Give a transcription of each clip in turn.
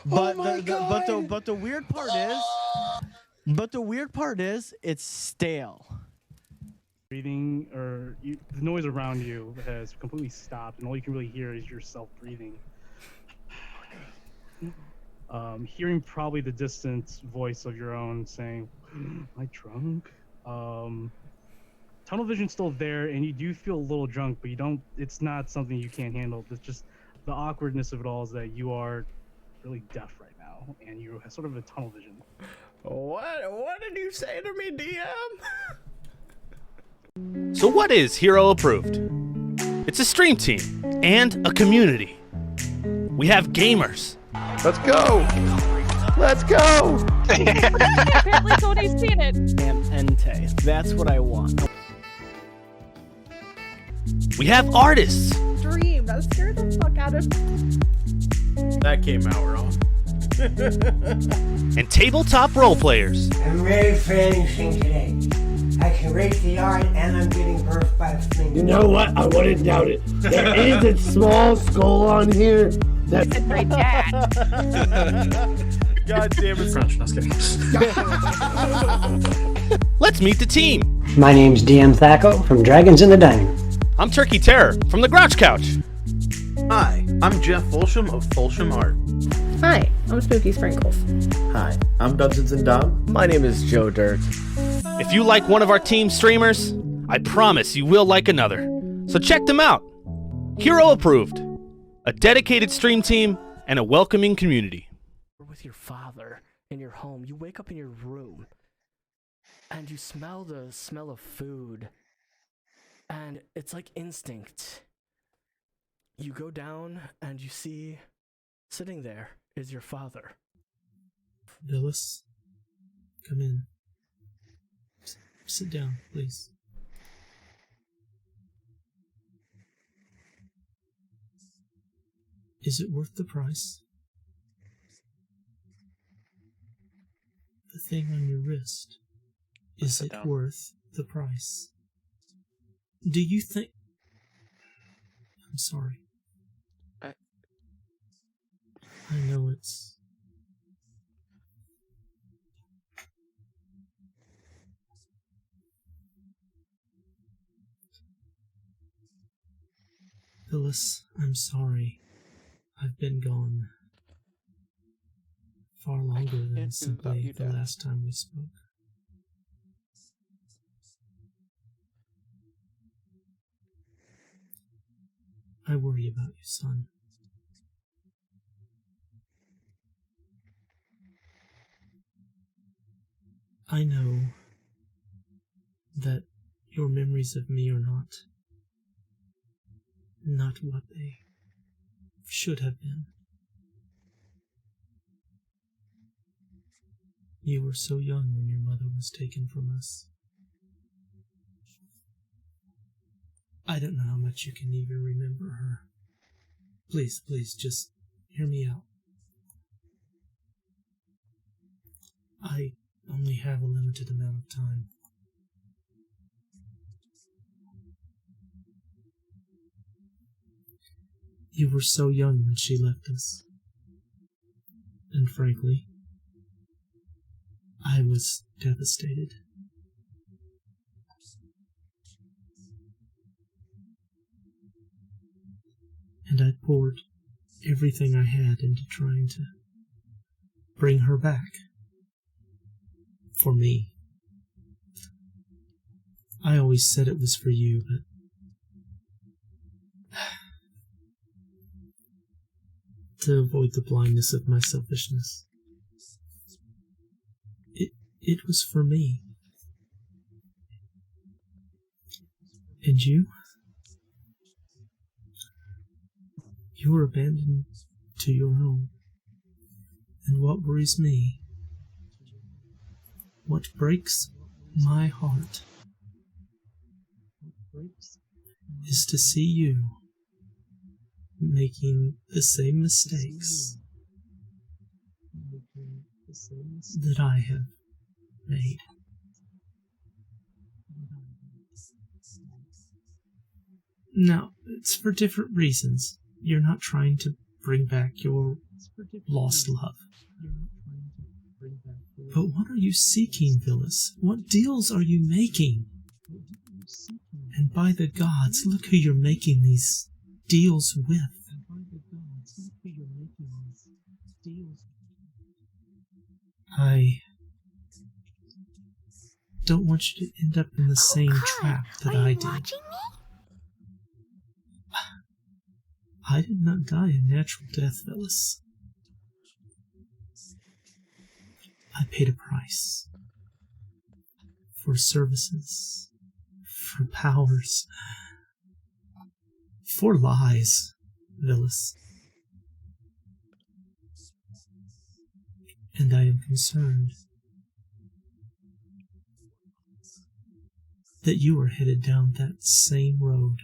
But the weird part is, it's stale. Breathing, or the noise around you has completely stopped, and all you can really hear is yourself breathing. Hearing probably the distant voice of your own saying, "Am I drunk?" Tunnel vision's still there, and you do feel a little drunk, but you don't. It's not something you can't handle. It's just the awkwardness of it all is that you are really deaf right now, and you have sort of a tunnel vision. What did you say to me, DM? So what is Hero Approved? It's a stream team and a community. We have gamers. Let's go! Let's go! Apparently Cody's seen it. Damn Entei. That's what I want. We have artists. Dream. That scared the fuck out of me. That came out wrong. And tabletop role players. I'm ready for anything today. I can rate the art and I'm giving birth by the finger. You know what? I wouldn't doubt it. There is a small skull on here. That's Great cat. God damn it, French. No, I was kidding. Let's meet the team. My name's DM Thaco from Dragons in the Dining Room. I'm Turkey Terror from the Grouch Couch. Hi, I'm Jeff Folsham of Folsham Art. Hi, I'm Spooky Sprinkles. Hi, I'm Dungeons and Dom. My name is Joe Dirt. If you like one of our team streamers, I promise you will like another. So check them out. Hero Approved. A dedicated stream team and a welcoming community. With your father in your home, you wake up in your room and you smell the smell of food, and it's like instinct. You go down and you see sitting there is your father. Phyllis, come in. Sit down, please. Is it worth the price? The thing on your wrist. Is it worth the price? Do you think... I'm sorry. I know it's... Phyllis, I'm sorry. I've been gone far longer than simply the last time we spoke. I worry about you, son. I know that your memories of me are not what they should have been. You were so young when your mother was taken from us. I don't know how much you can even remember her. Please, just hear me out. I only have a limited amount of time. You were so young when she left us. And frankly, I was devastated. And I poured everything I had into trying to bring her back. For me. I always said it was for you, but to avoid the blindness of my selfishness. It was for me. And you? You were abandoned to your own. And what worries me, what breaks my heart, is to see you making the same mistakes that I have made. Now, it's for different reasons. You're not trying to bring back your lost love. But what are you seeking, Villas? What deals are you making? And by the gods, look who you're making these deals with. I don't want you to end up in the same trap that I did. Watching me? I did not die a natural death, Villas. I paid a price. For services. For powers. For lies, Villas. And I am concerned that you are headed down that same road.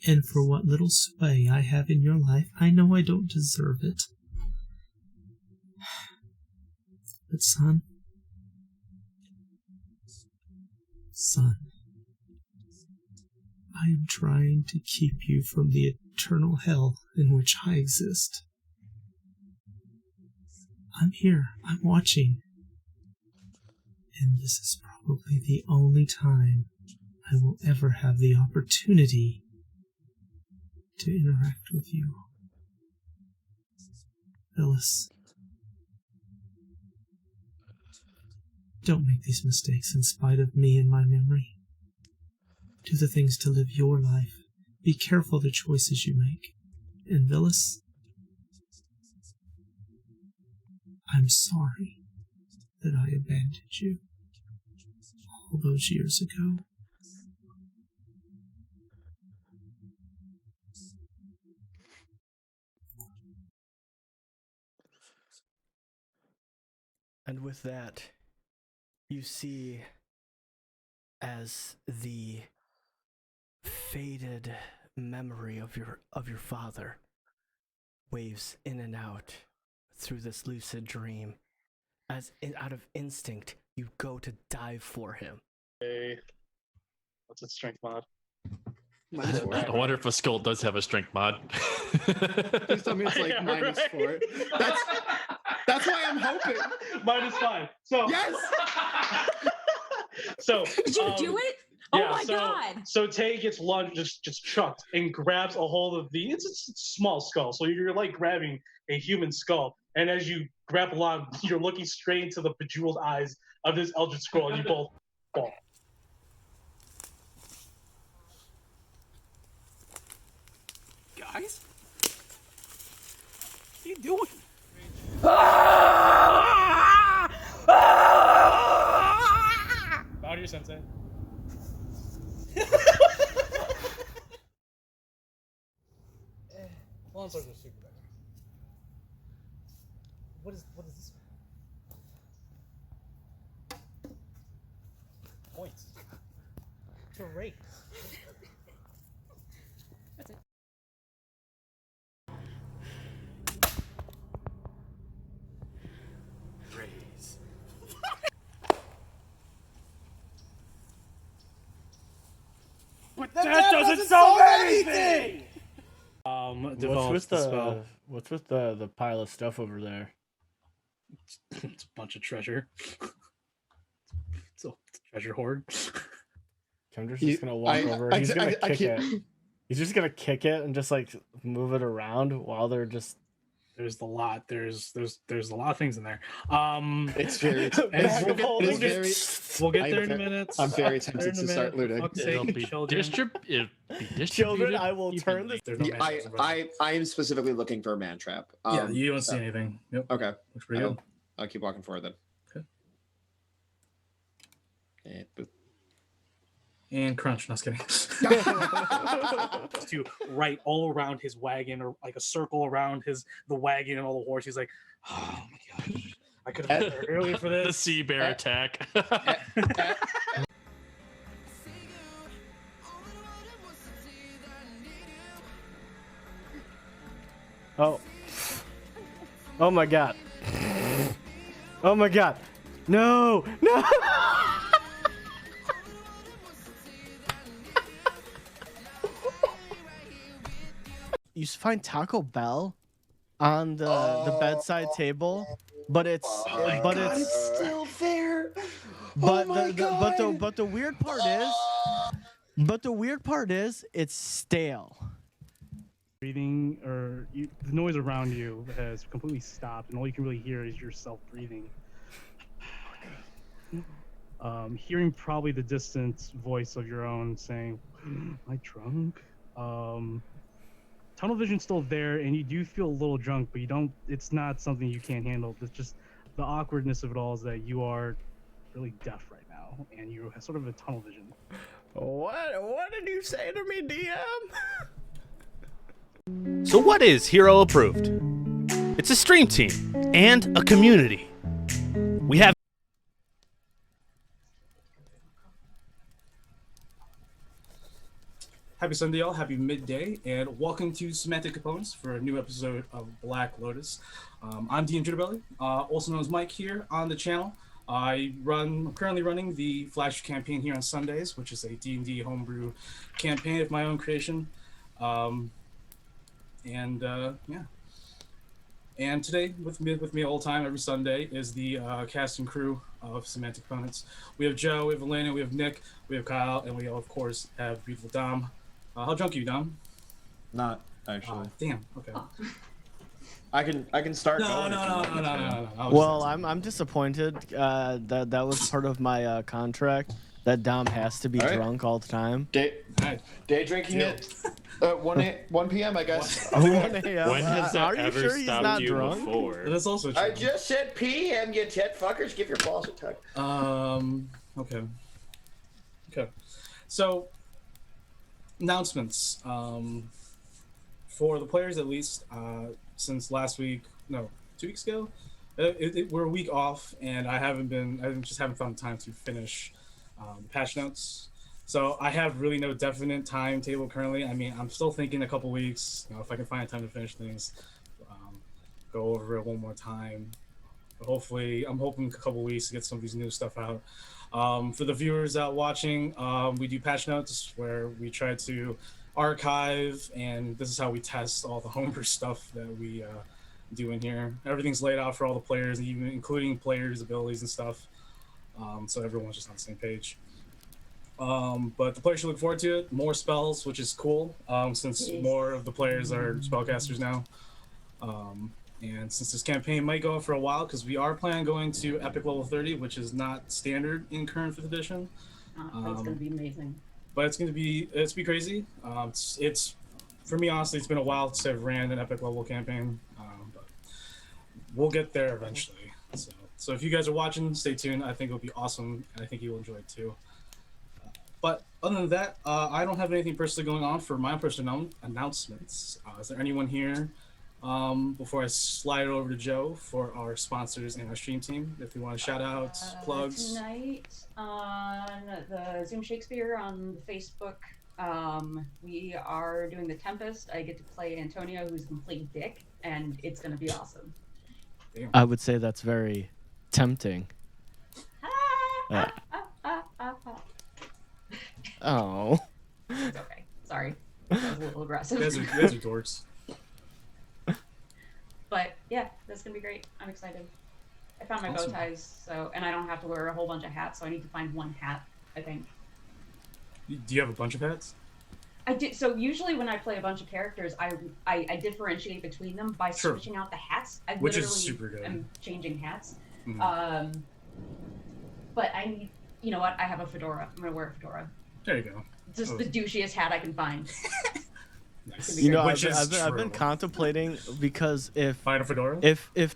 And for what little sway I have in your life, I know I don't deserve it. But son, I am trying to keep you from the eternal hell in which I exist. I'm here, I'm watching. And this is probably the only time I will ever have the opportunity to interact with you. Phyllis, don't make these mistakes in spite of me and my memory. Do the things to live your life. Be careful the choices you make. And Phyllis, I'm sorry that I abandoned you all those years ago. And with that, you see as the faded memory of your father waves in and out through this lucid dream, as out of instinct you go to dive for him. Hey, what's its strength mod? I wonder if a skull does have a strength mod. Please tell me it's like -4. That's why I'm hoping. -5. So yes. Did you do it? Yeah, Oh my god! So Tay gets lunged, just chucked, and grabs a hold of the. It's a small skull, so you're like grabbing a human skull, and as you grab along, you're looking straight into the bejeweled eyes of this eldritch scroll, and you both fall. Guys? What are you doing? Bow to your sensei. Long swords are super better. What is this? Points. To rate. That's it. Raise. But that doesn't solve anything! What's with the pile of stuff over there? It's a bunch of treasure. It's a treasure hoard. Kendra's just gonna walk over. He's gonna kick it. He's just gonna kick it and just like move it around while they're just. There's a lot. There's a lot of things in there. It's very. We'll get there in a minute. I'm very tempted to start looting. It'll be distributed. Children, I will turn this. I am specifically looking for a man trap. Yeah, you don't see anything. Yep. Okay. Looks pretty good. I'll keep walking forward then. Okay. Boop. And crunch. No, I was kidding. To right all around his wagon, or like a circle around the wagon and all the horse. He's like, oh my gosh, I could have been there earlier for this. The sea bear attack. Oh. Oh my god. Oh my god. No! No! you find Taco Bell on the bedside table, but it's it's still there. but Oh my God. but the weird part is it's stale. Breathing, or the noise around you has completely stopped, and all you can really hear is yourself breathing. Hearing probably the distant voice of your own saying, "Am I drunk?" Tunnel vision's still there, and you do feel a little drunk, but you don't. It's not something you can't handle. It's just the awkwardness of it all is that you are really deaf right now, and you have sort of a tunnel vision. What did you say to me, DM? So what is Hero Approved? It's a stream team and a community. We have Happy Sunday, y'all. Happy midday, and welcome to Semantic Components for a new episode of Black Lotus. I'm DM Jitterbelly, also known as Mike here on the channel. I'm currently running the Flash campaign here on Sundays, which is a D&D homebrew campaign of my own creation. Yeah. And today, with me all the time, every Sunday, is the cast and crew of Semantic Components. We have Joe, we have Elena, we have Nick, we have Kyle, and we, of course, have beautiful Dom. How drunk are you, Dom? Not actually. Damn. Okay. I can start. No. Well, I'm disappointed. That was part of my contract that Dom has to be drunk all the time. Day drinking at 1 p.m. I guess. 1 a.m. When has that Are you ever sure he's stopped not you drunk? before? That's also true. I just said PM, you tit fuckers. Give your balls a tug. Okay. So, announcements. For the players, at least, since last week, 2 weeks ago, we're a week off, and I just haven't found time to finish patch notes. So I have really no definite timetable currently. I mean, I'm still thinking a couple weeks, if I can find time to finish things, go over it one more time. But hopefully, I'm hoping a couple weeks to get some of these new stuff out. For the viewers out watching, we do patch notes where we try to archive, and this is how we test all the homebrew stuff that we do in here. Everything's laid out for all the players, even including players' abilities and stuff, so everyone's just on the same page. But the players should look forward to it. More spells, which is cool, since more of the players are spellcasters now. And since this campaign might go on for a while, because we are planning on going to Epic Level 30, which is not standard in current 5th edition. That's going to be amazing. But it's gonna be crazy. It's for me, honestly, it's been a while since I've ran an Epic Level campaign, but we'll get there eventually. So if you guys are watching, stay tuned. I think it'll be awesome, and I think you'll enjoy it too. But other than that, I don't have anything personally going on for my personal announcements. Is there anyone here? Before I slide it over to Joe for our sponsors and our stream team, if you want to shout out, plugs. Tonight on the Zoom Shakespeare on Facebook, we are doing The Tempest. I get to play Antonio, who's a complete dick, and it's going to be awesome. Damn. I would say that's very tempting. Oh. It's okay. Sorry. That was a little aggressive. You guys are dorks. But yeah, that's gonna be great. I'm excited. I found my bow ties, and I don't have to wear a whole bunch of hats, so I need to find one hat, I think. Do you have a bunch of hats? I did. So usually when I play a bunch of characters, I differentiate between them by switching out the hats. I Which literally is super good. am changing hats. Mm-hmm. But I need, you know what? I have a fedora. I'm gonna wear a fedora. There you go. Just the douchiest hat I can find. Nice. You know, I've been contemplating, because if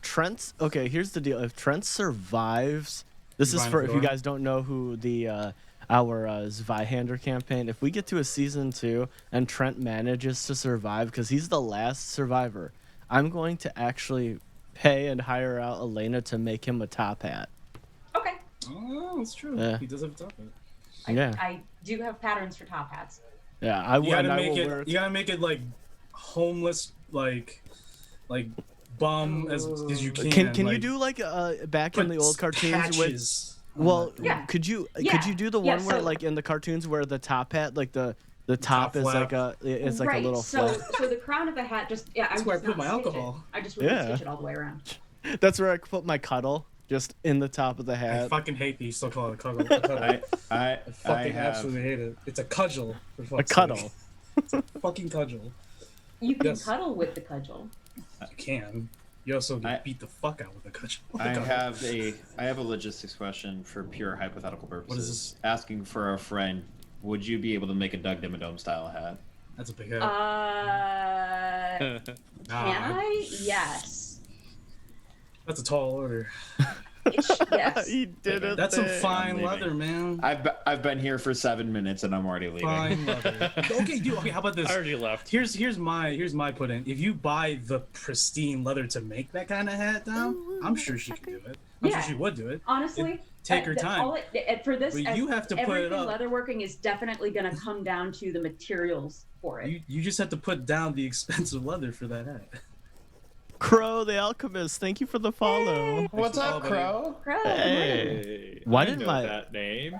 Trent, okay, here's the deal. If Trent survives, this is for if you guys don't know who the our Zweihander campaign. If we get to a season 2 and Trent manages to survive, because he's the last survivor, I'm going to actually pay and hire out Elena to make him a top hat. Okay. Oh, that's true. Yeah. He does have a top hat. I do have patterns for top hats. Yeah, I You gotta make wear it. You gotta make it like homeless, like bum as you can. Can you do like back in the old cartoons patches? Could you do the one where like in the cartoons where the top hat, like the The top is like a it's like right, a little so flap. so the crown of the hat just That's where I put my alcohol. I just wouldn't stitch it all the way around. That's where I put my cuddle, just in the top of the hat. I fucking hate that you still call it a cuddle. I fucking absolutely hate it. It's a cudgel. A cuddle. It's a fucking cudgel. You can cuddle with the cudgel. You can. You also beat the fuck out with a cudgel. I have a logistics question for pure hypothetical purposes. What is this? Asking for a friend, would you be able to make a Doug Dimmadome style hat? That's a big hat. Can I? Yes. That's a tall order. Yes. He did it. That's some fine leather, man. I've been here for 7 minutes and I'm already leaving. Fine leather. Okay, dude. Okay, how about this? I already left. Here's my put in. If you buy the pristine leather to make that kind of hat, now I'm sure she can do it. I'm sure she would do it. Honestly, take her time. For this, But you have to put it everything up. leatherworking is definitely going to come down to the materials for it. You just have to put down the expensive leather for that hat. Crow the Alchemist, thank you for the follow. What's up, Crow? Hey. Why I did know my that name?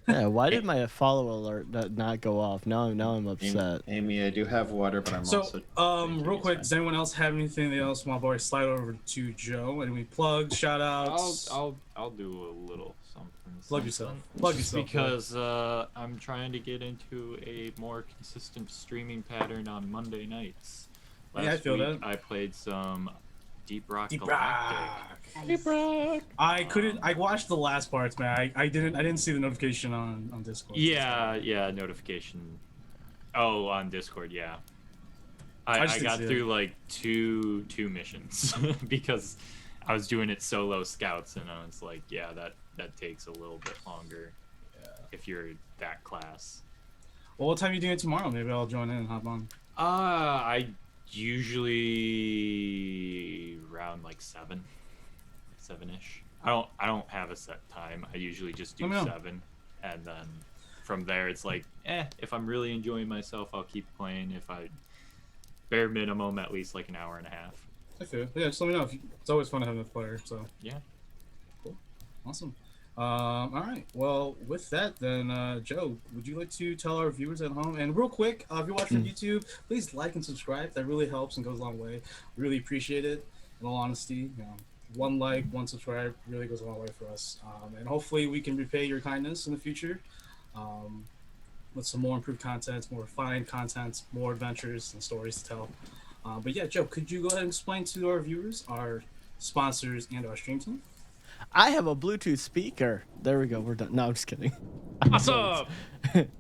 Yeah, why did my follow alert not go off? Now I'm upset. Amy, I do have water, but I'm also. Real quick, does anyone else have anything else? My boy, slide over to Joe. Any plugs, shout outs? I'll do a little something. Plug yourself. Plug yourself. Because I'm trying to get into a more consistent streaming pattern on Monday nights. Yeah, I feel week, that. I played some Deep Rock Deep Galactic. Deep Rock. I couldn't. I watched the last parts, man. I didn't see the notification on Discord. Yeah, notification. Oh, on Discord, yeah. I got through like two missions because I was doing it solo scouts, and I was like, yeah, that takes a little bit longer if you're that class. Well, what time are you doing it tomorrow? Maybe I'll join in and hop on. I usually around like 7-ish. I don't have a set time. I usually just do 7, and then from there it's like, if I'm really enjoying myself, I'll keep playing. If I bare minimum at least like an hour and a half. I feel. Yeah, just let me know. It's always fun to have a player. So yeah, cool, awesome. All right. Well, with that, then, Joe, would you like to tell our viewers at home? And real quick, if you're watching on YouTube, please like and subscribe. That really helps and goes a long way. Really appreciate it. In all honesty, one like, one subscribe really goes a long way for us. And hopefully, we can repay your kindness in the future with some more improved content, more refined content, more adventures and stories to tell. But yeah, Joe, could you go ahead and explain to our viewers, our sponsors, and our stream team? I have a Bluetooth speaker. There we go. We're done. No, I'm just kidding. Awesome.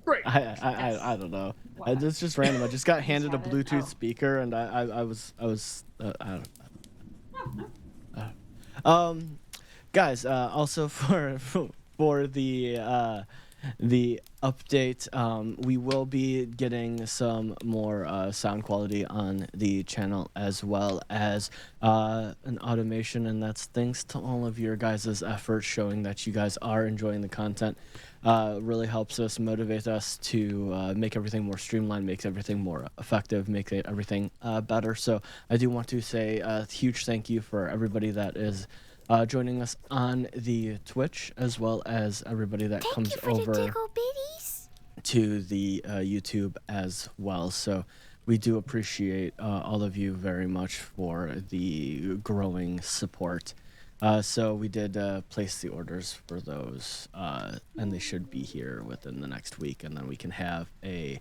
Great. I don't know. Wow. It's just random. I just got handed a Bluetooth speaker, and I was I don't know. Guys, also for the update, we will be getting some more sound quality on the channel, as well as an automation, and that's thanks to all of your guys' efforts showing that you guys are enjoying the content. Really helps us, motivate us to make everything more streamlined, make everything more effective, make everything better. So I do want to say a huge thank you for everybody that is joining us on the Twitch, as well as everybody that comes over to the YouTube as well. So we do appreciate all of you very much for the growing support. So we did place the orders for those, and they should be here within the next week, and then we can have a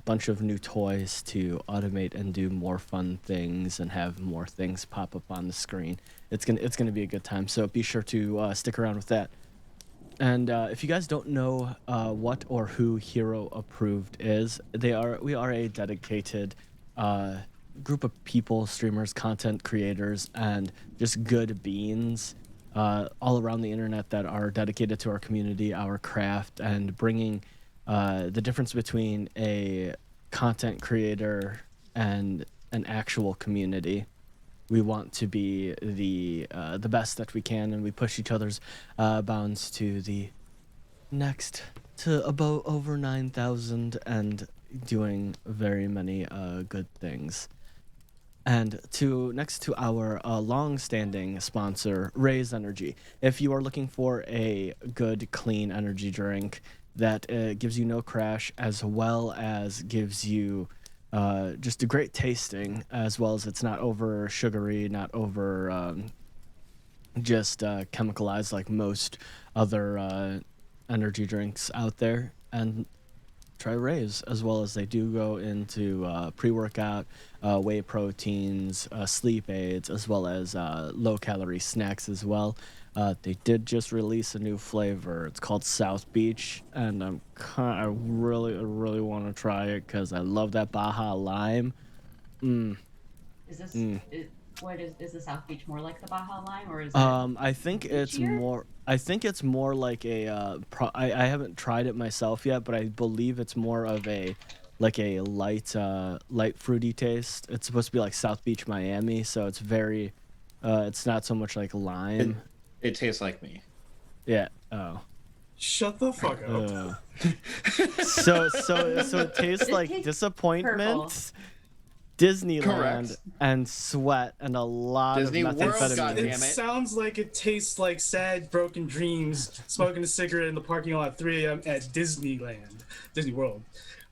bunch of new toys to automate and do more fun things and have more things pop up on the screen. It's gonna be a good time, so be sure to stick around with that. And if you guys don't know what or who Hero Approved is, we are a dedicated group of people, streamers, content creators, and just good beans all around the internet that are dedicated to our community, our craft, and bringing the difference between a content creator and an actual community. We want to be the best that we can, and we push each other's bounds to the next, to about over 9,000, and doing very many good things. And next to our long-standing sponsor, Raise Energy. If you are looking for a good, clean energy drink that gives you no crash, as well as gives you just a great tasting, as well as it's not over sugary, not over just chemicalized like most other energy drinks out there. And try Rays, as well as they do go into pre-workout, whey proteins, sleep aids, as well as low-calorie snacks as well. They did just release a new flavor. It's called South Beach, and I really want to try it because I love that Baja Lime. Is this is the South Beach more like the Baja Lime, or is it I think it's beachier? more. I think it's more like a. I haven't tried it myself yet, but I believe it's more of a, like a light fruity taste. It's supposed to be like South Beach, Miami, so it's very. It's not so much like lime. It tastes like me. Yeah. Oh. Shut the fuck up. So it tastes like disappointment, Disneyland, Correct. and sweat, and a lot Disney of World, methamphetamine. It sounds like it tastes like sad, broken dreams, smoking a cigarette in the parking lot at 3 a.m. at Disneyland, Disney World.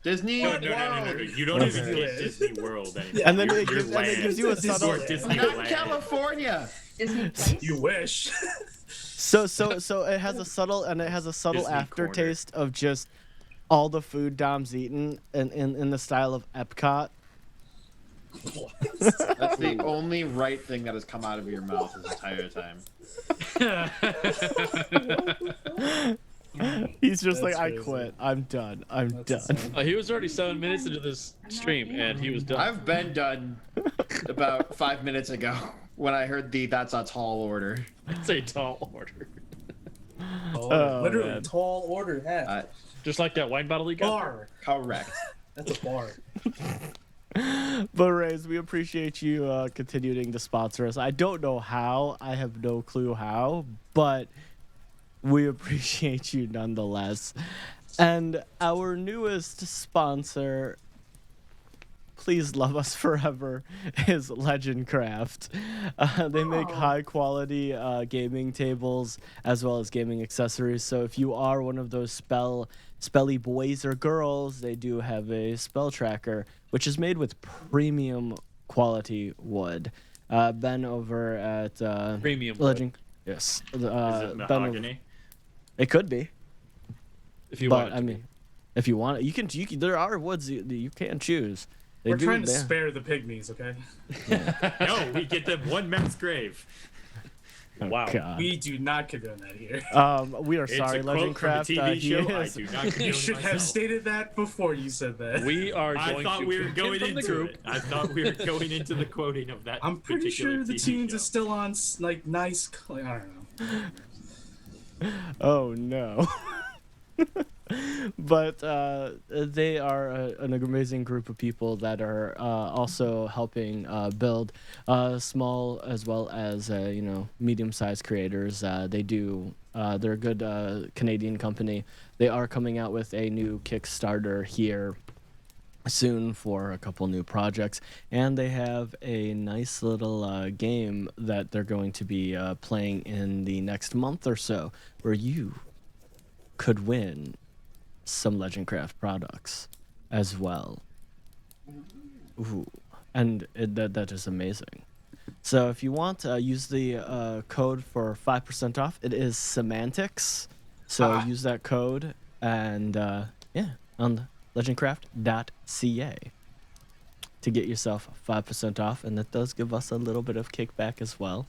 Disney No. You don't even get Disney World anymore. And then You're it gives you a subtle. Not California. Disney Place? You wish. So it has a subtle Disney aftertaste of just all the food Dom's eaten in the style of Epcot. That's the only right thing that has come out of your mouth this entire time. He's just like, I quit. I'm done. I'm done. He was already 7 minutes into this stream, and he was done. I've been done about 5 minutes ago when I heard that's a tall order. It's a tall order. Literally, man. tall order hat. Just like that wine bottle you got. Bar. Correct. That's a bar. But Rays, we appreciate you continuing to sponsor us. I don't know how. I have no clue how, but we appreciate you nonetheless. And our newest sponsor, please love us forever, is Legend Craft. They make high quality gaming tables as well as gaming accessories. So if you are one of those spelly boys or girls, they do have a spell tracker, which is made with premium quality wood. Ben over at Premium Legend. Yes. Is it mahogany? It could be. If you but want. I mean, if you want it, you can. There are woods you can choose. We're trying to spare the pygmies, okay? No, we get them one mass grave. Wow. God. We do not condone that here. We are It's sorry, a quote Legend from a Craft. TV show. I Is- do not condone You should have myself. stated that before you said that. We are going I thought to we were kick him going from the into group. it. I thought we were going into the quoting of that. I'm pretty particular sure the TV tunes show. are still on, like, nice. I don't know. Oh no. But they are an amazing group of people that are also helping build small as well as medium-sized creators. They do. They're a good Canadian company. They are coming out with a new Kickstarter here soon for a couple new projects, and they have a nice little game that they're going to be playing in the next month or so, where you could win some Legend Craft products as well. Ooh. And that is amazing. So if you want, use the code for 5% off. It is semantics. So use that code and on legendcraft.ca to get yourself 5% off, and that does give us a little bit of kickback as well.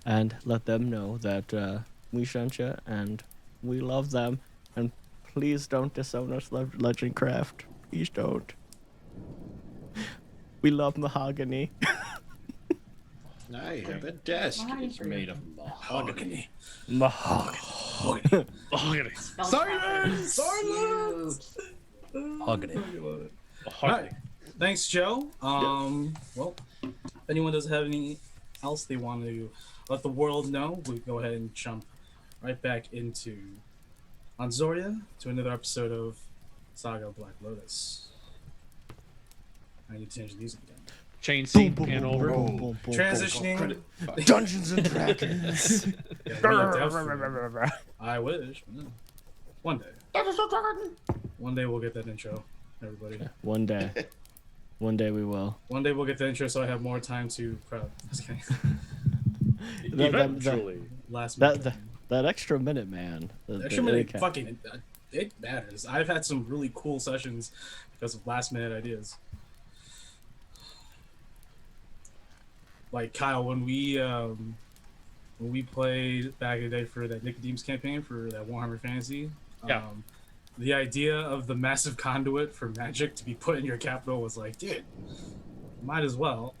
And let them know that we sent you and we love them. And please don't disown us, Legend Craft. Please don't. We love mahogany. I have a desk. It's made of mahogany. Mahogany. Mahogany. Silence! Silence! Mahogany. Alright. Thanks, Joe. Well, if anyone doesn't have anything else they want to let the world know, we can go ahead and jump right back into Anzoria to another episode of Saga Black Lotus. I need to change the music again. Chain scene and over. Transitioning. Dungeons and Dragons. Yeah, me, definitely. I wish. But no. One day. One day we'll get that intro, everybody. One day. One day we will. One day we'll get the intro, so I have more time to prep. Just kidding. Eventually. That extra minute, man. Extra minute, fucking, it matters. I've had some really cool sessions because of last minute ideas. Like Kyle, when we played back in the day for that Nicodemus campaign for that Warhammer Fantasy, the idea of the massive conduit for magic to be put in your capital was like, dude, might as well.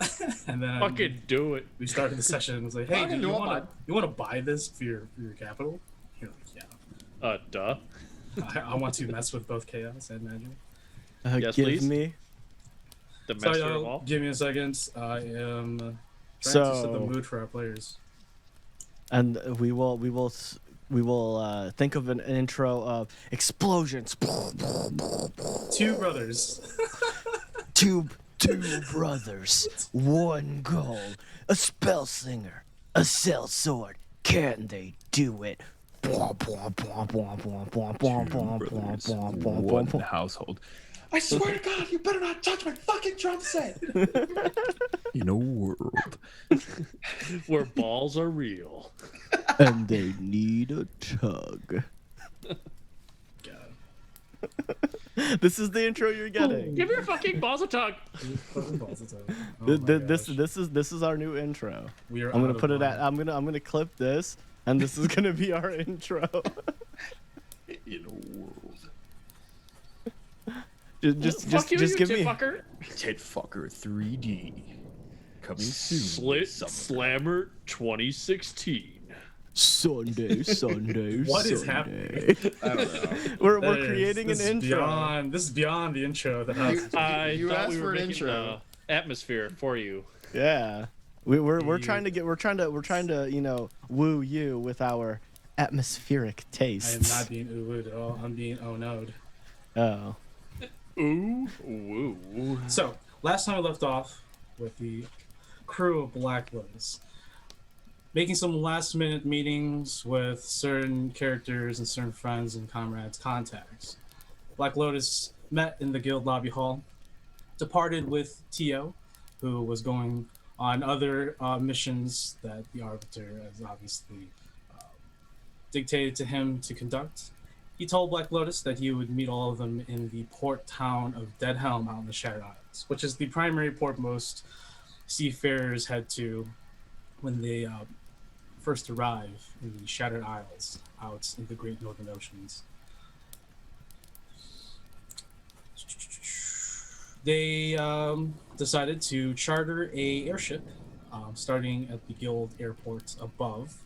And then fucking do it. We started the session and was like, hey, dude, you want to buy this for your capital? You're like, yeah. Duh. I want to mess with both chaos and magic. Yes, give please. me. The master of all. Give me a second. I am trying to set the mood for our players. And we will think of an intro of explosions. Two brothers. two brothers, one goal. A spell slinger, a cell sword. Can they do it? One household. I swear to God, you better not touch my fucking drum set. In a world where balls are real. And they need a tug. This is the intro you're getting. Give your fucking balls a tug. This is our new intro. I'm gonna put it at. I'm gonna clip this, and this is gonna be our intro. In a world. Just give me. Fucker. Tit fucker 3D. Coming soon. Slit Slammer 2016. Sunday. What is happening? I don't know. We're creating an intro. This is beyond the intro. You asked for an intro. Atmosphere for you. Yeah. We're trying to woo you with our atmospheric tastes. I am not being wooed at all. I'm being oh-no'd. Oh. Ooh, woo. So, last time I left off with the crew of Black Lotus, making some last-minute meetings with certain characters and certain friends and comrades, contacts. Black Lotus met in the guild lobby hall, departed with Tio, who was going on other missions that the Arbiter has obviously dictated to him to conduct. He told Black Lotus that he would meet all of them in the port town of Deadhelm out in the Shattered Isles, which is the primary port most seafarers head to when they first arrive in the Shattered Isles out in the Great Northern Oceans. They decided to charter a airship starting at the guild airport above.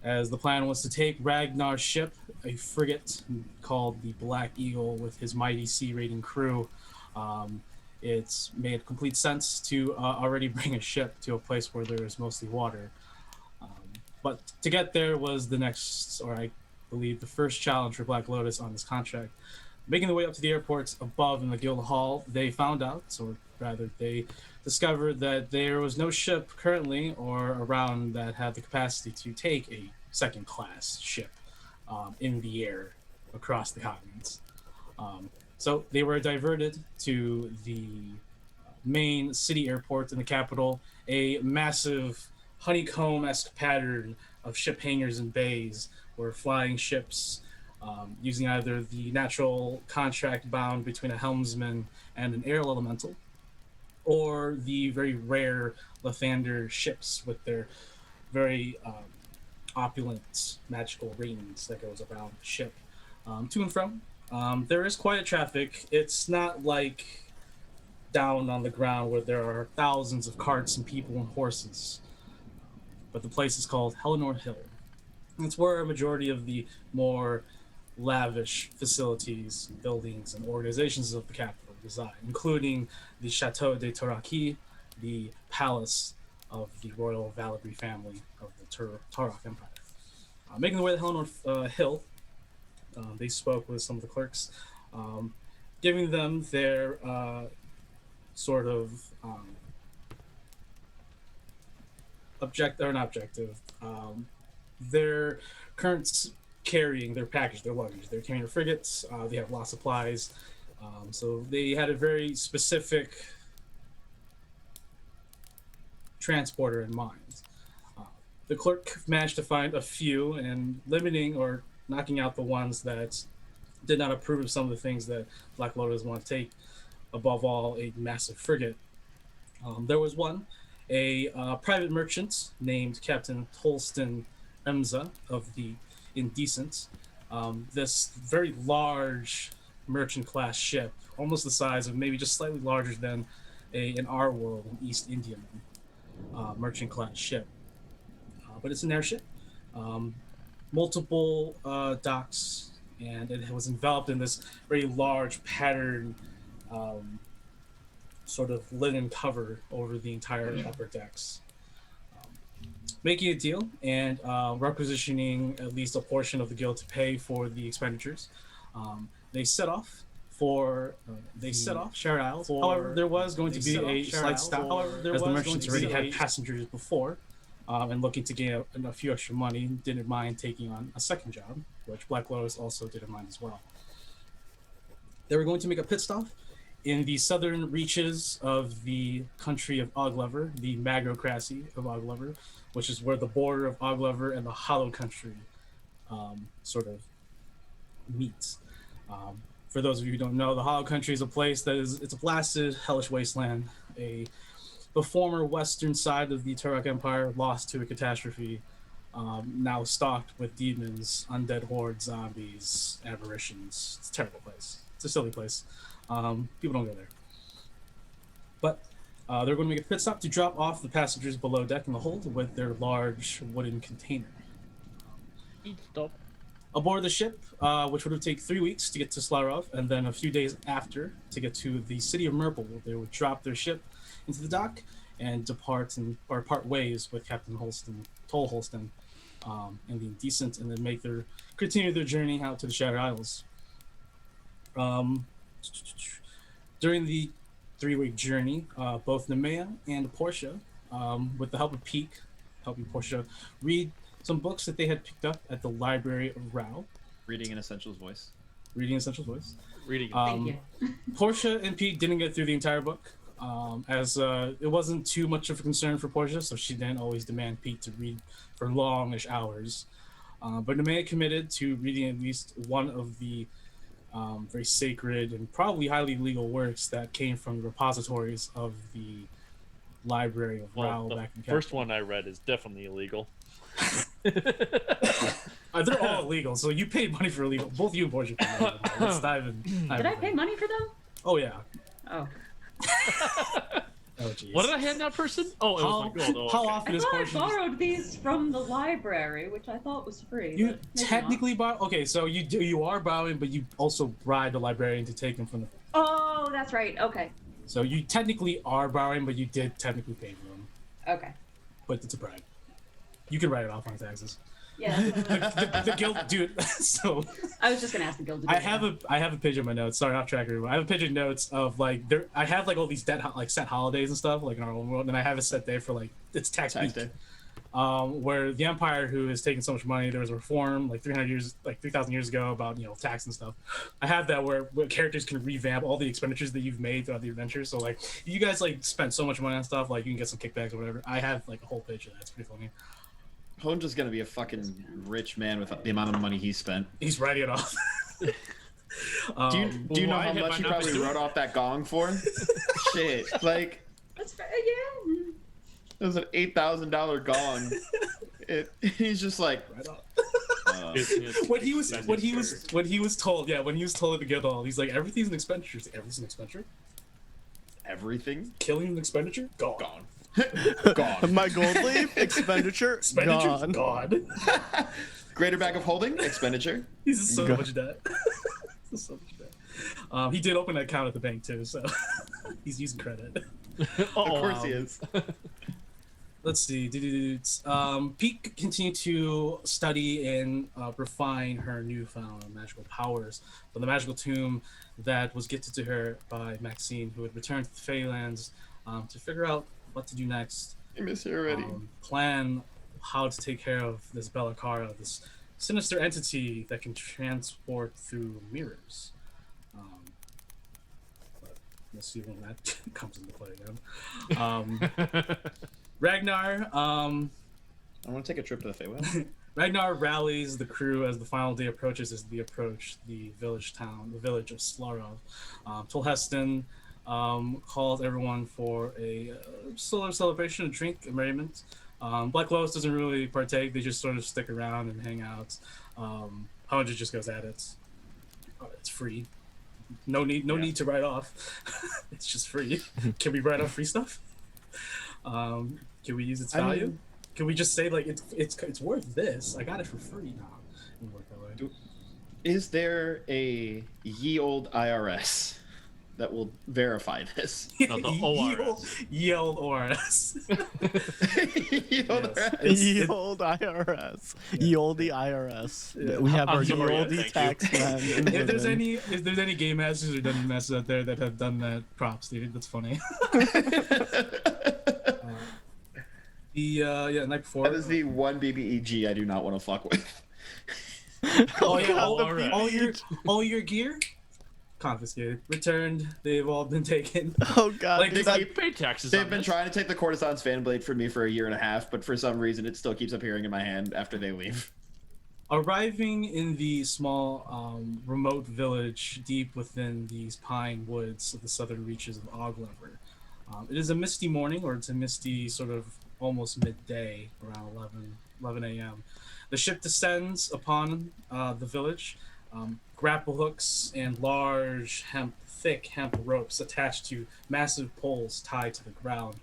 As the plan was to take Ragnar's ship, a frigate called the Black Eagle with his mighty sea-raiding crew. It's made complete sense to already bring a ship to a place where there is mostly water. But to get there was the next, or I believe the first challenge for Black Lotus on this contract. Making their way up to the airports above in the guild hall, they found out, or rather they discovered that there was no ship currently or around that had the capacity to take a second-class ship in the air across the continents. So they were diverted to the main city airport in the capital, a massive honeycomb-esque pattern of ship hangars and bays where flying ships using either the natural contract bound between a helmsman and an air elemental, or the very rare Lathander ships with their very opulent magical rings that goes around the ship to and from. There is quite a traffic. It's not like down on the ground where there are thousands of carts and people and horses, but the place is called Hellenor Hill. It's where a majority of the more lavish facilities, buildings, and organizations of the capital reside, including the Chateau de Toraki, the palace of the royal Valabri family of the Turok Empire. Making their way to Hellenor Hill, they spoke with some of the clerks, giving them their sort of their current carrying their package, their luggage. They're carrying their frigates. They have lots of supplies. So they had a very specific transporter in mind. The clerk managed to find a few and limiting or knocking out the ones that did not approve of some of the things that Black Lotus want to take. Above all, a massive frigate. There was one, a private merchant named Captain Tolston Emza of the Indecent. This very large merchant class ship, almost the size of, maybe just slightly larger than in our world, an East Indian merchant class ship. But it's an airship, multiple docks, and it was enveloped in this very large pattern, sort of linen cover over the entire upper decks. Making a deal and requisitioning at least a portion of the guild to pay for the expenditures. They set off for Share Isles. However, there was going to be a slight stop. As the merchants already had passengers before, and looking to gain a few extra money, didn't mind taking on a second job, which Black Lotus also didn't mind as well. They were going to make a pit stop in the southern reaches of the country of Oglever, the Magrocracy of Oglever, which is where the border of Oglever and the Hollow Country sort of meets. For those of you who don't know, the Hollow Country is a place that it's a blasted, hellish wasteland. The former western side of the Turok Empire lost to a catastrophe, now stocked with demons, undead hordes, zombies, aberrations. It's a terrible place. It's a silly place. People don't go there. But they're going to make a pit stop to drop off the passengers below deck in the hold with their large wooden container. Stop. Aboard the ship, which would have taken 3 weeks to get to Slarov, and then a few days after to get to the city of Merple, they would drop their ship into the dock and depart or part ways with Captain Toll Holston, and the Indecent, and then continue their journey out to the Shattered Isles. During the 3-week journey, both Nemea and Portia, with the help of Peak, helping Portia read some books that they had picked up at the Library of Rao. Reading in Essential's voice. Reading Essential's voice. Reading. Thank you. Portia and Pete didn't get through the entire book, as it wasn't too much of a concern for Portia, so she didn't always demand Pete to read for longish hours. But Nemea committed to reading at least one of the very sacred and probably highly legal works that came from the repositories of the Library of Rao back in first one I read is definitely illegal. They're all illegal, so you paid money for illegal. Both you and Portia paid money for them. It's not even, Did I pay money for them? Oh, yeah. Oh. Oh, geez. What did I hand that person? Oh, it was my gold. Oh, how okay. often I is thought I Portia? borrowed these from the library, which I thought was free. You but maybe technically borrow. Okay, so you are borrowing, but you also bribed the librarian to take them from the. not. Oh, that's right. Okay. So you technically are borrowing, but you did technically pay for them. Okay. But it's a bribe. You can write it off on taxes. Yeah. The guild, dude. So I was just gonna ask the guild. To do I that. have a page of my notes. Sorry, off track, everyone. I have a page of notes of I have all these set holidays and stuff in our own world, and I have a set day for it's tax day. Where the Empire, who has taken so much money, there was a reform 3,000 years ago about tax and stuff. I have that where characters can revamp all the expenditures that you've made throughout the adventure. So you guys spent so much money on stuff, you can get some kickbacks or whatever. I have a whole page of that. It's pretty funny. Hone's just gonna be a fucking rich man with the amount of money he spent. He's writing it off. Do you know how much he probably wrote off that gong for? Shit, That's fair. Yeah. it was an $8,000 gong. He's just like. When he was told at the guild hall, he's like, everything's an expenditure. Everything's an expenditure. Everything? Killing an expenditure? Gone. Gone. My gold leaf expenditure gone. Greater bag of holding expenditure. He's so much debt. So much debt. He did open an account at the bank too, so he's using credit. Of course he is. Let's see. Peak continued to study and refine her newfound magical powers, but the magical tomb that was gifted to her by Maxine, who had returned to the Feylands to figure out what to do next. I miss you already. Plan how to take care of this Bellacara, this sinister entity that can transport through mirrors. But we'll see when that comes into play again. Ragnar. I want to take a trip to the Feywild. Ragnar rallies the crew as the final day approaches the village of Slarov. Tolheston calls everyone for a solar celebration, a drink, a merriment. Black Lotus doesn't really partake. They just sort of stick around and hang out. Hunja just goes at it. It's free. No need to write off. It's just free. Can we write off free stuff? Can we use its value? Can we just say like it's worth this? I got it for free now. It work that way. Is there a ye old IRS that will verify this? Not the ORS. Ye old ORS. Ye old Ye old IRS. Ye old IRS. Yeah. We have our ye old tax man. If there's any game masters or dungeon masters out there that have done that, props, dude. That's funny. The night before. That is the one BBEG I do not want to fuck with. Oh yeah, all your gear confiscated, returned. They've all been taken. Oh god, like they pay taxes. They've been trying to take the Courtesan's fan blade from me for a year and a half, but for some reason it still keeps appearing in my hand after they leave. Arriving in the small, remote village deep within these pine woods of the southern reaches of Oglever. It is a misty morning, or it's a misty sort of almost midday, around 11 a.m. The ship descends upon the village. Grapple hooks and large thick hemp ropes attached to massive poles tied to the ground.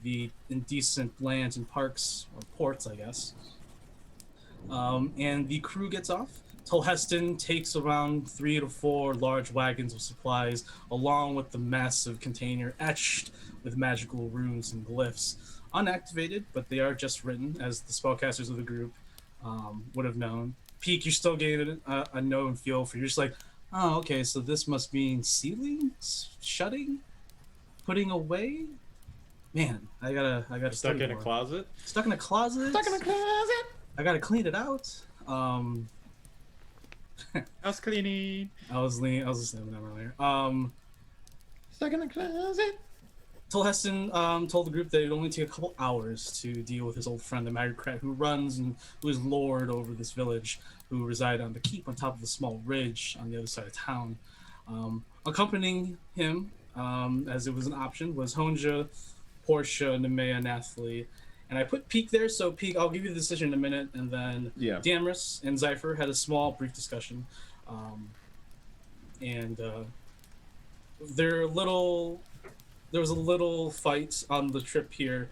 The indecent lands and parks, or ports, I guess. And the crew gets off. Tolheston takes around 3 to 4 large wagons of supplies, along with the massive container etched with magical runes and glyphs. Unactivated, but they are just written, as the spellcasters of the group would have known. Peak, you're still getting a known feel for. You're just like, oh, okay, so this must mean sealing, shutting, putting away. Man, I gotta. Stuck in a closet. Stuck in a closet. Stuck in a closet. I gotta clean it out. House cleaning. I was listening to them earlier. Stuck in a closet. Tolheston told the group that it'd only take a couple hours to deal with his old friend, the Magicrat, who is lord over this village, who reside on the keep on top of a small ridge on the other side of town. Accompanying him, as it was an option, was Hunja, Portia, Nemea, Nathalie, and I put Peak there, so Peak, I'll give you the decision in a minute, and then Damrus and Zypher had a small, brief discussion, and there was a little fight on the trip here,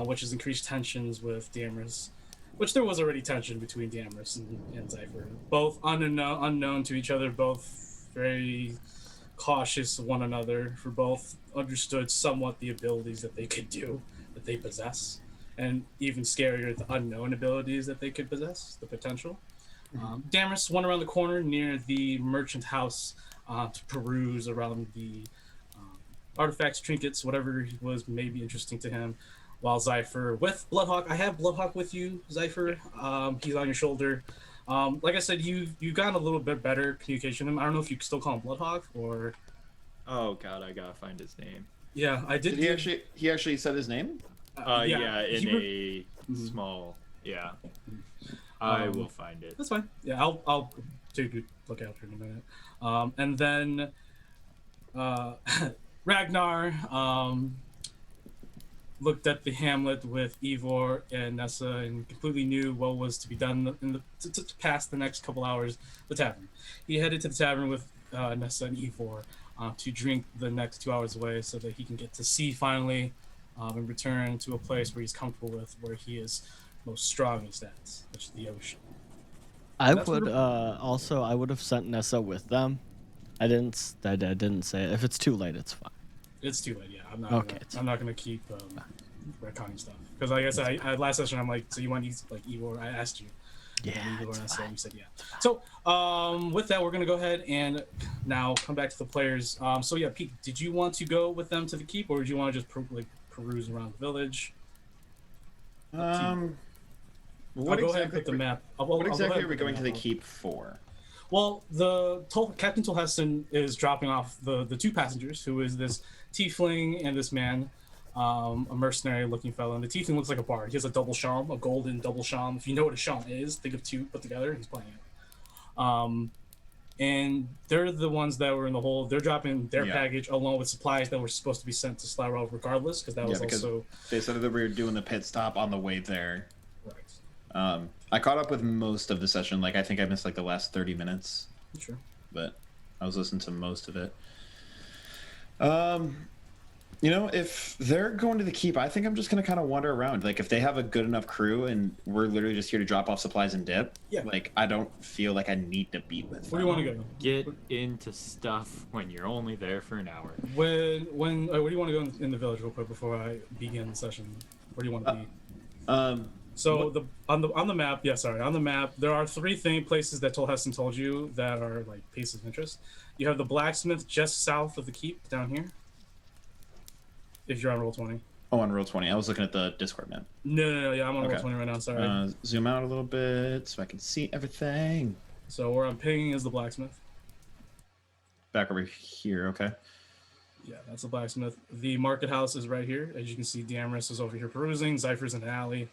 which has increased tensions with Damrus, which there was already tension between Damrus and Zypher. Both unknown to each other, both very cautious of one another, for both understood somewhat the abilities that they could do, that they possess, and even scarier, the unknown abilities that they could possess, the potential. Damrus went around the corner near the merchant house to peruse around the artifacts, trinkets, whatever was maybe interesting to him, while Zypher with Bloodhawk. I have Bloodhawk with you, Zypher. He's on your shoulder. Like I said, you've gotten a little bit better communication with him. I don't know if you still call him Bloodhawk or. Oh God, I gotta find his name. Yeah, I did. He actually said his name. Yeah, in a small. Yeah, I will find it. That's fine. Yeah, I'll take a look after in a minute. And then Ragnar looked at the hamlet with Ivor and Nessa and completely knew what was to be done to pass the next couple hours. The tavern. He headed to the tavern with Nessa and Ivor to drink the next 2 hours away, so that he can get to sea finally and return to a place where he's comfortable with, where he is most strongest at, which is the ocean. I would have sent Nessa with them. I didn't say it. If it's too late, it's fine. It's too late. Yeah, I'm not gonna keep retconning stuff, because I guess I last session I'm like, so you want to use like Ivor? I asked you. Yeah. Ivor and Nessa, you said yeah. So with that, we're gonna go ahead and now come back to the players. So yeah, Pete, did you want to go with them to the keep, or did you want to just peruse around the village? I'll go ahead and put the map. What exactly are we going to the keep for? Well, Captain Tolheston is dropping off the two passengers, who is this tiefling and this man, a mercenary-looking fellow. And the tiefling looks like a bard. He has a double sham, a golden double sham. If you know what a sham is, think of two put together. He's playing it. And they're the ones that were in the hole. They're dropping their package along with supplies that were supposed to be sent to Slarov regardless, because that was also... They said that we were doing the pit stop on the way there. Right. I caught up with most of the session. Like, I think I missed like the last 30 minutes. Sure. But I was listening to most of it. You know, if they're going to the keep, I think I'm just going to kind of wander around. Like, if they have a good enough crew and we're literally just here to drop off supplies and dip, like, I don't feel like I need to be with them. Where do you want to go? Get into stuff when you're only there for an hour. Where do you want to go in the village real quick before I begin the session? Where do you want to be? So on the map, on the map, there are three places that Tolheston told you that are like places of interest. You have the blacksmith just south of the keep down here. If you're on roll 20. Oh, on roll 20. I was looking at the Discord map. No, yeah, I'm on roll 20 right now. Sorry. Zoom out a little bit so I can see everything. So where I'm pinging is the blacksmith. Back over here, okay. Yeah, that's the blacksmith. The market house is right here. As you can see, Damaris is over here perusing. Zypher's in the alley,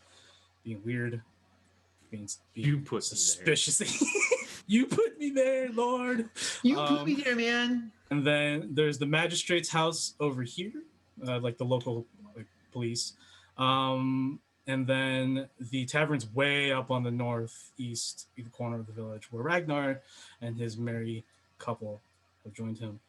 being weird, being you put suspicious. You put me there, Lord. You put me there, man. And then there's the magistrate's house over here, like the local police. And then the tavern's way up on the northeast corner of the village, where Ragnar and his merry couple have joined him.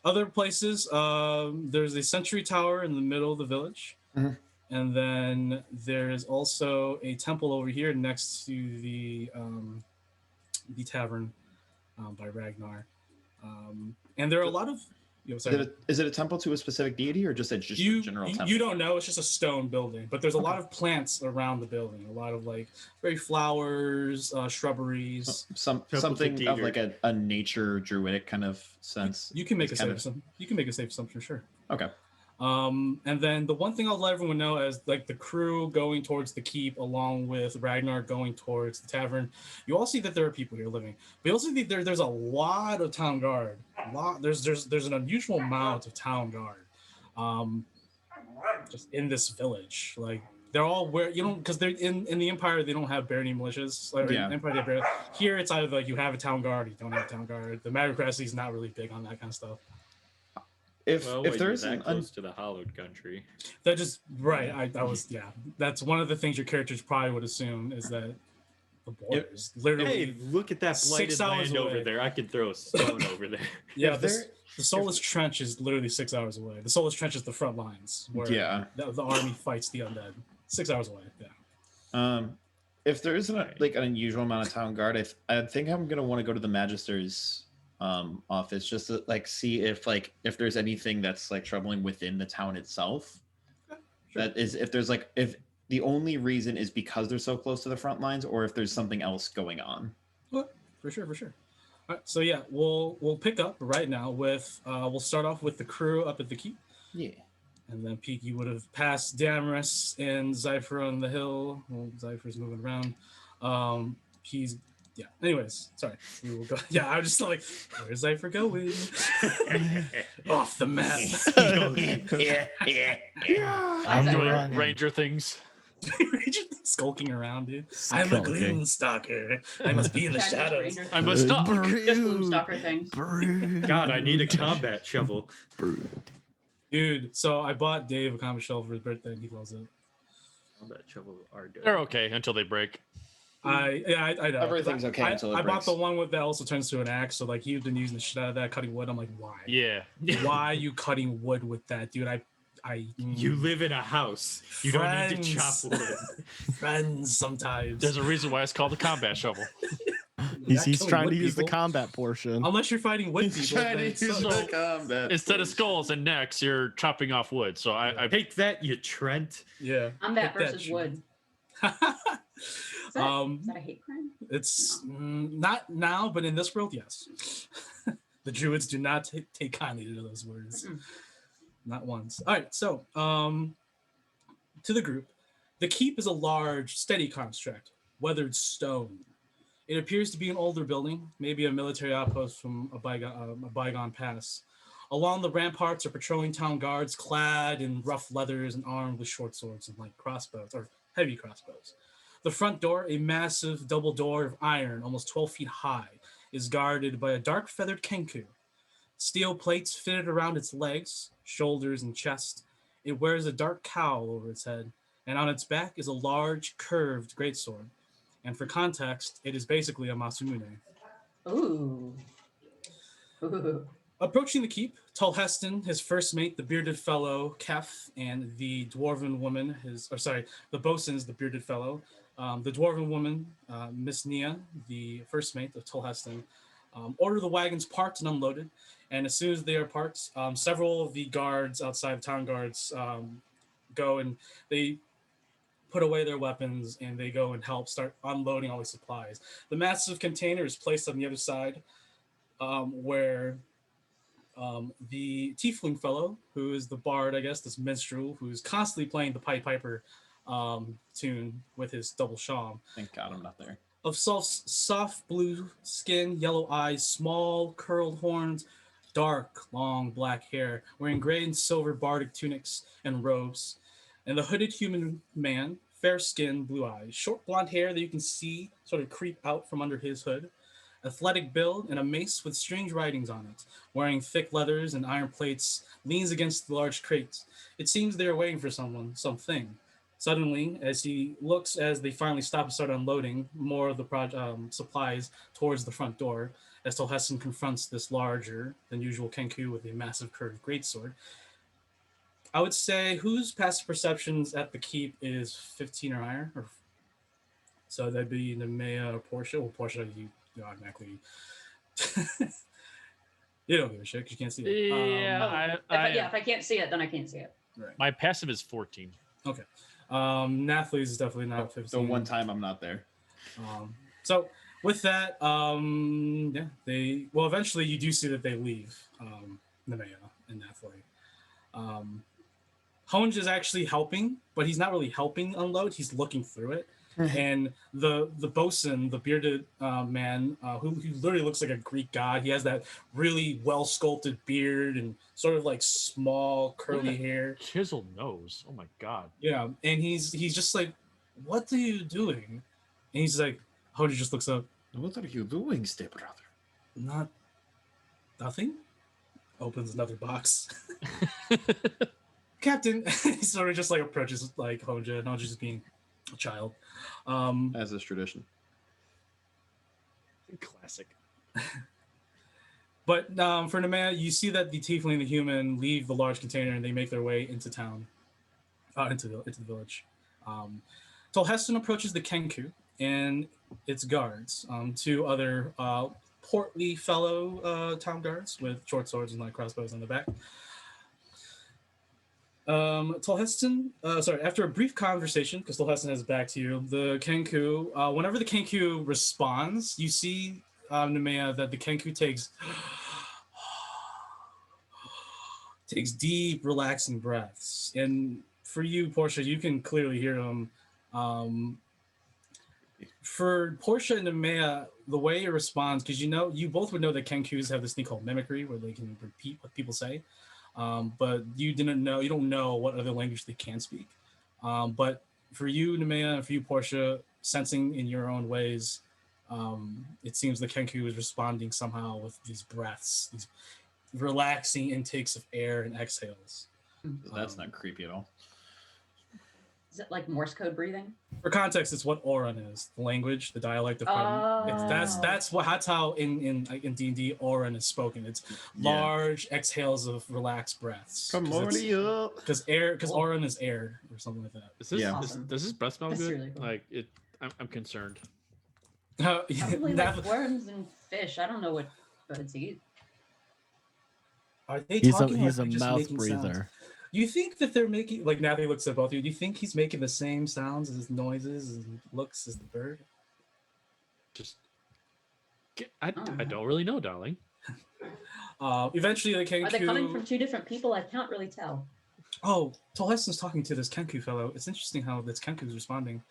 Other places, there's a sentry tower in the middle of the village. Mm-hmm. And then there's also a temple over here next to the tavern by Ragnar. And there are a lot of... Is it a temple to a specific deity or just a general temple? You don't know. It's just a stone building. But there's a lot of plants around the building. A lot of like very flowers, shrubberies. Something of like a nature druidic kind of sense. You can make a safe assumption, sure. Okay. And then the one thing I'll let everyone know is like the crew going towards the keep along with Ragnar going towards the tavern. You all see that there are people here living. But you also see there's a lot of town guard. There's an unusual amount of town guard. Just in this village. Like they're all because they're in the Empire they don't have barony militias. Like, Empire, here it's either like you have a town guard or you don't have a town guard. The Magocracy is not really big on that kind of stuff. If there's that close to the hallowed country, that just right. I was That's one of the things your characters probably would assume is that the border is literally. Hey, look at that blighted land over there. I could throw a stone over there. Yeah, the Soulless Trench is literally 6 hours away. The Soulless Trench is the front lines where the army fights the undead. 6 hours away. Yeah. If there isn't like an unusual amount of town guard, I think I'm gonna want to go to the Magister's office just to like see if there's anything that's like troubling within the town itself. Sure. That is if the only reason is because they're so close to the front lines or if there's something else going on. For sure. All right, so yeah, we'll pick up right now with we'll start off with the crew up at the keep. Yeah. And then Pete, you would have passed Damaris and Zypher on the hill. Well, Zypher's moving around. Anyways, sorry. We will go. Yeah, I was just like, where's Zypher going? Off the map. I'm doing ranger things. Skulking around, dude. I'm a gloom stalker. I must be in the shadows. I must stalk. Just gloom stalker things. God, I need a combat shovel. Dude, so I bought Dave a combat shovel for his birthday and he loves it. Combat shovel are good. They're okay until they break. I know. Everything's okay until it breaks. I bought the one that also turns to an axe, so like he's been using the shit out of that, cutting wood. I'm like, why? Yeah. Why are you cutting wood with that, dude? You live in a house. You don't need to chop wood. Friends sometimes. There's a reason why it's called the combat shovel. He's trying to use the combat portion. Unless you're fighting wood people. Instead of skulls and necks, you're chopping off wood. So I take that, you Trent. Yeah. Combat versus wood. Is that a hate crime? It's not now, but in this world, yes. The Druids do not take kindly to those words. Not once. All right, so to the group. The keep is a large, steady construct, weathered stone. It appears to be an older building, maybe a military outpost from a bygone past. Along the ramparts are patrolling town guards clad in rough leathers and armed with short swords and light crossbows, or heavy crossbows. The front door, a massive double door of iron, almost 12 feet high, is guarded by a dark feathered kenku. Steel plates fitted around its legs, shoulders, and chest. It wears a dark cowl over its head, and on its back is a large, curved greatsword. And for context, it is basically a Masamune. Ooh. Ooh. Approaching the keep, Tulheston, his first mate, the bearded fellow, Kef, and the dwarven woman, the bosun's the bearded fellow. The dwarven woman, Miss Nia, the first mate of Tulheston, order the wagons parked and unloaded. And as soon as they are parked, several of the guards outside, the town guards, go and they put away their weapons and they go and help start unloading all the supplies. The massive container is placed on the other side, where the tiefling fellow, who is the bard, I guess, this minstrel, who's constantly playing the Pied Piper tune with his double shawm. Thank God I'm not there. Of soft blue skin, yellow eyes, small curled horns, dark, long black hair, wearing gray and silver bardic tunics and robes. And the hooded human man, fair skin, blue eyes, short blonde hair that you can see sort of creep out from under his hood, athletic build, and a mace with strange writings on it, wearing thick leathers and iron plates, leans against the large crate. It seems they are waiting for something. Suddenly, as he looks as they finally stop and start unloading more of the supplies towards the front door, as Tulheston confronts this larger than usual Kenku with a massive curved greatsword. I would say whose passive perceptions at the keep is 15 or higher? So that'd be Nemea or Portia. Well, Portia, you automatically... you don't give a shit because you can't see it. Yeah, If I can't see it, then I can't see it. Right. My passive is 14. Okay. Nathali's is definitely not 15. The one time I'm not there. So with that, eventually you do see that they leave, Nemea and Nathalie. Honj is actually helping, but he's not really helping unload. He's looking through it. And the bosun, the bearded man, who literally looks like a Greek god. He has that really well sculpted beard and sort of like small curly hair, chiseled nose. Oh my god. Yeah, and he's just like, "What are you doing?" And he's like, Honj just looks up. What are you doing, stepbrother? Nothing. Opens another box. Captain, he sort of just like approaches like Honja, and Honja just being a child. As is tradition. Classic. But for Nemea, you see that the tiefling and the human leave the large container and they make their way into town, into the village. Tulheston approaches the Kenku and its guards, two other portly fellow town guards with short swords and light crossbows on the back. After a brief conversation, because Tulheston has his back to you, the Kenku, whenever the Kenku responds, you see, Nemea, that the Kenku takes deep, relaxing breaths. And for you, Portia, you can clearly hear them. For Portia and Nemea, the way it responds, because you both would know that Kenkus have this thing called mimicry, where they can repeat what people say. But you don't know what other language they can speak. But for you, Nemea, and for you, Portia, sensing in your own ways, it seems the Kenku is responding somehow with these breaths, these relaxing intakes of air and exhales. That's not creepy at all. Is it like Morse code breathing? For context, it's what Oran is, the language, the dialect of Pardon. That's how in D&D Oran is spoken. It's large exhales of relaxed breaths. Because Oran is air or something like that. Does this breath smell good? Really cool. Like it, I'm concerned. Probably like worms and fish. I don't know what birds eat. Are they He's talking? a or just mouth making breather. sounds? You think that they're making, like Natalie looks at both of you, do you think he's making the same sounds as noises and looks as the bird? I don't really know, darling. Eventually the Kenku... Are they coming from two different people? I can't really tell. Oh, Tolheston's talking to this Kenku fellow. It's interesting how this Kenku is responding.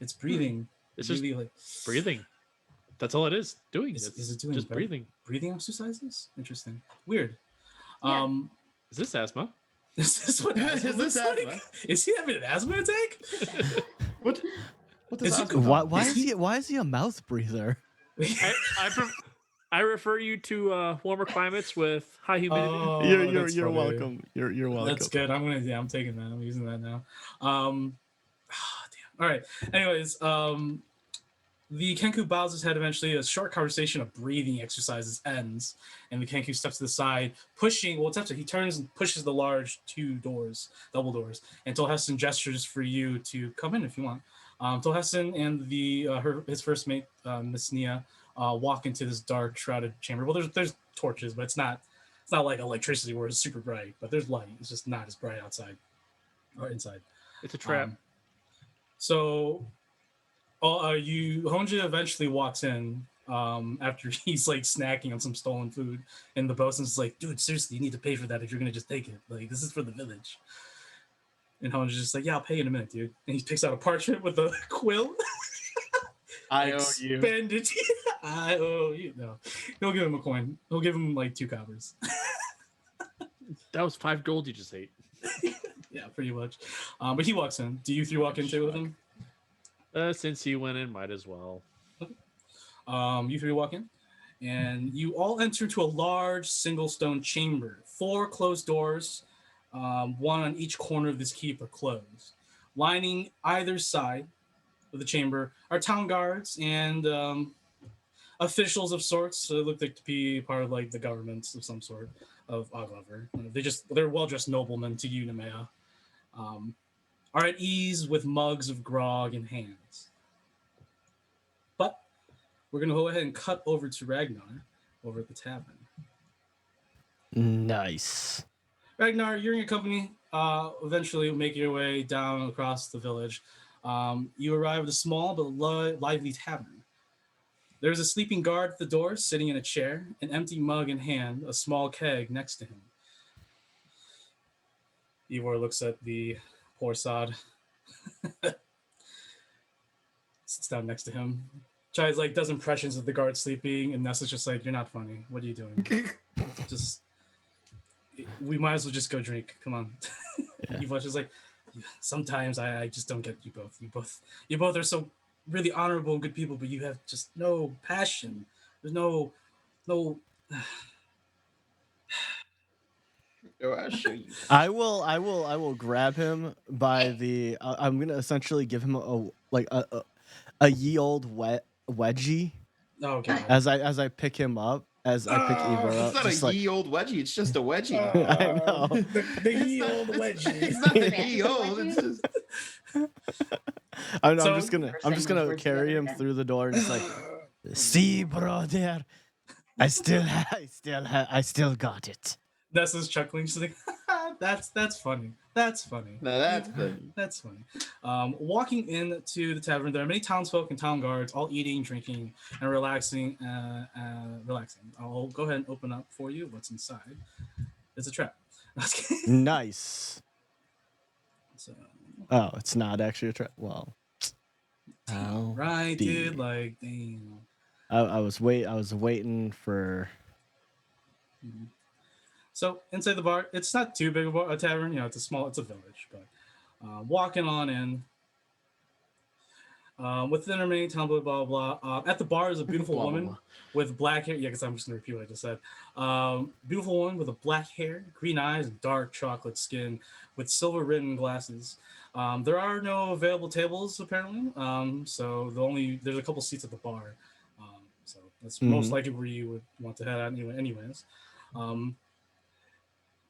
It's breathing. It's really just like breathing. That's all it is doing. Is it doing just breathing? Breathing exercises? Interesting. Weird. Yeah. Is this asthma? Is this what asthma looks like? Is he having an asthma attack? What does Is it- asthma Why, cause? why is he a mouth breather? I refer you to warmer climates with high humidity. Oh, You're that's funny. welcome. You're welcome. That's good. I'm taking that. I'm using that now. Damn. All right. Anyways, the Kenku bows his head eventually. A short conversation of breathing exercises ends, and the Kenku steps to the side, pushing. Well, he turns and pushes the large double doors, and Tolheston gestures for you to come in if you want. Tolheston and his first mate, Miss Nia, walk into this dark, shrouded chamber. Well, there's torches, but it's not like electricity where it's super bright. But there's light. It's just not as bright outside or inside. It's a trap. Honja eventually walks in after he's like snacking on some stolen food, and the bosun's like, "Dude, seriously, you need to pay for that if you're gonna just take it. Like, this is for the village." And Honja's just like, "Yeah, I'll pay in a minute, dude." And he picks out a parchment with a quill. I owe you. Spend it. I owe you. No, he'll give him a coin. He'll give him like 2 coppers. That was 5 gold you just ate. Yeah, pretty much. But he walks in. Do you 3 walk into with him? Since he went in, might as well. You 3 walk in, and you all enter to a large single stone chamber. 4 closed doors, one on each corner of this keep are closed. Lining either side of the chamber are town guards and officials of sorts. So they look like to be part of like the government of some sort of Oglover. They're well-dressed noblemen to you, Nemea. Are at ease with mugs of grog in hands. But we're going to go ahead and cut over to Ragnar over at the tavern. Nice. Ragnar, you're in your company. Eventually make your way down across the village. You arrive at a small but lively tavern. There's a sleeping guard at the door, sitting in a chair, an empty mug in hand, a small keg next to him. Ivor looks at the poor sod. Sits down next to him. Tries does impressions of the guard sleeping, and Nessa's just like, "You're not funny. What are you doing? We might as well just go drink. Come on." Yeah. Ivor's just like, "Sometimes I just don't get you both. You both are so really honorable and good people, but you have just no passion. There's no." I'll show you. I will grab him by the. I'm gonna essentially give him a ye old wedgie. Oh, okay. As I pick him up, as I pick Ivor up. It's not a ye old wedgie. It's just a wedgie. I know. The ye old wedgie. It's not a ye old. It's just. I'm just gonna carry him through the door and just like, "See, brother, I still got it." Nessa's chuckling. She's like, that's funny. That's funny. No, that's funny. That's funny. Walking into the tavern, there are many townsfolk and town guards, all eating, drinking, and relaxing. I'll go ahead and open up for you what's inside. It's a trap. Nice. So, oh, it's not actually a trap. Well, right, dude. Like, damn. I was waiting for. Mm-hmm. So inside the bar, it's not too big of a tavern. It's a village. But walking on in, within our main town, blah blah blah. At the bar is a beautiful woman with black hair. Yeah, because I'm just gonna repeat what I just said. Beautiful woman with a black hair, green eyes, and dark chocolate skin, with silver rimmed glasses. There are no available tables apparently. So there's a couple seats at the bar. So that's most likely where you would want to head out anyways.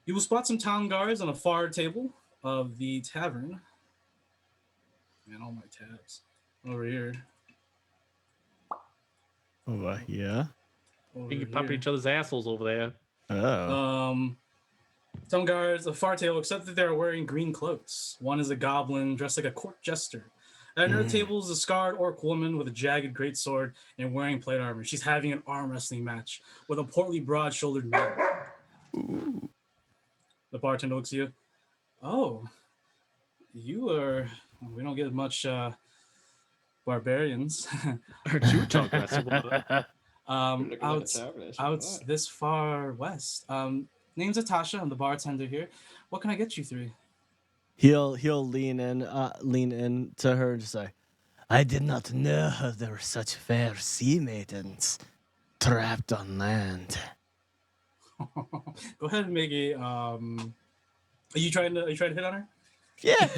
You will spot some town guards on a far table of the tavern. Man, all my tabs over here. Oh, yeah. You can pop each other's assholes over there. Oh. Town guards, a far table, except that they're wearing green cloaks. One is a goblin dressed like a court jester. At another table is a scarred orc woman with a jagged greatsword and wearing plate armor. She's having an arm wrestling match with a portly, broad-shouldered man. Ooh. The bartender looks at you. Oh, we don't get much barbarians. Aren't you too aggressive? Out this far west. Name's Natasha. I'm the bartender here. What can I get you three? He'll lean in to her and just say, "I did not know there were such fair sea maidens trapped on land." Go ahead and make a. Are you trying to hit on her? Yeah.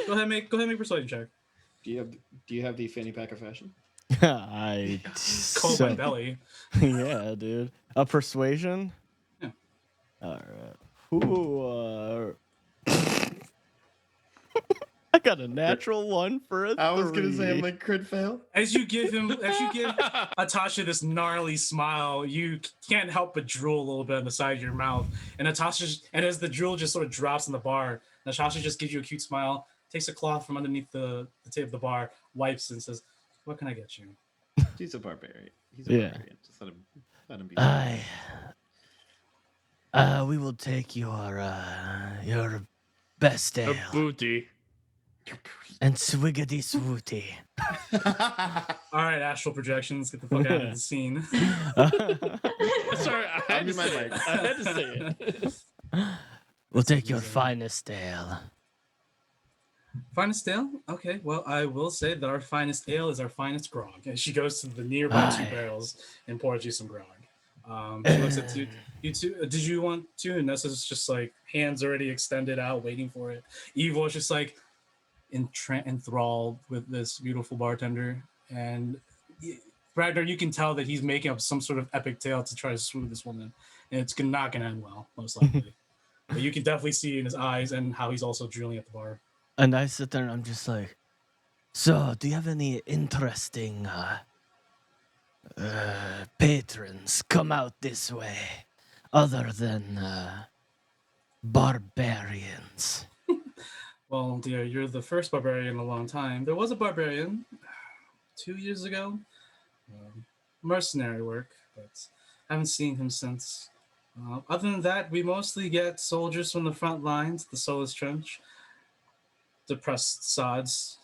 Go ahead and make a persuasion check. Do you have the fanny pack of fashion? I Cold my belly. Yeah, dude. A persuasion. Yeah. All right. Ooh, I got a natural one for a 3. I was gonna say I'm like crit fail. As you give Natasha this gnarly smile, you can't help but drool a little bit on the side of your mouth. And as the drool just sort of drops in the bar, Natasha just gives you a cute smile, takes a cloth from underneath the tip of the bar, wipes and says, "What can I get you?" He's a barbarian. Yeah. Just let him be. We will take your best ale. Booty. And swiggity swooty. All right, astral projections, get the fuck out of the scene. Sorry, I had to say it. We'll take your finest ale. Finest ale? Okay, well, I will say that our finest ale is our finest grog. And she goes to the nearby 2 barrels and pours you some grog. She looks at you two. Did you want to? And Nessa's just like hands already extended out, waiting for it. Evil is just like enthralled with this beautiful bartender. And Ragnar, you can tell that he's making up some sort of epic tale to try to swoon this woman. And it's not going to end well, most likely. But you can definitely see in his eyes and how he's also drooling at the bar. And I sit there and I'm just like, so do you have any interesting patrons come out this way other than barbarians? Well, dear, you're the first barbarian in a long time. There was a barbarian 2 years ago. Mercenary work, but haven't seen him since. Other than that, we mostly get soldiers from the front lines, the Solus Trench. Depressed sods,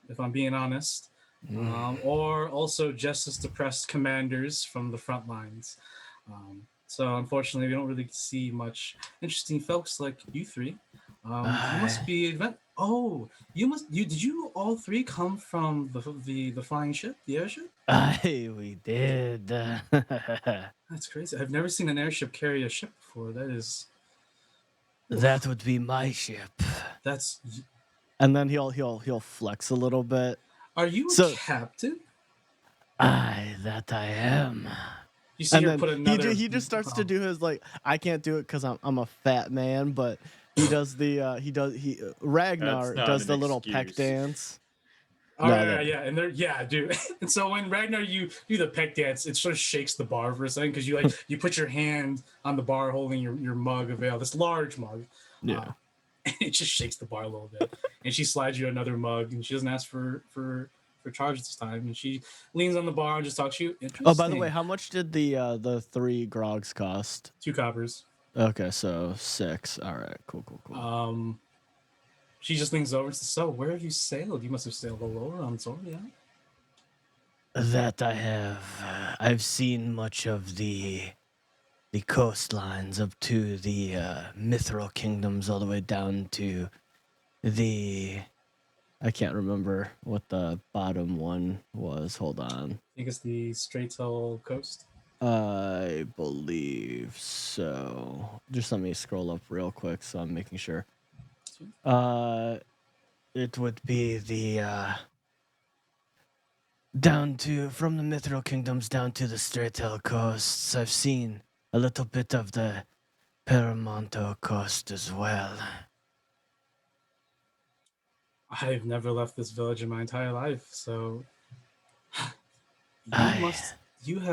if I'm being honest. Or also just as depressed commanders from the front lines. So unfortunately, we don't really see much interesting folks like you three. You must be did you all three come from the flying ship, the airship? We did. That's crazy. I've never seen an airship carry a ship before. That would be my ship. And then he'll flex a little bit. Are you a captain? That I am. You see her put another. He just starts to do his like. I can't do it because I'm a fat man, but he does Ragnar does the little peck dance. Oh yeah, and dude. And so when Ragnar you do the peck dance, it sort of shakes the bar for a second because you put your hand on the bar holding your mug of ale, this large mug. Yeah. And it just shakes the bar a little bit, and she slides you another mug, and she doesn't ask for charge this time, and she leans on the bar and just talks to you. Oh, by the way, how much did the 3 grogs cost? 2 coppers. Okay, so 6. All right, cool. She just leans over and says, "So, where have you sailed? You must have sailed all over on Zoria." That I have. I've seen much of the coastlines up to the Mithril kingdoms, all the way down to the. I can't remember what the bottom one was. Hold on. I think it's the Straightail Coast. I believe so. Just let me scroll up real quick so I'm making sure. It would be the from the Mithril kingdoms down to the Straightail coasts. I've seen a little bit of the Paramonto coast as well. I've never left this village in my entire life, so you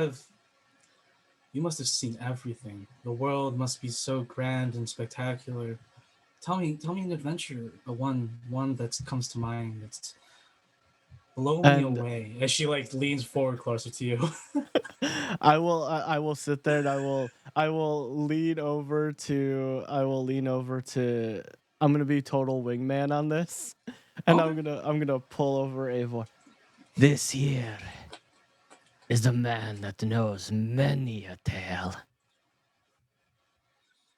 must have seen everything. The world must be so grand and spectacular. Tell me an adventure, one that comes to mind. Blow me away. As she like leans forward closer to you. I will sit there and I will lean over to I'm gonna be total wingman on this. And I'm gonna pull over Eivor. This here is the man that knows many a tale.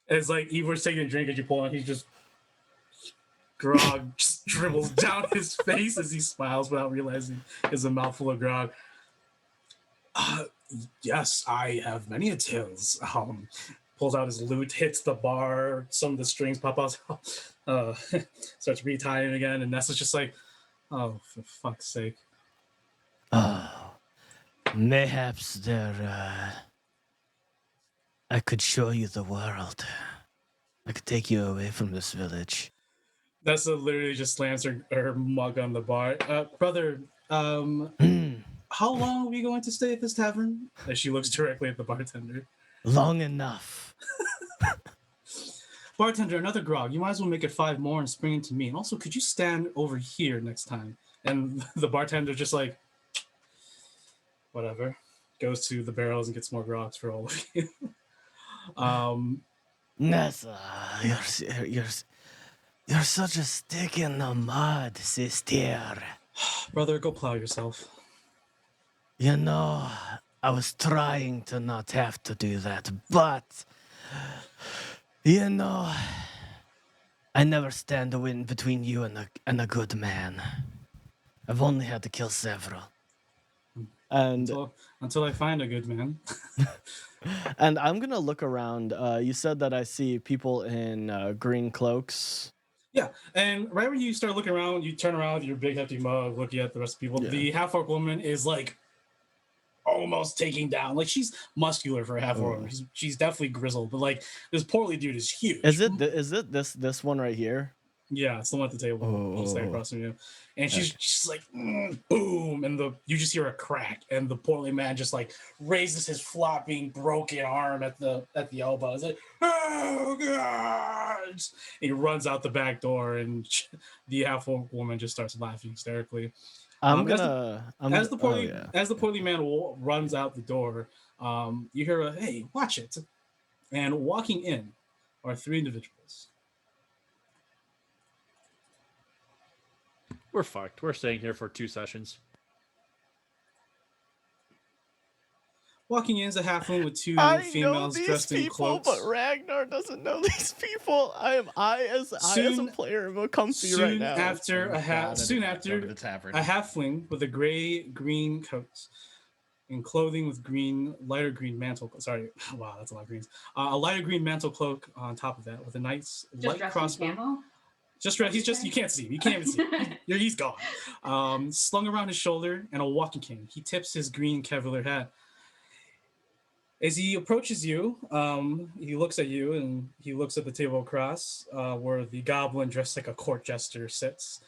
As like Evor's taking a drink as you pull on, he's just grog just dribbles down his face as he smiles without realizing it's a mouthful of grog. Yes, I have many a tales. Pulls out his lute, hits the bar, some of the strings pop out, starts retying again, and Nessa's just like, oh, for fuck's sake. Oh, mayhaps there, I could show you the world. I could take you away from this village. Nessa literally just slams her mug on the bar. Brother, how long are we going to stay at this tavern? As she looks directly at the bartender. Long enough. Bartender, another grog. You might as well make it 5 more and spring it to me. And also, could you stand over here next time? And the bartender just like, whatever. Goes to the barrels and gets more grogs for all of you. Nessa, you're such a stick in the mud, sister. Brother, go plow yourself. You know, I was trying to not have to do that, but you know, I never stand a win between you and a good man. I've only had to kill several. And until I find a good man. And I'm gonna look around. You said that I see people in green cloaks. Yeah, and right when you start looking around, you turn around with your big hefty mug, looking at the rest of the people. Yeah. The half-orc woman is like almost taking down. Like she's muscular for a half-orc. She's definitely grizzled, but like this portly dude is huge. Is it this one right here? Yeah, it's the one at the table, just like across from you. And she's just like, boom, and you just hear a crack, and the portly man just like raises his flopping, broken arm at the elbow. It's like, oh god! And he runs out the back door, and the half-orc woman just starts laughing hysterically. As the portly man runs out the door, you hear a "Hey, watch it!" And walking in are 3 individuals. We're fucked. We're staying here for 2 sessions. Walking in is a halfling with 2 females dressed in cloaks. But Ragnar doesn't know these people. As a player am comfy right now. Soon after a halfling with a gray-green coat and clothing with lighter green mantle. Sorry, wow, that's a lot of greens. A lighter green mantle cloak on top of that with a nice light crossbow. He's you can't see him. You can't even see him. He's gone. Slung around his shoulder and a walking cane. He tips his green Cavalier hat. As he approaches you, he looks at you and he looks at the table across where the goblin dressed like a court jester sits.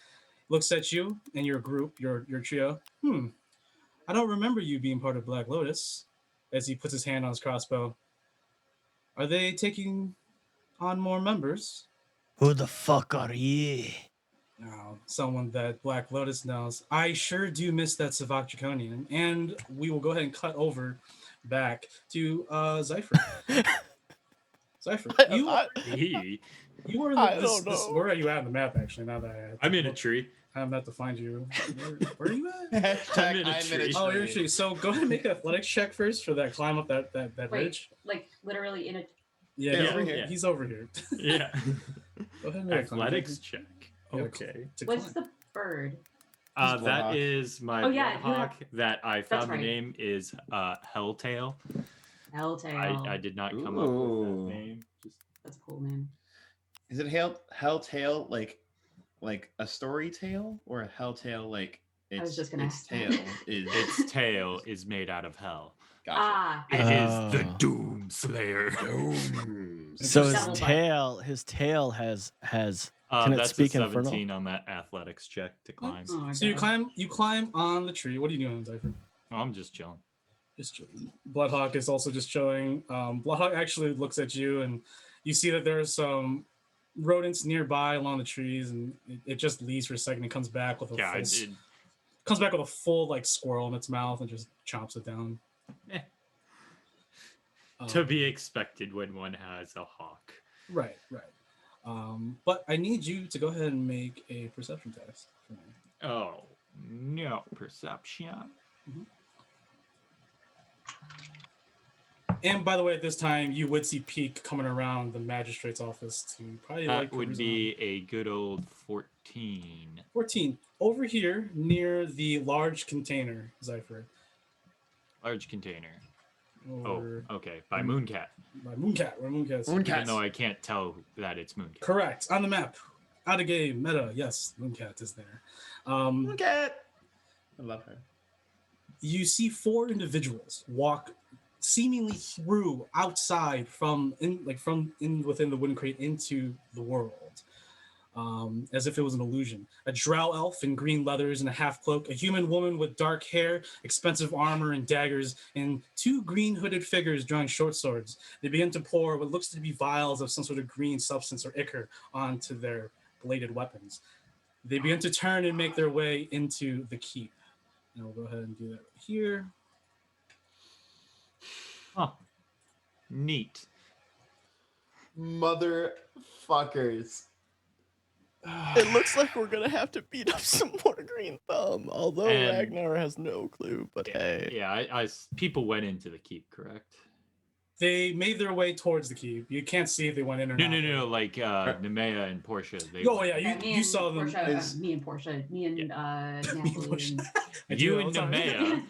Looks at you and your group, your trio. I don't remember you being part of Black Lotus. As he puts his hand on his crossbow. Are they taking on more members? Who the fuck are ye? Oh, someone that Black Lotus knows. I sure do miss that Savak Draconian. And we will go ahead and cut over back to Zypher. Zypher, you are where are you at on the map, actually, now that I'm in a tree. I'm about to find you. Where are you at? I'm in a tree. Oh, you're in a tree. So go ahead and make an athletics check first for that climb up that ridge. Like literally in a... Yeah, he's over here. Yeah. Go ahead and athletics check. Okay. What's the bird? That is my Bloodhawk that I found. The name is Helltail. Helltail. I did not come up with that name. That's a cool name. Is it Helltail like a story tale, or a Helltail like I was just gonna ask tail is its tail is made out of hell. Gotcha. It is the Doom Slayer. So his tail has can it that's speak a in 17 Infernal? On that athletics check to climb. So you climb on the tree. What are you doing, Zypher? I'm just chilling. Just chilling. Bloodhawk is also just chilling. Bloodhawk actually looks at you, and you see that there's some rodents nearby along the trees, and it just leaves for a second and comes back with a Comes back with a full like squirrel in its mouth and just chomps it down. To be expected when one has a hawk. Right. But I need you to go ahead and make a perception test for me. Oh, no. Perception. Mm-hmm. And by the way, at this time, you would see Peak coming around the magistrate's office to probably that would be a good old 14. 14. Over here, near the large container, Zypher. Large container. Over... Oh, okay. By Mooncat. By Mooncat. Where Mooncat. Even though I can't tell that it's Mooncat. Correct. On the map. Out of game. Meta. Yes, Mooncat is there. Mooncat! I love her. You see 4 individuals walk seemingly through outside within the wooden crate into the world. As if it was an illusion. A drow elf in green leathers and a half cloak, a human woman with dark hair, expensive armor and daggers, and 2 green hooded figures drawing short swords. They begin to pour what looks to be vials of some sort of green substance or ichor onto their bladed weapons. They begin to turn and make their way into the keep. And we'll go ahead and do that right here. Huh. Neat. Motherfuckers. It looks like we're gonna have to beat up some more Green Thumb, although And- Ragnar has no clue. But hey, Yeah, people went into the keep, correct? They made their way towards the keep. You can't see if they went in or not. No. Like Nemea and Portia. You saw them. Me and Portia. Me and Natalie. You and Nemea.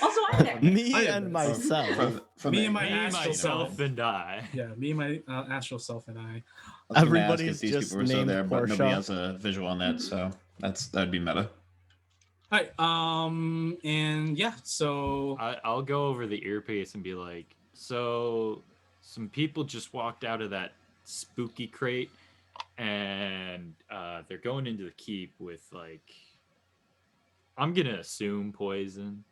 Also, I'm there. me and myself. Me and my astral self. and I. Yeah, me and my astral self and I. Everybody's these just people were still named there, but Portia. nobody has a visual on that, so that'd be meta. All right. And yeah, so I'll go over the earpiece and be like, so some people just walked out of that spooky crate, and they're going into the keep with like, I'm gonna assume poison.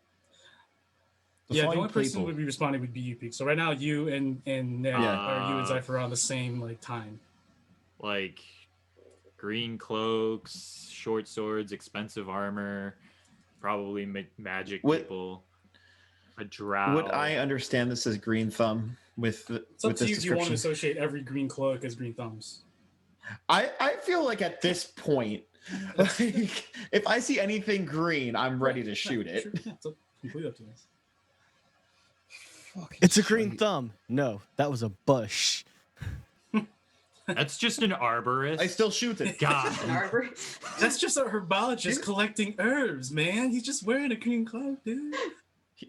Yeah, the only person who would be responding would be you, Peak. So right now, you and Nick, or you and Zypher are on the same like time. Like green cloaks, short swords, expensive armor, probably magic people. A drow. Would I understand this as Green Thumb with It's up with to this you if you want to description? associate every green cloak as green thumbs. I feel like at this point, like, if I see anything green, I'm ready to shoot it. Sure, yeah, it's completely up to us. It's a Green Thumb. No, that was a bush. That's just an arborist. I still shoot it. God. That's just a herbologist collecting herbs, man. He's just wearing a green cloak, dude.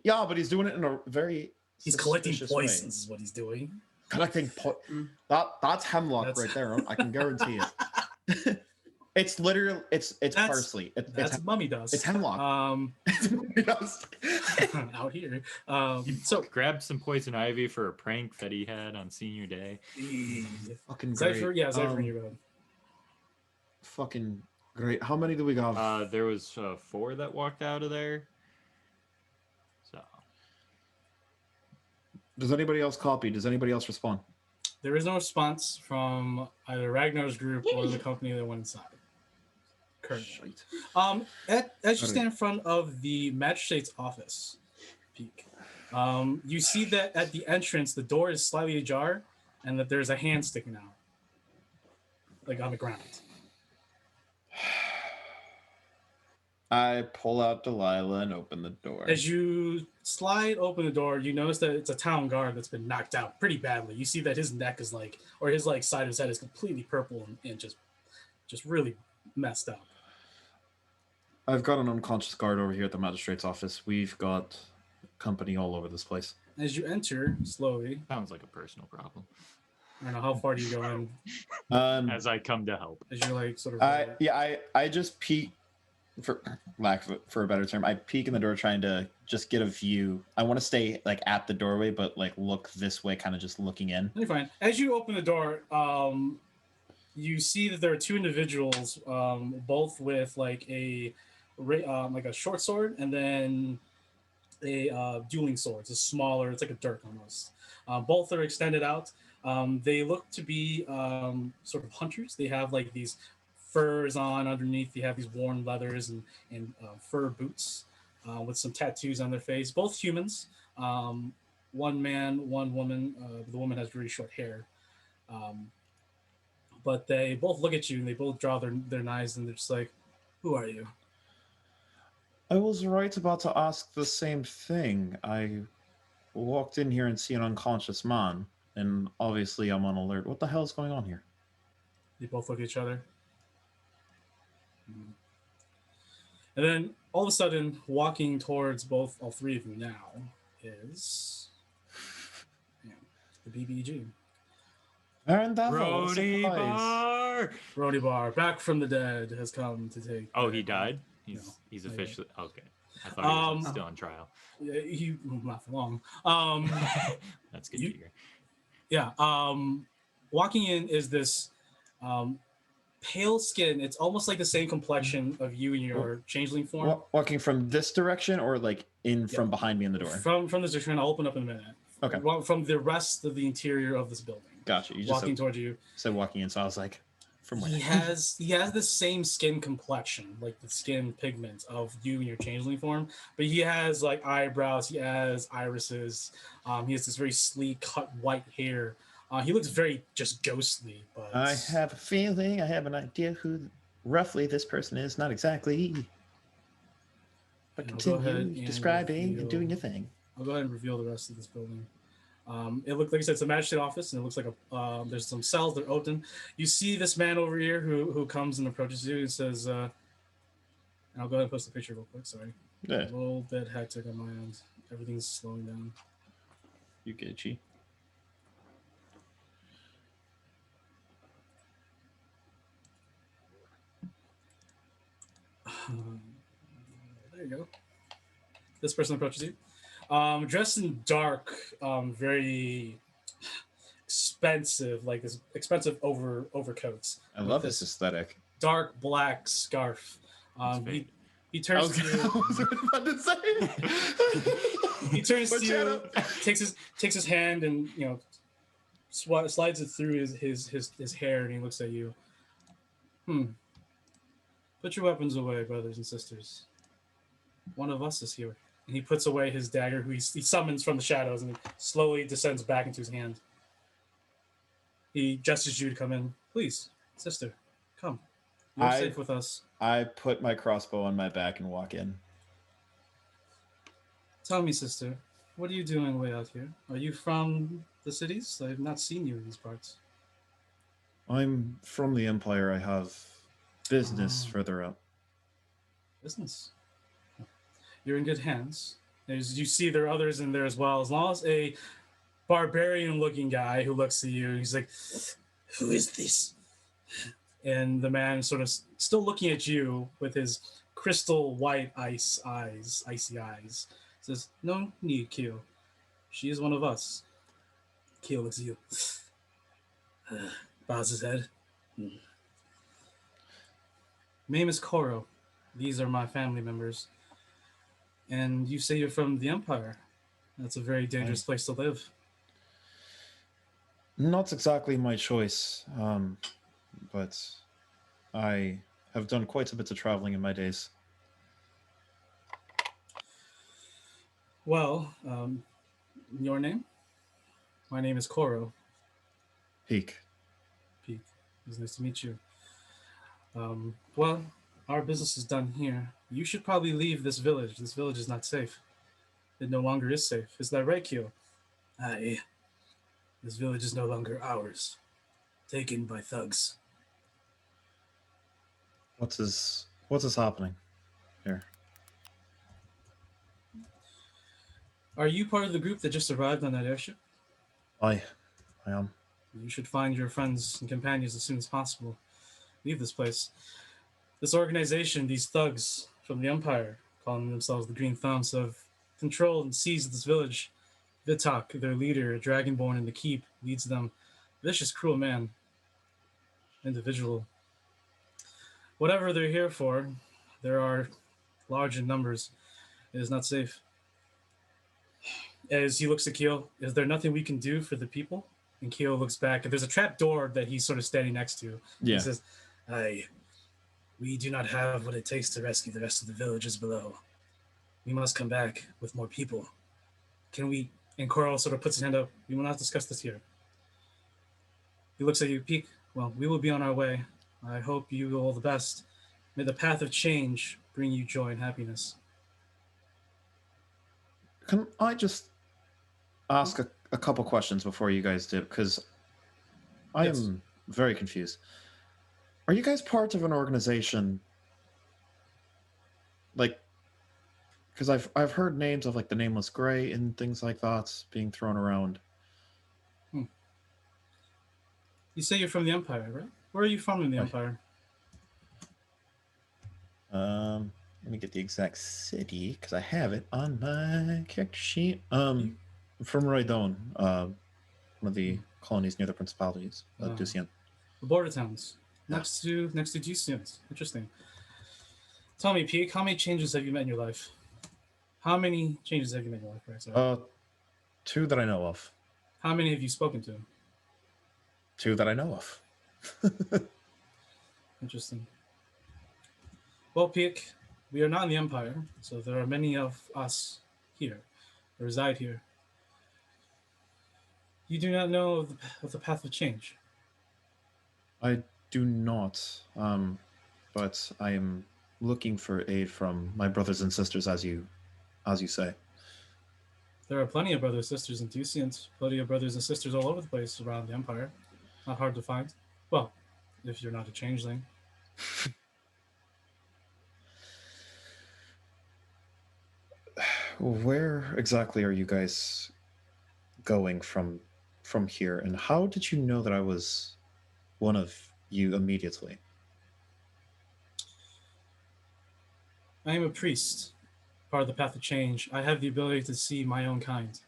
Yeah, but he's doing it in a very He's collecting suspicious poisons, way. is what he's doing. Collecting that's hemlock right there. I can guarantee it. It's literally it's parsley. That's mummy dust. It's hemlock. Mummy dust. Out here. So grab some poison ivy for a prank that he had on senior day. Fucking Zypher, great. yeah, Zypher in your bed. Fucking great. How many do we got? There was 4 that walked out of there. So Does anybody else copy? Does anybody else respond? There is no response from either Ragnar's group or the company that went inside. Currently. As you stand in front of the magistrate's office, Peak, you see that at the entrance the door is slightly ajar and that there's a hand sticking out, like on the ground. I pull out Delilah and open the door. As you slide open the door, you notice that it's a town guard that's been knocked out pretty badly. You see that his neck is like, or his like side of his head is completely purple and just really messed up. I've got an unconscious guard over here at the magistrate's office. We've got company all over this place. As you enter slowly, sounds like a personal problem. I don't know, how far do you go in? As I come to help. As you're like sort of. I just peek, for lack of a better term, I peek in the door trying to just get a view. I want to stay like at the doorway, but like look this way, kind of just looking in. You're fine. As you open the door, you see that there are 2 individuals, both with like a short sword and then a dueling sword. It's a smaller, it's like a dirk almost. Both are extended out. They look to be sort of hunters. They have like these furs on underneath. You have these worn leathers and fur boots with some tattoos on their face. Both humans. One man, one woman. The woman has really short hair. But they both look at you and they both draw their knives and they're just like, "Who are you?" I was right about to ask the same thing. I walked in here and see an unconscious man, and obviously I'm on alert. What the hell is going on here? They both look at each other. And then all of a sudden, walking towards all three of you now is the BBG. And that Brody Bar! Brody Bar, back from the dead, has come to take. Oh, he died? He's officially okay. I thought he was still on trial. Yeah, he not for long. That's good to hear. Yeah. Walking in is this pale skin. It's almost like the same complexion of you in your changeling form. Walking from this direction or like from behind me in the door? From this direction. I'll open up in a minute. Okay. From the rest of the interior of this building. Gotcha. You just walking towards you. Said walking in, so I was like, from where? He has the same skin complexion, like the skin pigment of you in your changeling form, but he has like eyebrows, he has irises, he has this very sleek, cut white hair. He looks very just ghostly. But I have a feeling, I have an idea who roughly this person is. Not exactly. But continue describing and doing your thing. I'll go ahead and reveal the rest of this building. It looks like I said, it's a magistrate office, and it looks like there's some cells that are open. You see this man over here who comes and approaches you and says, I'll go ahead and post the picture real quick. Sorry, yeah. A little bit hectic on my end. Everything's slowing down. You get G. There you go. This person approaches you. Dressed in dark, very expensive, like this expensive overcoats. I love this aesthetic. Dark black scarf. He turns to you. He turns to you, takes his hand and slides it through his hair, and he looks at you. Put your weapons away, brothers and sisters. One of us is here. And he puts away his dagger, who he summons from the shadows, and slowly descends back into his hand. He gestures you to come in. Please, sister, come. You're safe with us. I put my crossbow on my back and walk in. Tell me, sister, what are you doing way out here? Are you from the cities? I have not seen you in these parts. I'm from the Empire. I have business further up. Business? You're in good hands. You see there are others in there as well, as long as a barbarian-looking guy who looks at you. He's like, "Who is this?" And the man sort of still looking at you with his crystal white icy eyes, says, "No need, Kyo. She is one of us." Kyo looks at you, bows his head. Name is Koro. These are my family members. And you say you're from the Empire. That's a very dangerous place to live. Not exactly my choice, but I have done quite a bit of traveling in my days. Well, your name? My name is Koro. Peak. It's nice to meet you. Well, our business is done here. You should probably leave this village. This village is not safe. It no longer is safe. Is that right, Kyo? Aye. This village is no longer ours. Taken by thugs. What is happening here? Are you part of the group that just arrived on that airship? I am. You should find your friends and companions as soon as possible. Leave this place. This organization, these thugs from the Empire, calling themselves the Green Thumbs, have controlled and seized this village. Vitak, their leader, a dragonborn in the keep, leads them. Vicious, cruel man. Individual. Whatever they're here for, there are large in numbers. It is not safe. As he looks at Kyo, is there nothing we can do for the people? And Kyo looks back, and there's a trap door that he's sort of standing next to. Yeah. He says, "Aye, We do not have what it takes to rescue the rest of the villages below. We must come back with more people. Can we? And Coral sort of puts his hand up. We will not discuss this here. He looks at you, Peak. Well, we will be on our way. I hope you all the best. May the path of change bring you joy and happiness. Can I just ask a couple questions before you guys do? Because I am very confused. Are you guys part of an organization? Like, because I've heard names of like the Nameless Gray and things like that being thrown around. You say you're from the Empire, right? Where are you from in the Empire? Let me get the exact city because I have it on my character sheet. From Roydon, one of the colonies near the principalities of Ducian. The border towns, next to Ducian. Interesting. Tell me, Peak, how many changes have you met in your life? How many changes have you met in your life? Right, sorry. 2 that I know of. How many have you spoken to? 2 that I know of. Interesting. Well, Peak, we are not in the Empire, so there are many of us here, who reside here. You do not know of the path of change. I do not, but I am looking for aid from my brothers and sisters, as you say. There are plenty of brothers and sisters in Ducian, plenty of brothers and sisters all over the place around the Empire. Not hard to find. Well, if you're not a changeling. Where exactly are you guys going from here, and how did you know that I was one of you immediately? I am a priest, part of the path of change. I have the ability to see my own kind.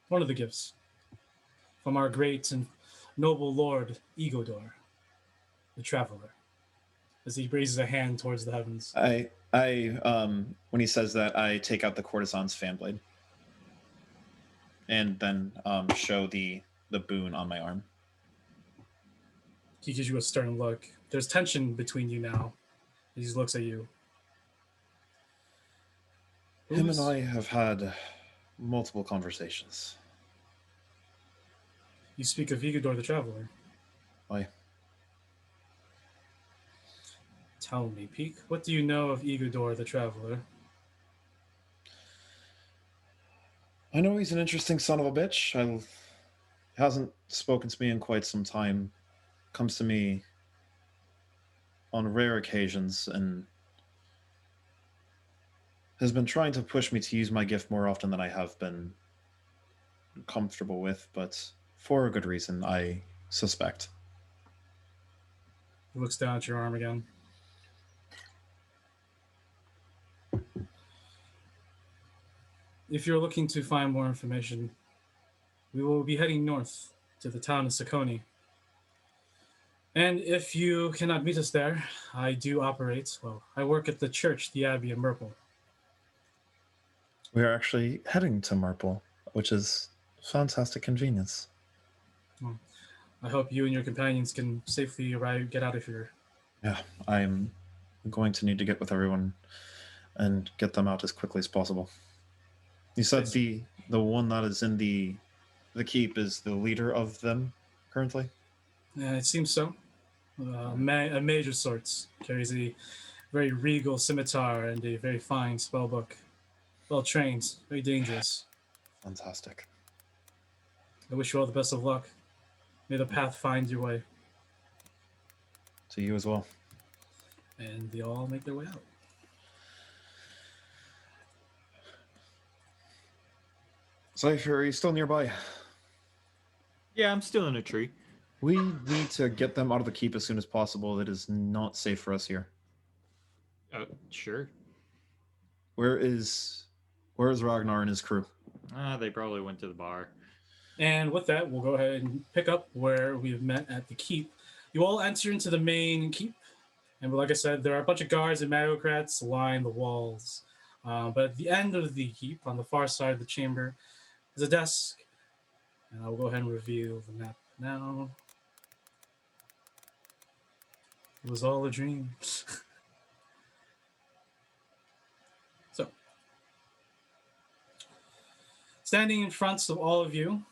One of the gifts from our great and noble lord E42, the traveler, as he raises a hand towards the heavens. I when he says that, I take out the courtesan's fan blade and then show the boon on my arm. He gives you a stern look. There's tension between you now. He just looks at you. Him and I have had multiple conversations. You speak of E42 the traveler. Why? Tell me, Peak, what do you know of E42 the traveler? I know he's an interesting son of a bitch. He hasn't spoken to me in quite some time. Comes to me on rare occasions and has been trying to push me to use my gift more often than I have been comfortable with, but for a good reason, I suspect. He looks down at your arm again. If you're looking to find more information, we will be heading north to the town of Sakoni. And if you cannot meet us there, I work at the church, the Abbey of Merple. We are actually heading to Merple, which is fantastic convenience. Well, I hope you and your companions can safely get out of here. Yeah, I'm going to need to get with everyone and get them out as quickly as possible. You said the one that is in the keep is the leader of them currently? Yeah, it seems so. A mage of sorts. Carries a very regal scimitar and a very fine spellbook. Well trained, very dangerous. Fantastic. I wish you all the best of luck. May the path find your way. To you as well. And they all make their way out. Cypher, are you still nearby? Yeah, I'm still in a tree. We need to get them out of the keep as soon as possible. It is not safe for us here. Sure. Where is Ragnar and his crew? They probably went to the bar. And with that, we'll go ahead and pick up where we've met at the keep. You all enter into the main keep. And like I said, there are a bunch of guards and magocrats line the walls. But at the end of the keep, on the far side of the chamber, is a desk. And I'll go ahead and reveal the map now. It was all a dream. So, standing in front of all of you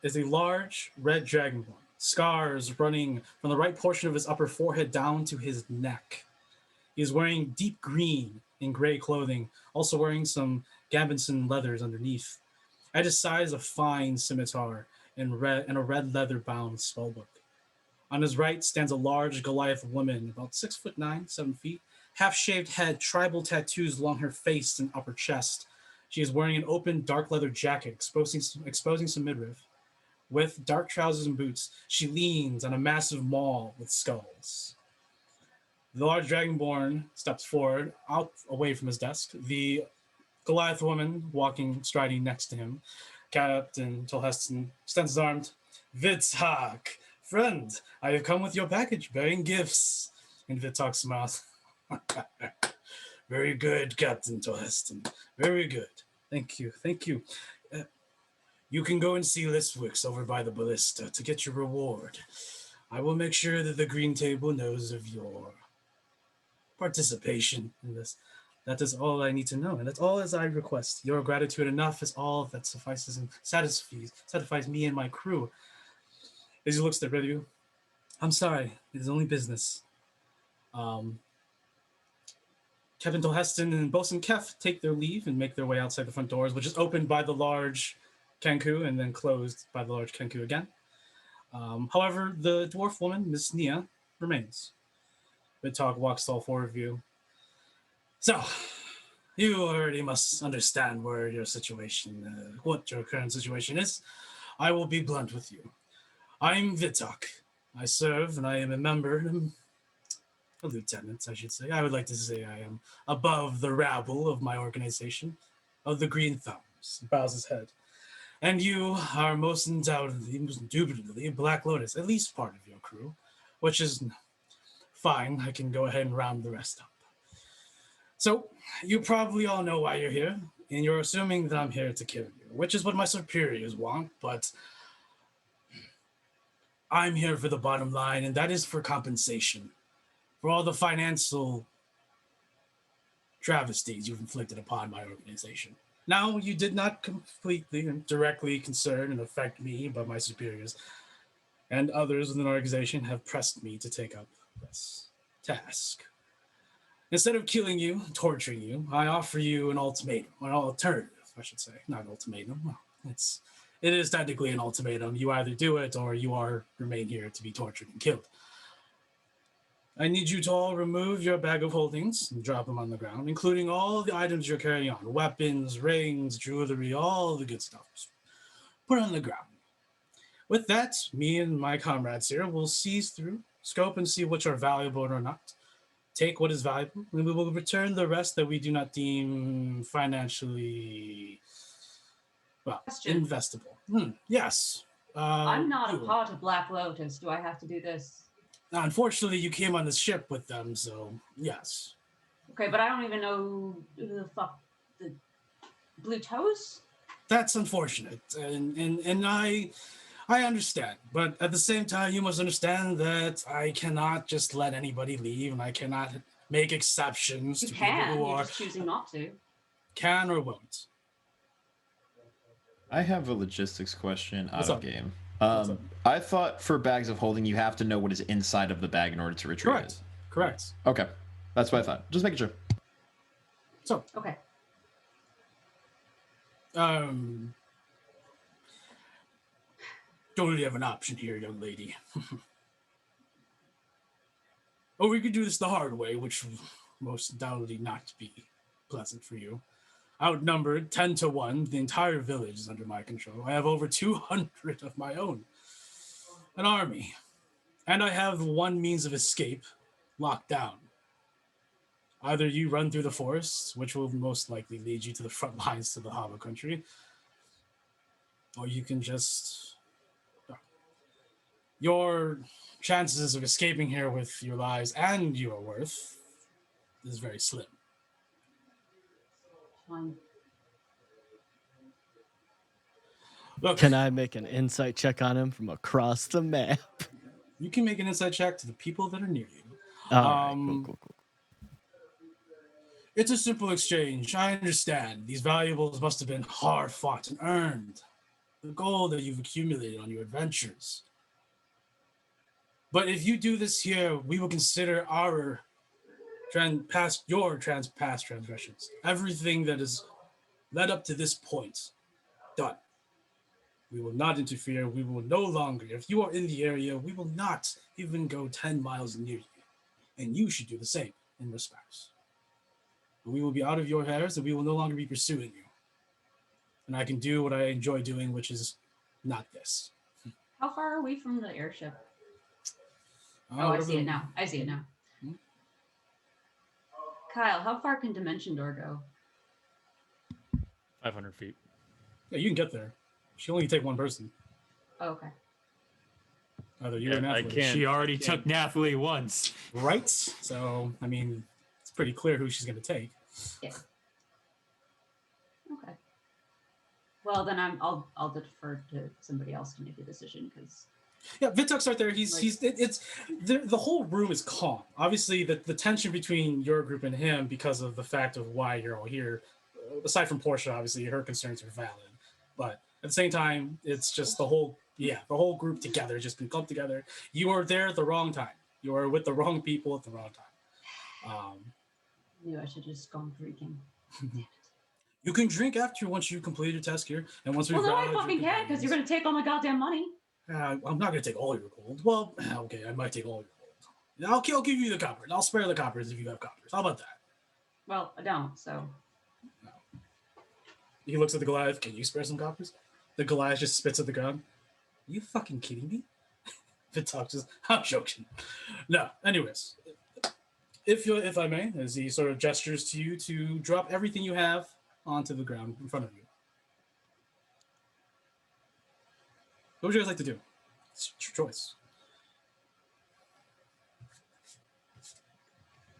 is a large red dragonborn. Scars running from the right portion of his upper forehead down to his neck. He is wearing deep green and gray clothing, also wearing some Gambinson leathers underneath. At his side is a fine scimitar and a red leather-bound spellbook. On his right stands a large Goliath woman, about 6'9", 7 feet, half-shaved head, tribal tattoos along her face and upper chest. She is wearing an open dark leather jacket, exposing some midriff. With dark trousers and boots, she leans on a massive maul with skulls. The large dragonborn steps forward, out away from his desk. The Goliath woman striding next to him. Captain Tolheston extends his arms. Vitzhak, friend, I have come with your package, bearing gifts. And Vitzhak smiles. Very good, Captain Tolheston. Very good. Thank you. You can go and see Listwix over by the ballista to get your reward. I will make sure that the Green Table knows of your participation in this. That is all I need to know, and that's all as I request. Your gratitude enough is all that suffices and satisfies me and my crew. As he looks at you, I'm sorry, it is only business. Captain Tolheston and Bosun Kef take their leave and make their way outside the front doors, which is opened by the large Kenku and then closed by the large Kenku again. However, the dwarf woman, Miss Nia, remains. Vitzhak walks to all four of you. So, you already must understand what your current situation is. I will be blunt with you. I'm Vitzhak. I serve and I am a lieutenant, I should say. I would like to say I am above the rabble of my organization, of the Green Thumbs. He bows his head. And you are most indubitably Black Lotus, at least part of your crew, which is fine. I can go ahead and round the rest up. So, you probably all know why you're here, and you're assuming that I'm here to kill you, which is what my superiors want, but I'm here for the bottom line, and that is for compensation for all the financial travesties you've inflicted upon my organization. Now, you did not completely and directly concern and affect me, but my superiors and others within the organization have pressed me to take up this task. Instead of killing you, torturing you, I offer you an ultimatum, or an alternative, I should say. Not an ultimatum. Well, it is technically an ultimatum. You either do it or you remain here to be tortured and killed. I need you to all remove your bag of holdings and drop them on the ground, including all the items you're carrying on. Weapons, rings, jewelry, all the good stuff. Just put it on the ground. With that, me and my comrades here will seize through, scope and see which are valuable or not. Take what is valuable, and we will return the rest that we do not deem financially, investable. Yes. I'm not a part of Black Lotus. Do I have to do this? Unfortunately, you came on the ship with them, so yes. Okay, but I don't even know who the fuck the Blue Toes? That's unfortunate, and I understand, but at the same time, you must understand that I cannot just let anybody leave, and I cannot make exceptions to people who you're are just choosing not to. Can or won't. I have a logistics question What's out up? of game. What's up? I thought for bags of holding, you have to know what is inside of the bag in order to retrieve it. Correct. Okay, that's what I thought. Just making sure. So. Okay. Don't really have an option here, young lady. Or we could do this the hard way, which will most undoubtedly not be pleasant for you. Outnumbered 10-1, the entire village is under my control. I have over 200 of my own. An army. And I have one means of escape locked down. Either you run through the forests, which will most likely lead you to the front lines to the Hava country, or you can just... Your chances of escaping here with your lives and your worth is very slim. Fine. Look, can I make an insight check on him from across the map? You can make an insight check to the people that are near you. Cool. It's a simple exchange. I understand. These valuables must have been hard fought and earned. The gold that you've accumulated on your adventures. But if you do this here, we will consider our past transgressions. Everything that has led up to this point, done. We will not interfere. We will no longer. If you are in the area, we will not even go 10 miles near you. And you should do the same in respects. We will be out of your hairs and we will no longer be pursuing you. And I can do what I enjoy doing, which is not this. How far are we from the airship? Oh, I see it now. I see it now. Kyle, how far can Dimension Door go? 500 feet. Yeah, you can get there. She only take one person. Oh, okay. Either you or Nathalie. I can't. She already took Nathalie once. Right? So, I mean, it's pretty clear who she's going to take. Yeah. Okay. Well, then I'll defer to somebody else to make a decision because. Yeah, Vituk's right there. The whole room is calm. Obviously, the tension between your group and him because of the fact of why you're all here. Aside from Portia, obviously, her concerns are valid, but at the same time, it's just the whole group together, just been clumped together. You are there at the wrong time. You are with the wrong people at the wrong time. Maybe I should just gone drinking. You can drink after once you complete your task here, and once we. Well, no, I fucking can't because you're gonna take all my goddamn money. I'm not gonna take all your gold. Well, okay, I might take all your gold. I'll give you the coppers. I'll spare the coppers if you have coppers. How about that? Well, I don't. So. No. He looks at the Goliath. Can you spare some coppers? The Goliath just spits at the ground. Are you fucking kidding me? Vituk just, I'm joking. No. Anyways, if I may, as he sort of gestures to you to drop everything you have onto the ground in front of you. What would you guys like to do? It's your choice.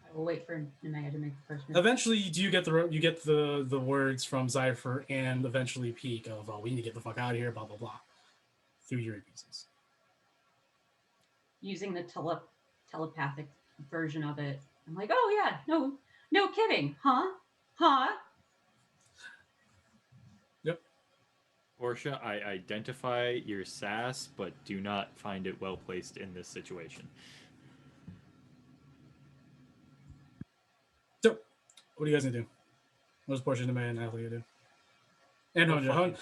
I will wait for Nemea to make the first move. Eventually, you get the words from Zypher and eventually Peak of, oh, we need to get the fuck out of here, blah, blah, blah, through your pieces. Using the telepathic version of it, I'm like, oh yeah, no kidding, huh? Yep. Portia, I identify your sass, but do not find it well placed in this situation. So, what are you guys gonna do? What does Portia, Nemea, and Nathalie do? And Honja.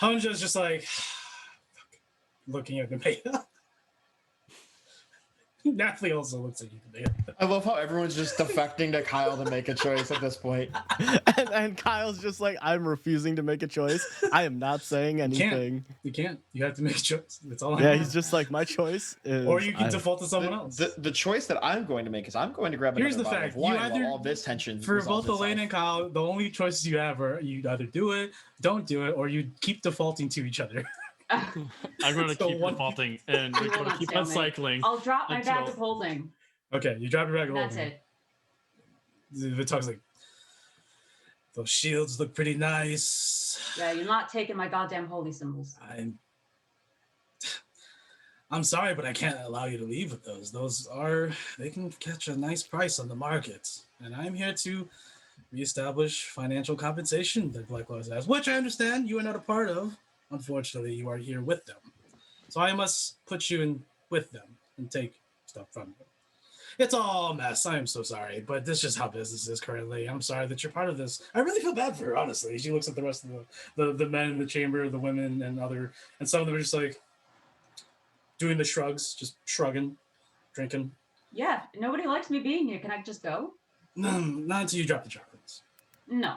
Honja's just like looking at Nemea. Nathalie also looks at you. I love how everyone's just defecting to Kyle to make a choice at this point. and Kyle's just like, I'm refusing to make a choice. I am not saying anything. You can't. You have to make a choice. That's all. He's just like, my choice is. Or you can default to someone else. The choice that I'm going to make is I'm going to grab another bottle of wine while all this tension for both itself. Elaine and Kyle. The only choices you have are you either do it, don't do it, or you keep defaulting to each other. I'm going to keep defaulting, and we're going to keep on cycling. I'll drop my bag of holding. Okay, you drop your bag of holding. That's it. Vituk's like, those shields look pretty nice. Yeah, you're not taking my goddamn holy symbols. I'm sorry, but I can't allow you to leave with those. They can catch a nice price on the market. And I'm here to reestablish financial compensation that Black Lotus has, which I understand you are not a part of. Unfortunately, you are here with them. So I must put you in with them and take stuff from them. It's all a mess. I am so sorry, but this is just how business is currently. I'm sorry that you're part of this. I really feel bad for her, honestly. She looks at the rest of the men in the chamber, the women, and some of them are just like doing the shrugs, just shrugging, drinking. Yeah, nobody likes me being here. Can I just go? No, not until you drop the chocolates. No.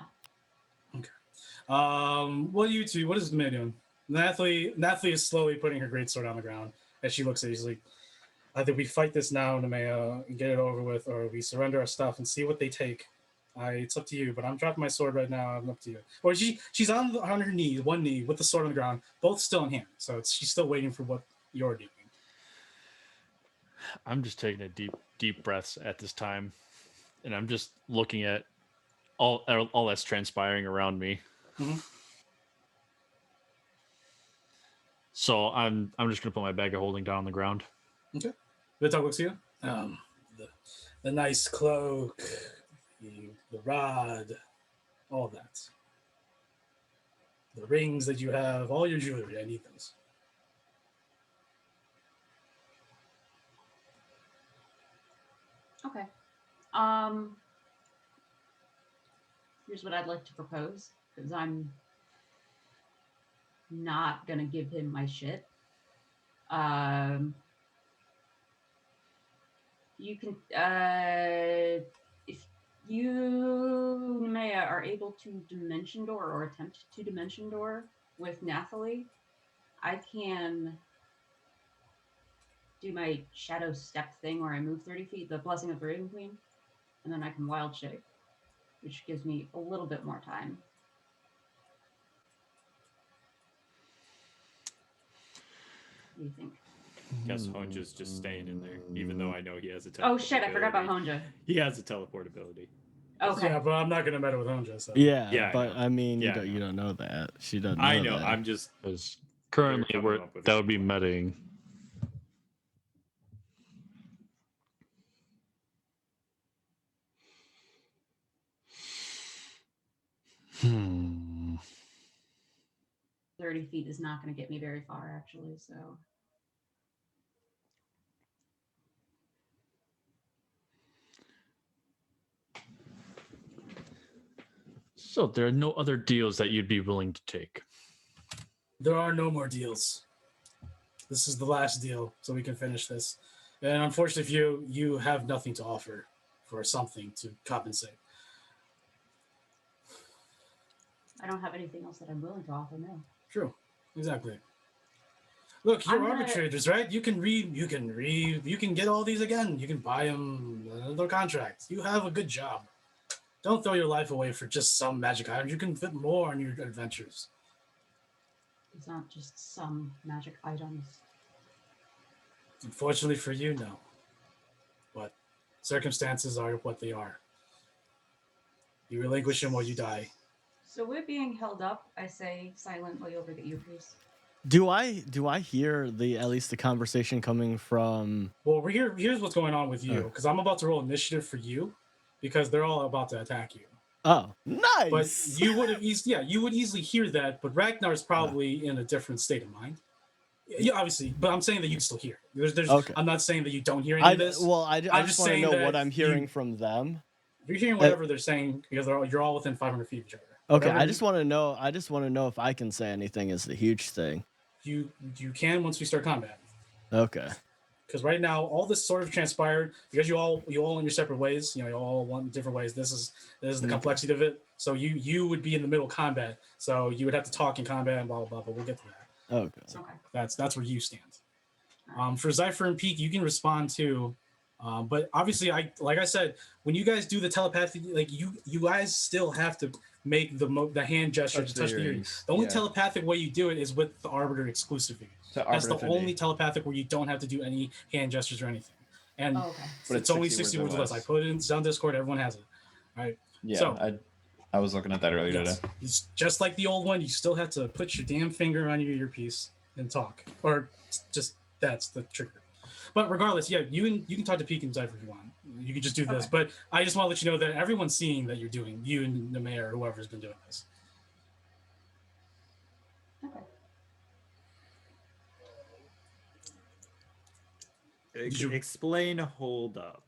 What are you two? What is the man doing? Nathalie is slowly putting her greatsword on the ground as she looks at you. She's like, either we fight this now, Nemea, and get it over with, or we surrender our stuff and see what they take. It's up to you, but I'm dropping my sword right now. I'm up to you. Or she's on her knee, one knee, with the sword on the ground, both still in hand. So she's still waiting for what you're doing. I'm just taking a deep breaths at this time, and I'm just looking at all that's transpiring around me. Mm-hmm. So I'm just gonna put my bag of holding down on the ground. Okay. Vituk looks at you. the nice cloak, the rod, all that. The rings that you have, all your jewelry, I need those. Okay. Here's what I'd like to propose, because I'm not gonna give him my shit. You can, if you, Nemea, are able to dimension door or attempt to dimension door with Nathalie, I can do my shadow step thing where I move 30 feet, the Blessing of the Raven Queen, and then I can wild shape, which gives me a little bit more time. What do you think? Guess Honja's just staying in there, even though I know he has a Oh shit, I forgot about Honja. He has a teleport ability. Okay. Yeah, but I'm not gonna matter with Honja. So. Yeah, but I I mean, Yeah, you don't know that. She doesn't know I know. that. I'm just currently that would be meting. Hmm. 30 feet is not going to get me very far, actually, so. So there are no other deals that you'd be willing to take. There are no more deals. This is the last deal, so we can finish this. And unfortunately, if you have nothing to offer for something to compensate. I don't have anything else that I'm willing to offer, no. True, exactly. Look, you're arbitrators, right? You can get all these again. You can buy them another contract. You have a good job. Don't throw your life away for just some magic items. You can fit more on your adventures. It's not just some magic items. Unfortunately for you, no. But circumstances are what they are. You relinquish them or you die. So we're being held up, I say silently over the earpiece. Do I hear at least the conversation coming from? Well, here's what's going on with you, because I'm about to roll initiative for you, because they're all about to attack you. Oh, nice. But you would have you would easily hear that, but Ragnar's probably in a different state of mind. Yeah, obviously, but I'm saying that you can still hear. Okay. I'm not saying that you don't hear any of this. I just want to know what I'm hearing from them. You're hearing whatever they're saying because you're all within 500 feet of each other. Okay, Whatever I just want to know if I can say anything is the huge thing. You can once we start combat. Okay. Because right now all this sort of transpired because you all in your separate ways. You all went different ways. This is the complexity of it. So you would be in the middle of combat. So you would have to talk in combat and blah blah blah. But we'll get to that. Okay. That's where you stand. For Zypher and Peak, you can respond too. But obviously, like I said, when you guys do the telepathy, like you guys still have to make the hand gesture to touch the earrings. The only telepathic way you do it is with the Arbiter exclusively. That's the only telepathic where you don't have to do any hand gestures or anything. And But it's only 60 words or less. I put it in on Discord. Everyone has it. All right. Yeah, So, I was looking at that earlier today. it's just like the old one. You still have to put your damn finger on your earpiece and talk, or just that's the trigger. But regardless, yeah, you can talk to Peak and Zypher if you want. You can just do this. But I just want to let you know that everyone's seeing that you're doing, you and the mayor or whoever's been doing this. Okay. Explain hold up.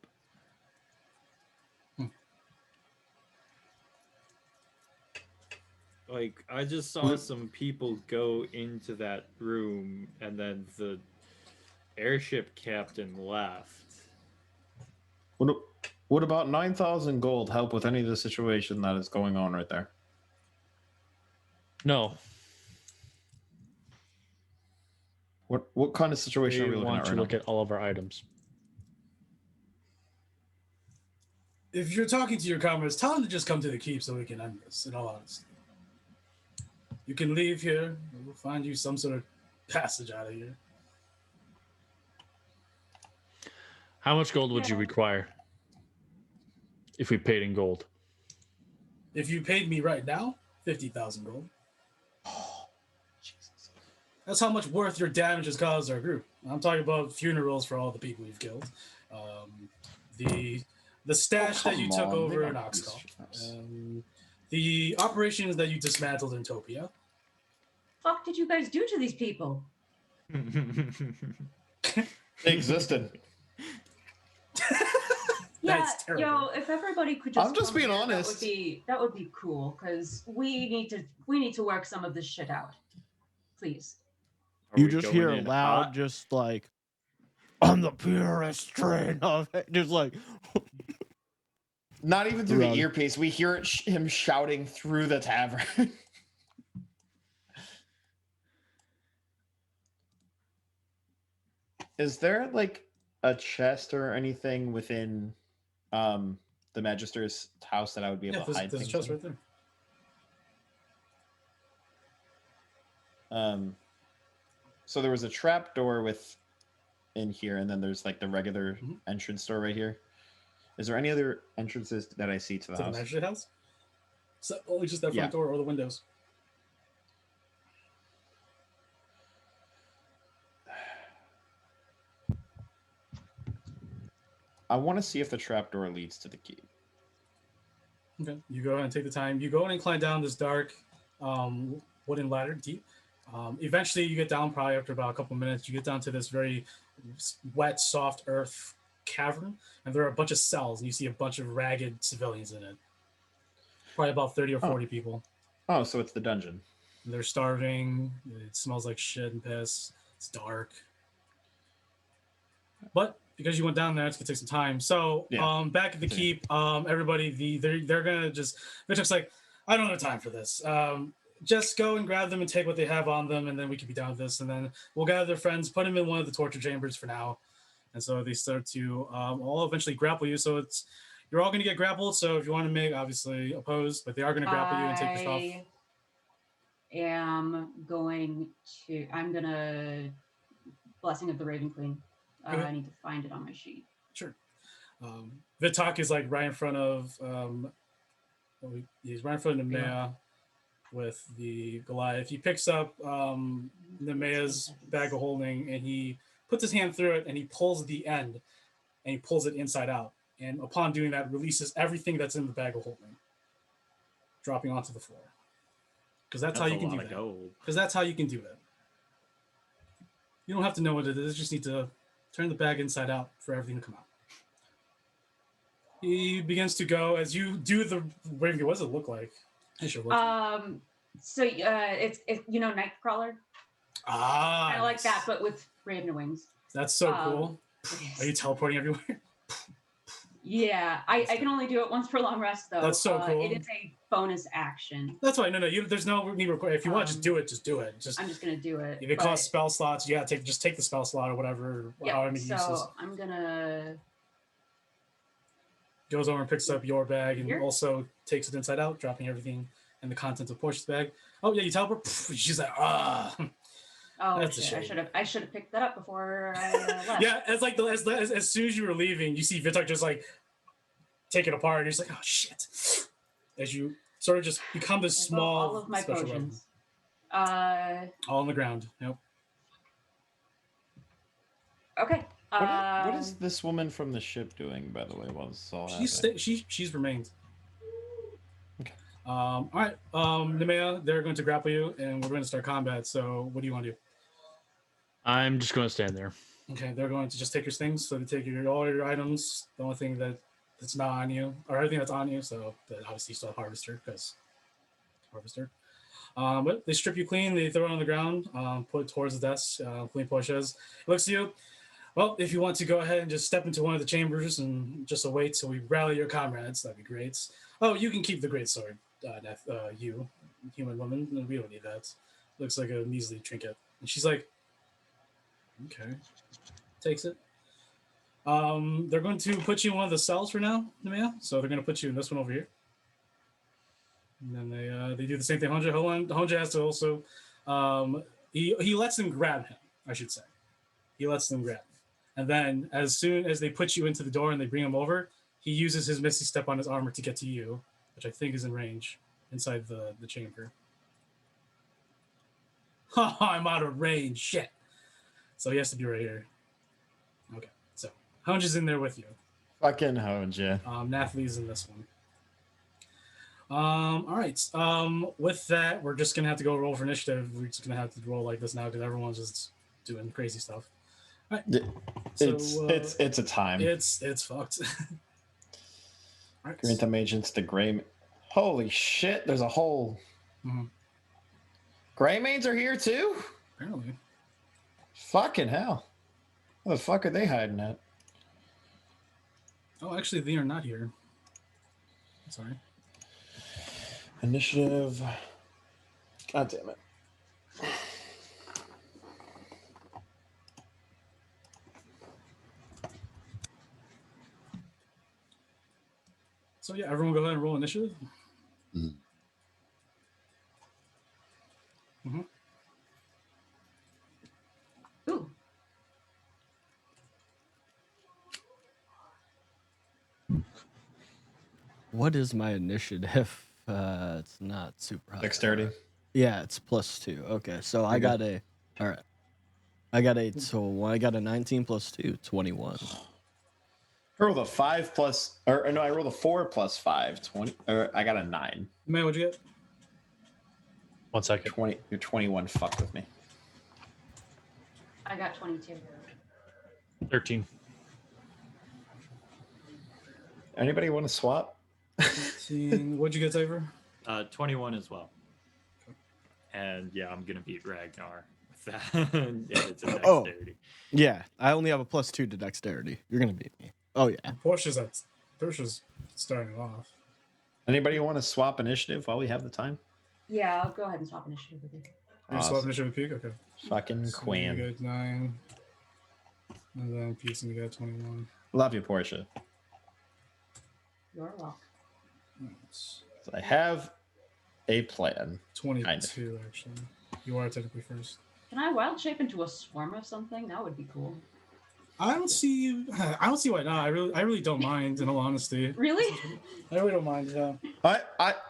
Like, I just saw some people go into that room and then the airship captain left. Would about 9,000 gold help with any of the situation that is going on right there? No. What kind of situation are we looking at right now? Look at all of our items. If you're talking to your comrades, tell them to just come to the keep so we can end this, in all honesty. You can leave here. We'll find you some sort of passage out of here. How much gold would you require if we paid in gold? If you paid me right now, 50,000 gold. Oh, Jesus. That's how much worth your damage has caused our group. I'm talking about funerals for all the people you've killed. The The stash that you took over in got Oxcall. these- The operations that you dismantled in Topia. Fuck did you guys do to these people? They existed. Yeah, That's terrible. yo, if everybody could just I'm just come being here, honest. That would be cool, because we need to work some of this shit out. Please. You just hear loud, just like, I'm the purest strain of it. Just like, Not even through the Run. earpiece. We hear it him shouting through the tavern. Is there like a chest or anything within the Magister's house that I would be able to hide There's a things chest in? right there. So there was a trap door in here, and then there's like the regular entrance door right here. Is there any other entrances that I see to the To the house? magistrate house? So only just that front Yeah. door or the windows. I want to see if the trap door leads to the key. Okay. You go ahead and take the time. You go in and climb down this dark wooden ladder, deep. Eventually, you get down probably after about a couple minutes. You get down to this very wet, soft earth cavern, and there are a bunch of cells, and you see a bunch of ragged civilians in it. Probably about 30 or 40 people. Oh, so it's the dungeon. They're starving. It smells like shit and piss. It's dark. But because you went down there, it's gonna take some time. So back at the keep, everybody they're gonna just Victor's like, I don't have time for this. Just go and grab them and take what they have on them, and then we can be done with this. And then we'll gather their friends, put them in one of the torture chambers for now. And so they start to all eventually grapple you. So you're all gonna get grappled. So if you want to make obviously opposed, but they are gonna grapple you and take your stuff. I'm gonna Blessing of the Raven Queen. Okay. I need to find it on my sheet. Sure. Vitak is like right in front of he's right in front of Nemea with the Goliath. He picks up Nemea's bag of holding and he puts his hand through it and he pulls the end and he pulls it inside out. And upon doing that, releases everything that's in the bag of holding, dropping onto the floor. Because that's how you can do that. Because that's how you can do it. You don't have to know what it is. You just need to turn the bag inside out for everything to come out. He begins to go as you do the Raven. What does it look like? I should look. So it's Nightcrawler. Kind of like that, but with Raven wings. That's so cool. Are you teleporting everywhere? Yeah, I can only do it once per long rest though. That's so cool. It is a bonus action. That's right. No, there's no need required. If you want, just do it. Just do it. I'm just gonna do it. If it costs spell slots, you gotta take the spell slot or whatever. Yeah. So I'm gonna. Goes over and picks up your bag and also takes it inside out, dropping everything and the contents of Portia's bag. Oh yeah, you teleport. She's like, ah. Oh That's a shit! shame. I should have picked that up before I left. Yeah, as soon as you were leaving, you see Vitak just like take it apart. And he's like, oh shit! As you sort of just become this small all of my special potions. weapon. All on the ground. Yep. Okay. What is this woman from the ship doing, by the way, while this is all happening? She's remained. All right, Nemea, they're going to grapple you, and we're going to start combat. So, what do you want to do? I'm just going to stand there. Okay, they're going to just take your things. So they take all your items. The only thing that's not on you, or everything that's on you. So obviously you still have Harvester because Harvester. But they strip you clean. They throw it on the ground. Put it towards the desk. Clean pushes. Looks to you. Well, if you want to go ahead and just step into one of the chambers and just await till we rally your comrades, that'd be great. Oh, you can keep the great sword. You, human woman, no, we don't need that. Looks like a measly trinket. And she's like, okay, takes it. They're going to put you in one of the cells for now, Nemea. So they're going to put you in this one over here. And then they do the same thing. Honja has to also, he lets them grab him, I should say. He lets them grab him. And then as soon as they put you into the door and they bring him over, he uses his Misty Step on his armor to get to you, which I think is in range inside the chamber. I'm out of range. Shit. So he has to be right here. Okay. So Honja's in there with you. Fucking Hoja. Nathalie's in this one. All right. With that, we're just gonna have to go roll for initiative. We're just gonna have to roll like this now because everyone's just doing crazy stuff. All right. It's a time. It's fucked. Right. Grantham agents, the gray. Holy shit! There's a whole. Gray mains are here too. Apparently. Fucking hell! Where the fuck are they hiding at? Oh, actually, they are not here. Sorry. Initiative. God damn it. So yeah, everyone go ahead and roll initiative. Ooh. What is my initiative? It's not super high. Dexterity. Yeah, it's +2. Okay, so I got a. All right. I got a 19 plus 2, 21. I rolled a 5 plus, or no, I rolled a 4 plus 5, 20. Or I got a 9. Man, what'd you get? 1 second. 20. You're 21. Fuck with me. I got 22. 13. Anybody want to swap? What'd you get, Xavier? 21 as well. And yeah, I'm gonna beat Ragnar with that. Yeah, it's a dexterity. Yeah, I only have a +2 to dexterity. You're gonna beat me. Oh yeah. Portia's starting off. Anybody want to swap initiative while we have the time? Yeah, I'll go ahead and swap initiative with you. You swap initiative with Peak? Okay. Fucking So queen. you get 9. And then Peak's gonna get 21. Love you, Portia. You're welcome. So I have a plan. 22, kind of. actually. You are technically first. Can I wild shape into a swarm of something? That would be cool. I don't see why not. I really don't mind, in all honesty. Really? I really don't mind. Yeah.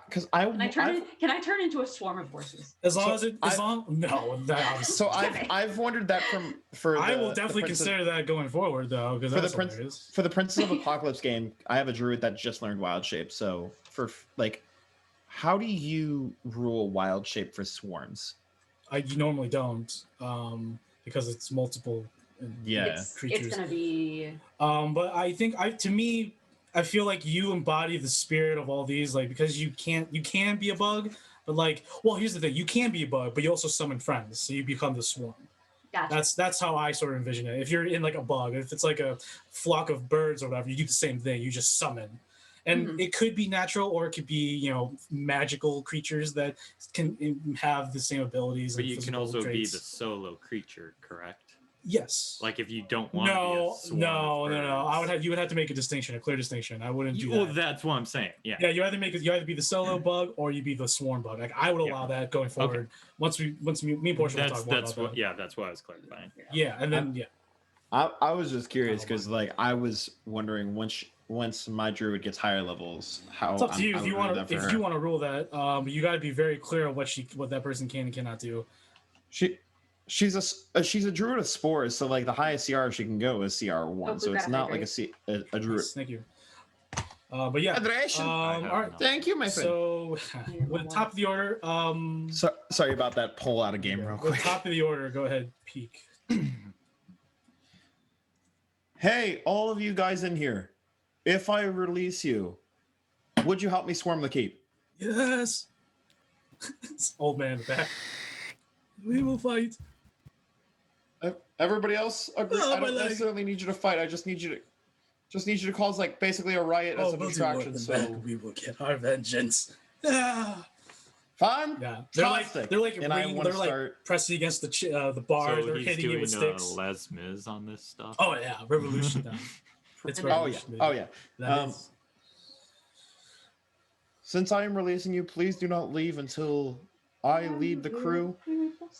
Because Can I turn into a swarm of horses? As long no. So I've wondered that I will definitely consider that going forward though, because for the Princess of Apocalypse game, I have a druid that just learned wild shape. So for how do you rule wild shape for swarms? You normally don't, because it's multiple. Creatures. It's gonna be. But I think I feel like you embody the spirit of all these, like, because you can be a bug, but here's the thing: you can be a bug, but you also summon friends, so you become the swarm. Gotcha. That's how I sort of envision it. If you're in like a bug, if it's like a flock of birds or whatever, you do the same thing. You just summon. And it could be natural, or it could be, magical creatures that can have the same abilities. But you can also be the solo creature, correct? Yes. Like if you don't want to be a swarm No. You would have to make a clear distinction. I wouldn't do that. Well, that's what I'm saying. Yeah. Yeah, you either be the solo bug or you be the swarm bug. Like I would allow that going forward. Okay. Once me and Portia will talk more about that. Yeah, that's what I was clarifying. Yeah, and then I was just curious because I was wondering once my druid gets higher levels, how it's up to you if you want to rule that. You got to be very clear on what that person can and cannot do. She's a druid of spores, so the highest CR she can go is CR1, so it's not like a druid. Yes, thank you. But yeah. All right. Thank you, my friend. So, with top of the order. Sorry about that pull out of game real quick. With top of the order, go ahead, Peak. Hey, all of you guys in here, if I release you, would you help me swarm the keep? Yes. Old man in the back. We will fight. Everybody else agree? I don't necessarily need you to fight. I just need you to cause basically a riot as a distraction. So we will get our vengeance. Fun. Yeah, they're pressing against the bar. So they're hitting it with sticks. Les Mis on this stuff. Oh yeah, revolution. It's revolution. Oh yeah. Since I am releasing you, please do not leave until I lead the crew.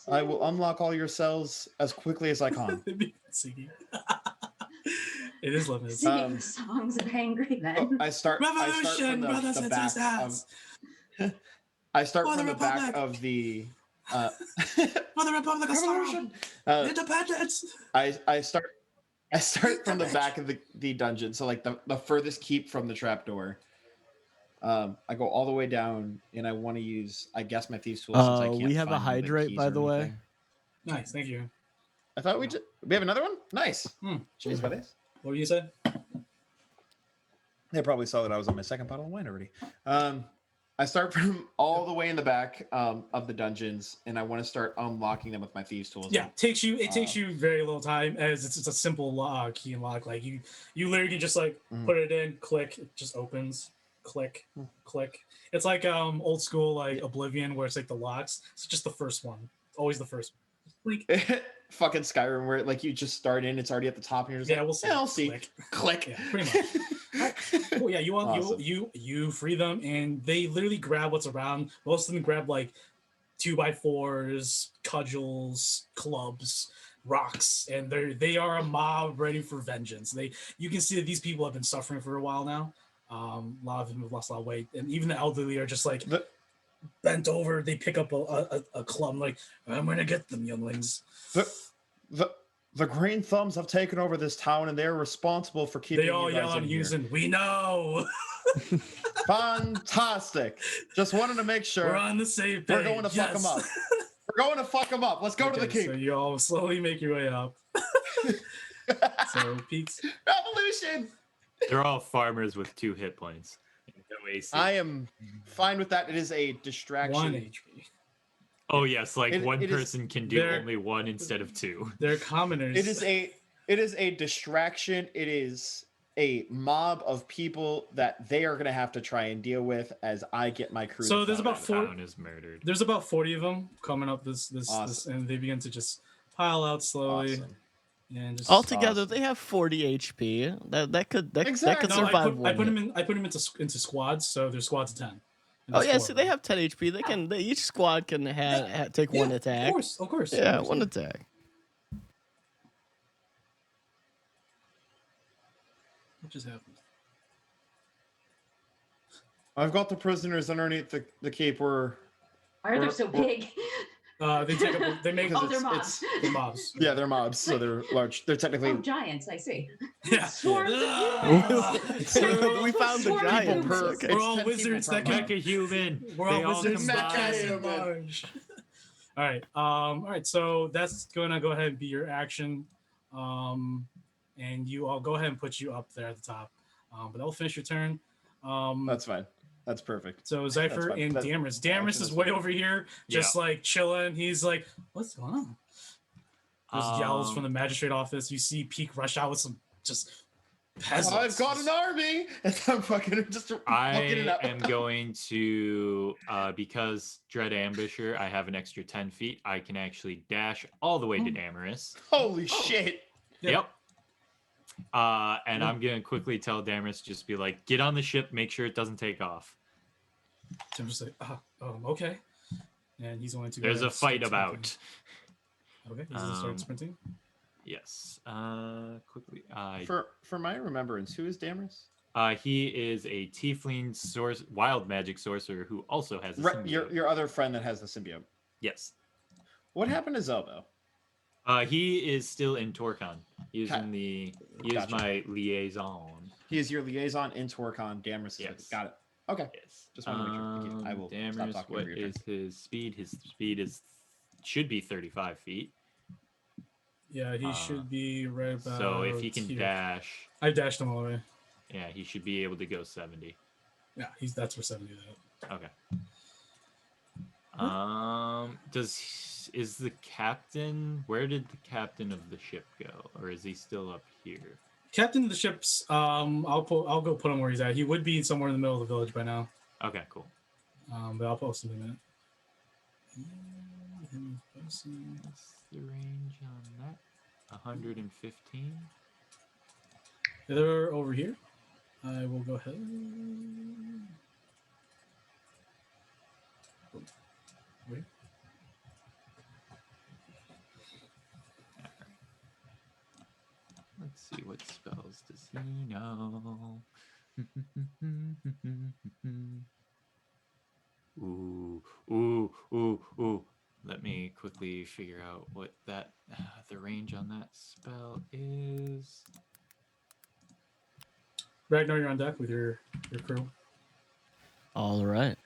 I will unlock all your cells as quickly as I can. Singing. It is limited. Singing songs of angry men. I start from the back of the For the Republic of Slarov. Independence. I start I start from the back of the dungeon, so like the furthest keep from the trapdoor. I go all the way down, and I want to use, I guess, my thieves' tool since I can't. We have a find the hydrate, keys by or the way. anything. Nice, thank you. I thought we have another one. Nice. Jeez, buddy. What were you saying? They probably saw that I was on my second bottle of wine already. I start from all the way in the back of the dungeons, and I want to start unlocking them with my thieves' tools. Yeah, it takes you very little time, as it's a simple key and lock. Like you literally can just like put it in, click, it just opens, click, click. It's like old school like Oblivion, where it's like the locks. It's just the first one, always the first one. Fucking Skyrim, where like you just start in, it's already at the top, and you're just yeah, like, we'll see. I'll see. Click. Yeah, pretty much. Cool. Yeah, Awesome. you free them, and they literally grab what's around. Most of them grab like 2x4s, cudgels, clubs, rocks, and they are a mob ready for vengeance. You can see that these people have been suffering for a while now. A lot of them have lost a lot of weight, and even the elderly are just like bent over. They pick up a club, like, I'm gonna get them, younglings. The green thumbs have taken over this town, and they're responsible for keeping. They all you guys yell in on here. using. We know. Fantastic. Just wanted to make sure We're on the same page. We're going to fuck them up. We're going to fuck them up. Let's go to the keep. So you all slowly make your way up. So peaks. Revolution. They're all farmers with 2 hit points. No AC. I am fine with that. It is a distraction. 1 HP. Oh yes, like one it person can do only 1 instead of 2. They're commoners. It is a distraction. It is a mob of people that they are going to have to try and deal with as I get my crew. So there's about 40. Is murdered. There's about 40 of them coming up this, and they begin to just pile out slowly. Awesome. And just Altogether, they have 40 HP. That could survive I put them into squads, so there's squads of 10. Oh yeah, so they have 10 HP. Each squad can take one attack. Of course. Yeah, one attack. What just happened? I've got the prisoners underneath the keep. Why are they so big? They take up. They make. Oh, they're mobs. They're mobs. Yeah, they're mobs, so they're large. They're technically giants. I see. Yeah. Swarms of We found the giants. Okay. We're all wizards that can. Mecha human. We're all They all wizards that combine. can. All right. All right. So that's gonna go ahead and be your action. And I'll go ahead and put you up there at the top. But I'll finish your turn. That's fine. That's perfect. So Zypher and Damaris. Damaris is way over here, just like chilling. He's like, "What's going on?" There's yells from the magistrate office. You see Peak rush out with some just peasants. I've got an army. And I'm fucking just looking it up. I am going to because Dread Ambusher, I have an extra 10 feet. I can actually dash all the way to Damaris. Holy shit! Yep. And I'm gonna quickly tell Damaris, just be like, get on the ship, make sure it doesn't take off. Damaris is like, okay. And he's going to. There's a fight about. Okay, he's gonna start sprinting. Yes. Quickly. For my remembrance, who is Damaris? He is a tiefling wild magic sorcerer who also has a symbiote. Your other friend that has the symbiote. Yes. What happened to Zelbo? He is still in Torcon. He is my liaison. He is your liaison in Torcon. Damaris. Yes. Got it. Okay. Yes. Just want to make sure. I will Damaris, stop talking what over your is turn. his speed? His speed should be 35 feet. Yeah, he should be right about. So if he can dash, I dashed him all the way. Yeah, he should be able to go 70. Yeah, that's where 70 is at. Okay. Is the captain? Where did the captain of the ship go, or is he still up here? Captain of the ship's. I'll go put him where he's at. He would be somewhere in the middle of the village by now. Okay, cool. But I'll post him in a minute. What's the range on that? 115. They're over here. I will go ahead. Wait. Let's see, what spells does he know? Ooh. Let me quickly figure out what that the range on that spell is. Ragnar, you're on deck with your crew. All right.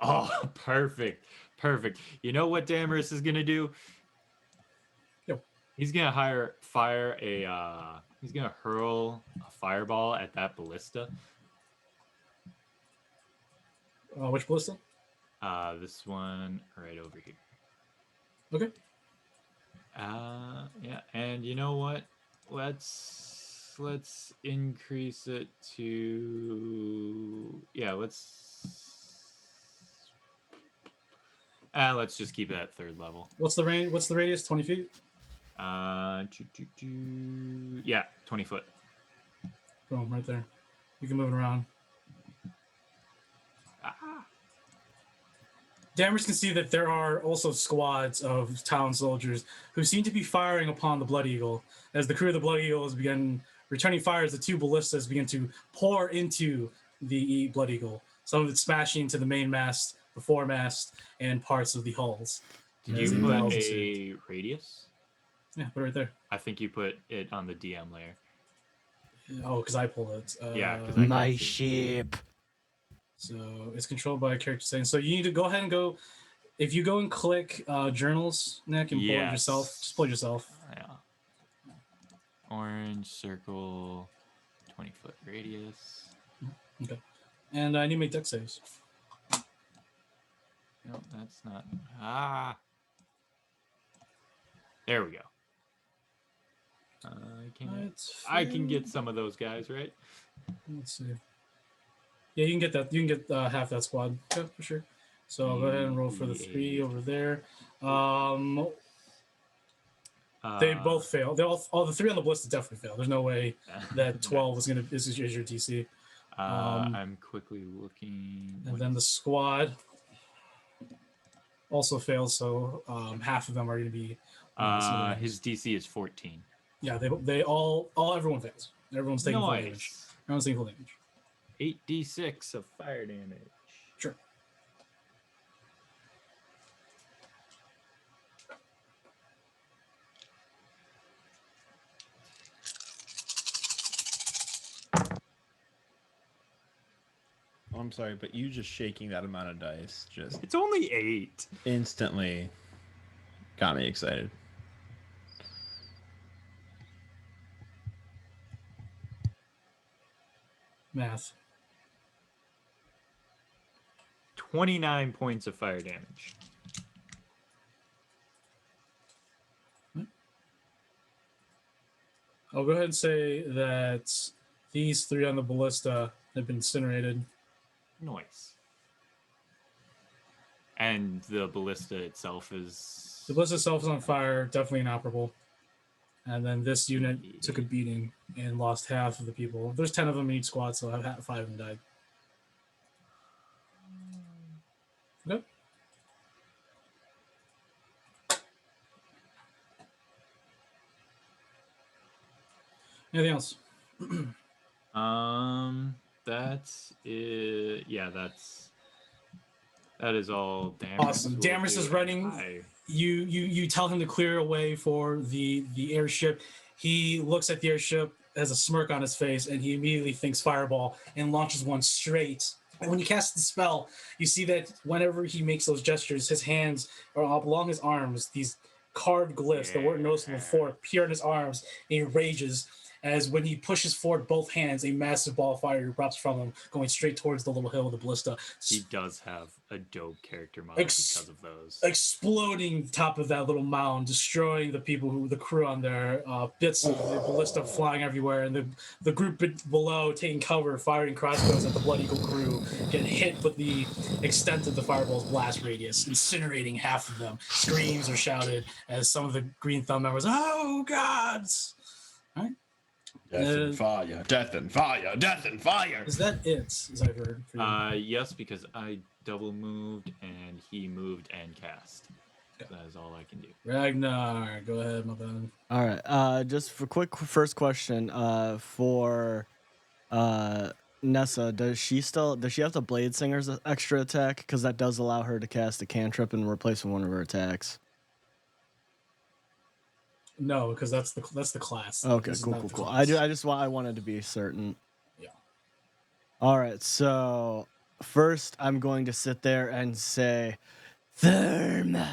Oh, perfect. Perfect. You know what Damaris is gonna do? Yep. He's gonna he's gonna hurl a fireball at that ballista. Which ballista? This one right over here. Okay. Yeah, and you know what? Let's increase it to let's just keep it at 3rd level. What's the range? What's the radius? 20 feet. Yeah, 20 foot. Boom, right there. You can move it around. Dammers can see that there are also squads of town soldiers who seem to be firing upon the Blood Eagle. As the crew of the Blood Eagle has begun returning fires, the 2 ballistas begin to pour into the Blood Eagle. Some of it smashing into the main mast, the foremast, and parts of the hulls. Did you put a radius? Yeah, put it right there. I think you put it on the DM layer. Oh, because I pulled it. Yeah, my ship. So it's controlled by a character setting. So you need to go ahead and go. If you go and click journals, Nick, and pull it yourself, just pull it yourself. Yeah. Orange circle, 20-foot radius. Okay. And I need to make deck saves. No, that's not. There we go. I can get some of those guys, right? Let's see. Yeah, you can get that. You can get half that squad. Yeah, for sure. So I'll go ahead and roll for the 3 over there. They both fail. They all the 3 on the ballista definitely fail. There's no way that 12 is your DC. I'm quickly looking. And then the squad also fails, so half of them are going to be. His DC is 14. Yeah, everyone fails. Everyone's taking full damage. Everyone's taking full damage. 8d6 of fire damage. Sure. I'm sorry, but you just shaking that amount of dice just It's only 8. Instantly got me excited. Math. 29 points of fire damage. I'll go ahead and say that these 3 on the ballista have been incinerated. Nice. And the ballista itself is... The ballista itself is on fire, definitely inoperable. And then this unit took a beating and lost half of the people. There's 10 of them in each squad, so 5 of them died. Okay. Anything else? That's it. Yeah, that is all. Awesome. Damaris is running. You tell him to clear a way for the airship. He looks at the airship, has a smirk on his face, and he immediately thinks fireball and launches one straight. And when you cast the spell, you see that whenever he makes those gestures, his hands are up along his arms. These carved glyphs that weren't noticeable before appear in his arms, and he rages. As when he pushes forward both hands, a massive ball of fire erupts from him, going straight towards the little hill of the ballista. He does have a dope character model because of those. Exploding top of that little mound, destroying the crew on there, bits of the ballista flying everywhere, and the group below taking cover, firing crossbows at the Blood Eagle crew, get hit with the extent of the fireball's blast radius, incinerating half of them. Screams are shouted as some of the Green Thumb members, "Oh, gods!" All right. Death and fire, death and fire, death and fire. Is that it, as I've heard? For you? Yes, because I double moved and he moved and cast. Okay. That is all I can do. Ragnar, go ahead, my man. All right. Just for quick first question. For Nessa, does she have the Blade Singer's extra attack? Because that does allow her to cast a cantrip and replace one of her attacks. No, because that's the class. Okay, This is cool. not the I class. wanted to be certain. Yeah. All right, so first I'm going to sit there and say, Therm,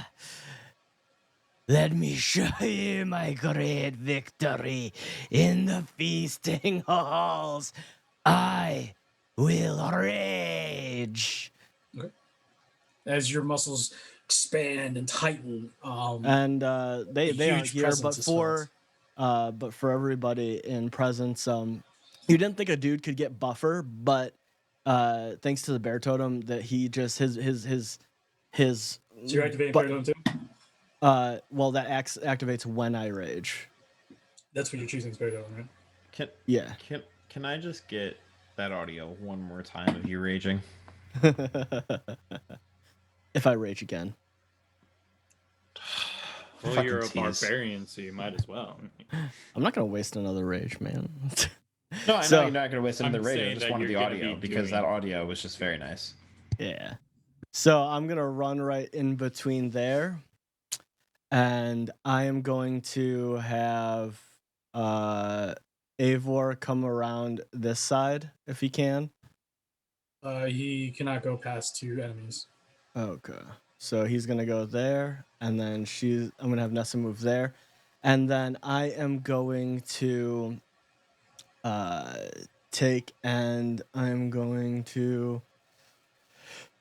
let me show you my great victory in the feasting halls. I will rage. Okay. As your muscles expand and tighten, And they aren't huge here, presence is felt. but for everybody in presence, you didn't think a dude could get buffer, but thanks to the bear totem, that he just his. So you're activating bear totem too? Well, that activates when I rage. That's what you're choosing, bear totem, right? Can I just get that audio one more time of you raging? If I rage again. Well, you're a barbarian, so you might as well. I'm not gonna waste another rage, man. No, I know you're not gonna waste another rage. I just wanted the audio be because that audio was just very nice. Yeah. So I'm gonna run right in between there, and I am going to have Eivor come around this side if he can. He cannot go past 2 enemies. Okay. So he's gonna go there, and then I'm gonna have Nessa move there, and then I am going to take and I'm going to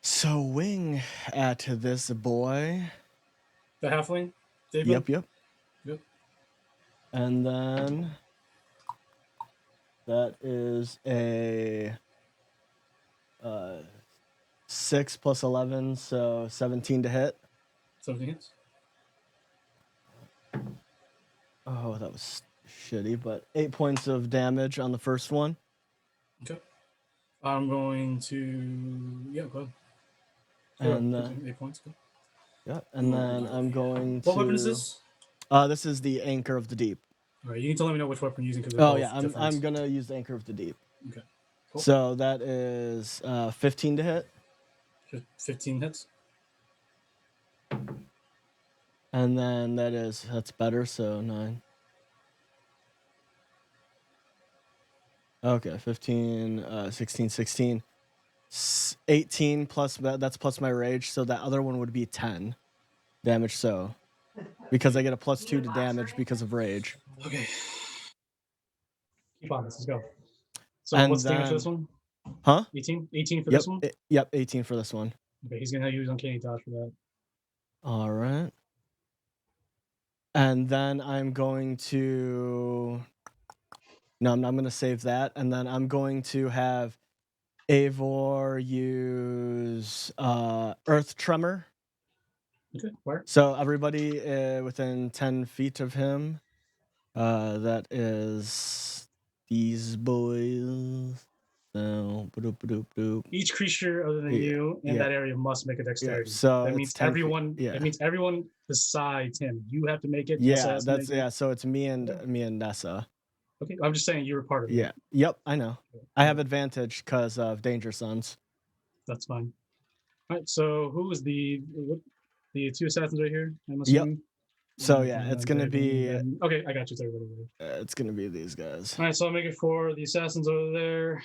swing at this boy. The halfling? David? Yep. Yep. And then that is a 6 plus 11, so 17 to hit. 17 hits. Oh, that was shitty, but 8 points of damage on the first one. Okay. I'm going to... Yeah, go ahead. And 8 points. Go. Yeah, and then I'm going to... What weapon is this? This is the Anchor of the Deep. All right, you need to let me know which weapon you're using. I'm going to use the Anchor of the Deep. Okay. Cool. So that is 15 to hit. 15 hits. And then that's better, so 9. Okay, 15, 16, 16. 18 plus, that's plus my rage, so that other one would be 10 damage, so. Because I get a plus 2 to damage because of rage. Okay. Keep on this, let's go. So And what's the damage then- for this one? Huh? 18? 18 for Yep, this one? Yep, 18 for this one. Okay, he's going to use Uncanny Dodge for that. All right. And then I'm going to... No, I'm going to save that. And then I'm going to have Eivor use Earth Tremor. Okay, where? So everybody within 10 feet of him. That is these boys. So, Each creature other than you in that area must make a dexterity. so that it's means 10 feet. everyone. Yeah. That means everyone besides him. You have to make it. Yeah, Nessa has to that's make it. So it's me and Nessa. Okay, I'm just saying you were part of it. Yeah. Yep, I know. I have advantage because of Danger Sons. That's fine. All right. So who is the 2 assassins right here? I'm assuming. Yep. So yeah, it's gonna be. Okay, I got you. It's everybody. It's gonna be these guys. All right, so I'll make it for the assassins over there.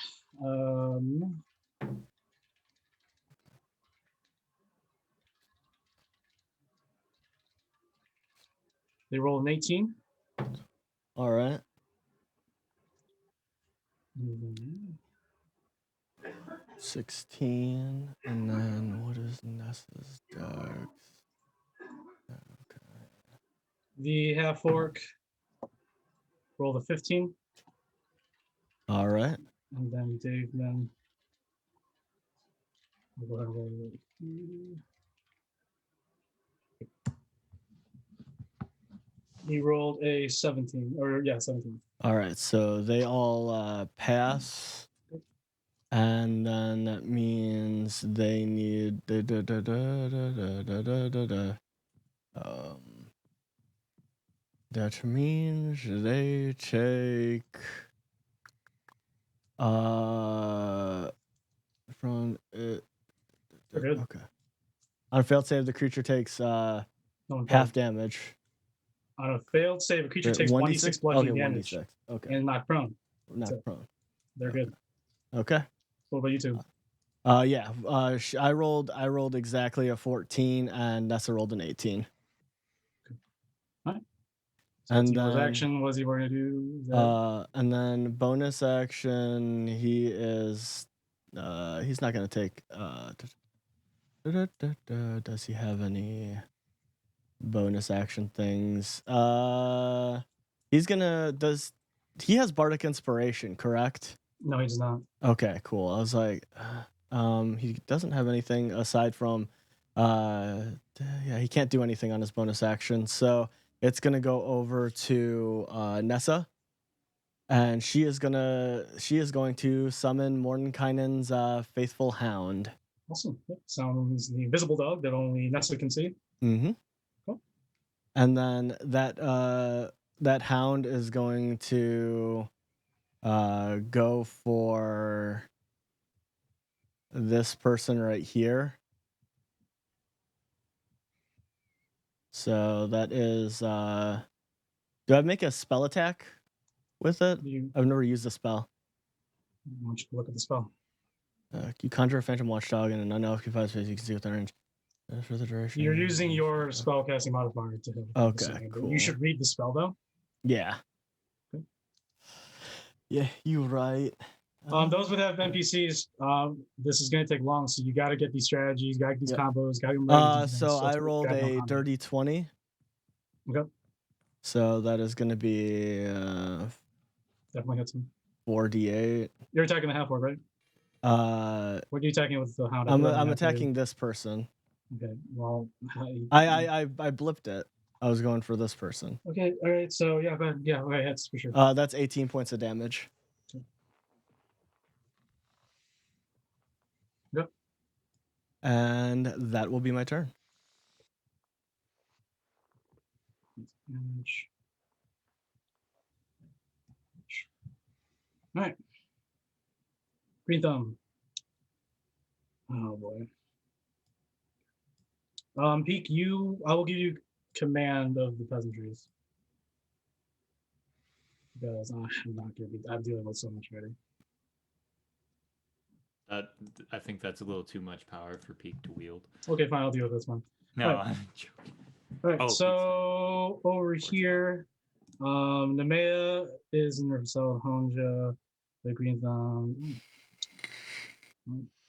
They roll an 18. All right. Mm-hmm. 16, and then what is Nessa's dex? The half orc roll the 15. All right. And then Dave, then we'll go ahead and roll he rolled a 17, or yeah, 17. All right, so they all pass, and then that means they need that means they take From it. Good. Okay. On a failed save, the creature takes half damage. On a failed save, a creature Or takes 1d6 bludgeoning okay, damage 1d6. Okay. and knocked prone. Knocked prone. They're good. Okay. What about you two? Yeah. I rolled exactly a 14, and Nessa rolled an 18. Alright. So And then, then action, what is he going to do? and then bonus action, he is he's not gonna take does he have any bonus action things? He has Bardic Inspiration, correct? No, he does not. Okay, cool. I was like, he doesn't have anything aside from, yeah, he can't do anything on his bonus action. So it's gonna go over to Nessa, and she is going to summon Mordenkainen's Faithful Hound. Awesome. Yep. Sounds the invisible dog that only Nessa can see. Mm-hmm. Cool. And then that hound is going to go for this person right here. So that is do I make a spell attack with it? I've never used the spell. Why don't you look at the spell? You conjure a phantom watchdog in an unoccupied space you can see within range. For the duration. You're using your spellcasting modifier to hit. Okay, cool. You should read the spell though. Yeah. Okay. Yeah, you're right. Those would have NPCs. This is going to take long, so you got to get these strategies, got to get these combos, got to. So I rolled a dirty 20. Okay. So that is going to be definitely hits him. 4d8. You're attacking the half orc, right? What are you attacking with the hound? I'm attacking this person. Okay. Well, I blipped it. I was going for this person. Okay. All right. So yeah, but yeah. Okay. That's for sure. That's 18 points of damage. Yep. And that will be my turn. Damage. All right. Green Thumb. Oh boy. Peak, I will give you command of the peasantries. Because I'm not gonna be. I'm dealing with so much already. I think that's a little too much power for Peak to wield. Okay, fine. I'll deal with this one. No, all right. I'm joking. All right. So over here, Nemea is in herself. Honja, the Green Thumb.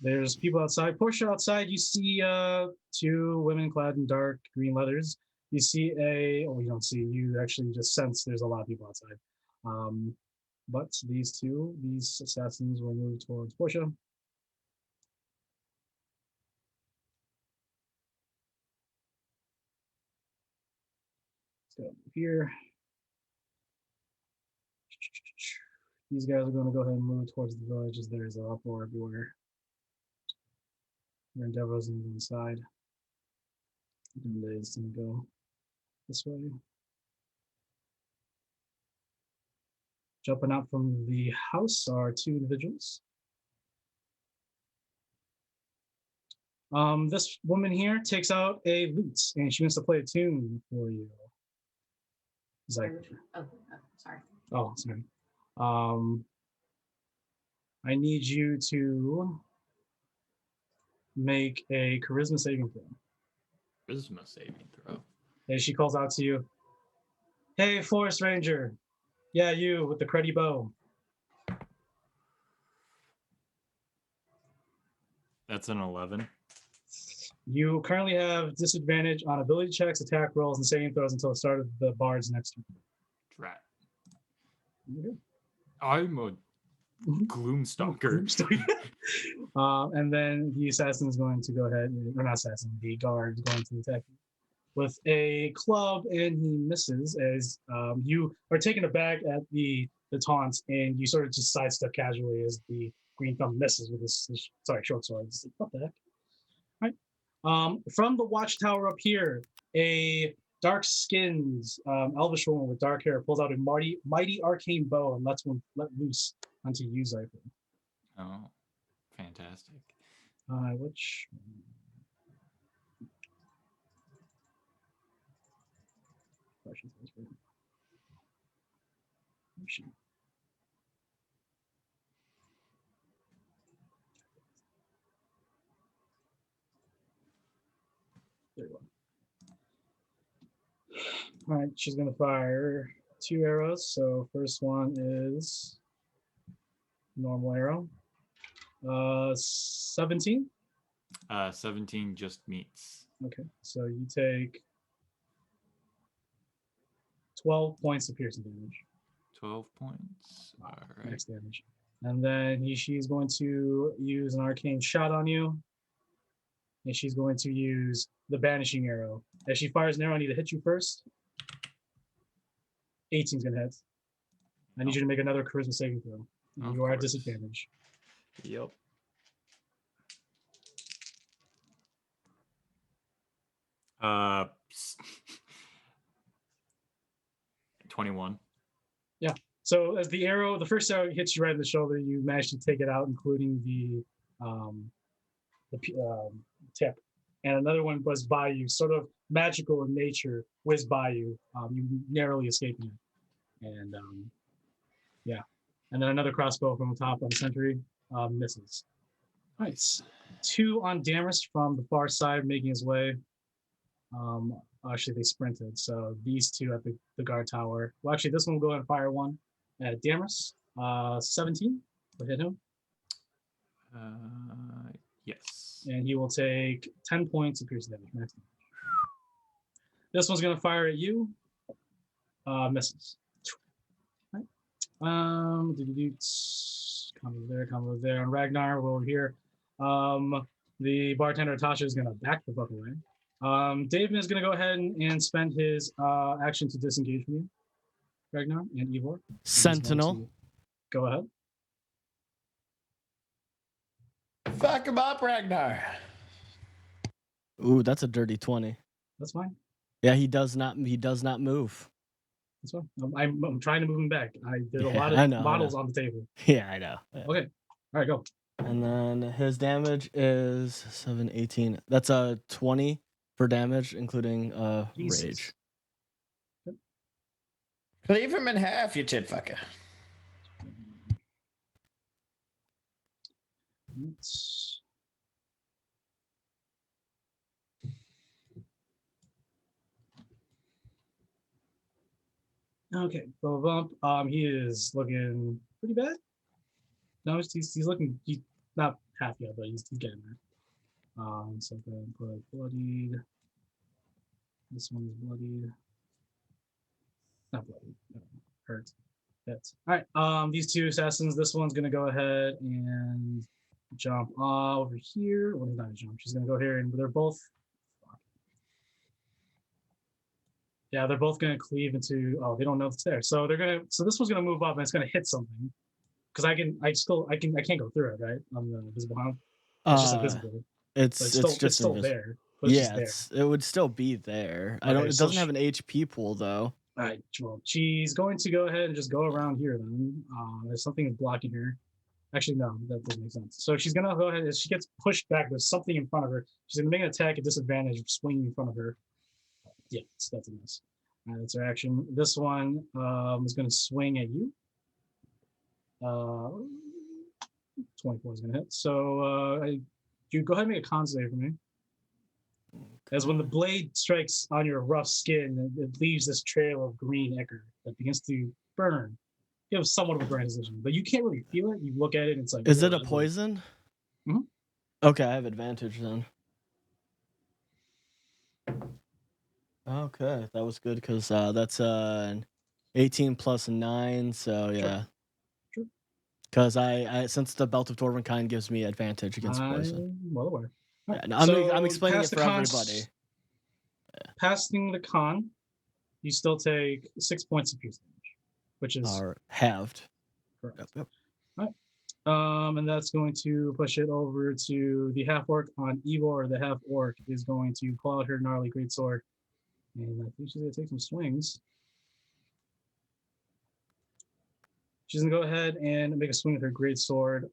There's people outside. Portia outside. You see two women clad in dark green leathers. You see you don't see. You actually just sense there's a lot of people outside. But these assassins will move towards Portia. Let's go over here. These guys are going to go ahead and move towards the village as there's an uproar everywhere. Your endeavors on the inside. And it's going to go this way. Jumping out from the house are two individuals. This woman here takes out a lute and she wants to play a tune for you. Sorry. Oh, sorry. I need you to make a charisma saving throw. Charisma saving throw. And she calls out to you. Hey, Forest Ranger. Yeah, you with the cruddy bow. That's an 11. You currently have disadvantage on ability checks, attack rolls, and saving throws until the start of the bard's next turn. Drat. I'm a Gloomstalker. And then the assassin is going to go ahead, or not assassin, the guard is going to attack you with a club, and he misses as you are taken aback at the taunts, and you sort of just sidestep casually as the Green Thumb misses with his short sword. It's like, what the heck? All right. From the watchtower up here, a dark-skinned elvish woman with dark hair pulls out a mighty arcane bow and let loose onto you, Zypher. Oh, fantastic. Which? There you go. All right, she's gonna fire 2 arrows. So first one is normal arrow. 17. 17 just meets. Okay, so you take 12 points of piercing damage. 12 points. All right. Max damage. And then she's going to use an arcane shot on you. And she's going to use the banishing arrow. As she fires an arrow, I need to hit you first. 18's gonna hit. I need you to make another charisma saving throw. And you are at disadvantage. Yep. Uh, 21. Yeah. So as the first arrow hits you right in the shoulder, you manage to take it out, including the tip. And another one was by you, sort of magical in nature, whizzed by you. You narrowly escaping it. And yeah. And then another crossbow from the top on the sentry misses. Nice. 2 on Damarist from the far side making his way. Actually, they sprinted. So these 2 at the guard tower. Well, actually, this one will go ahead and fire 1 at Damarist. 17 will hit him. Yes. And he will take 10 points of piercing damage. Max damage. This one's going to fire at you. Misses. Right. Combo there. And Ragnar will hear. The bartender Tasha is going to back the fuck away. David is going to go ahead and spend his action to disengage from you, Ragnar and Ivor. Sentinel. Go ahead. Fuck him up, Ragnar. Ooh, that's a dirty 20. That's fine. Yeah, he does not move. That's fine. I'm trying to move him back. There's a lot of models on the table. Yeah, I know. Yeah. Okay. All right, go. And then his damage is 7, 18. That's a 20 for damage, including rage. Leave him in half, you tit fucker. Okay, bump. He is looking pretty bad. No, he's looking. He's not half yet, but he's getting there. So I'm going to put bloodied. This one is bloodied. Not bloodied. No, hurt. Hit. All right. These 2 assassins. This one's going to go ahead and jump over here. Well, he's not going to jump. She's going to go here, and they're both. Yeah, they're both going to cleave into. Oh, they don't know it's there. So they're going to. So this one's going to move up, and it's going to hit something. Because I can't go through it, right? On the invisible hound. It's just invisible. It's still there. Yeah, it would still be there. Okay, It doesn't have an HP pool though. All right, well, she's going to go ahead and just go around here then. There's something blocking her. Actually, no, that doesn't make sense. So she's gonna go ahead. As she gets pushed back, there's something in front of her. She's gonna make an attack at disadvantage, swinging in front of her. Yeah, that's a miss. That's her action. This one is gonna swing at you. 24 is gonna hit. So you go ahead and make a con save for me. As when the blade strikes on your rough skin, it leaves this trail of green ichor that begins to burn. You have somewhat of a burn sensation, but you can't really feel it. You look at it, and it's like. Is it a poison? Mm-hmm. Okay, I have advantage then. Okay, that was good because that's an 18 plus 9, so yeah. Sure. Because I since the Belt of Dwarvenkind gives me advantage against poison. Well aware. Yeah, no, I'm explaining it for everybody. Passing the con, you still take 6 points of piercing damage, which is halved. Correct. Yep. All right. And that's going to push it over to the half orc on Ivor. The half orc is going to pull out her gnarly greatsword, and I think she's gonna take some swings. She's gonna go ahead and make a swing with her great sword.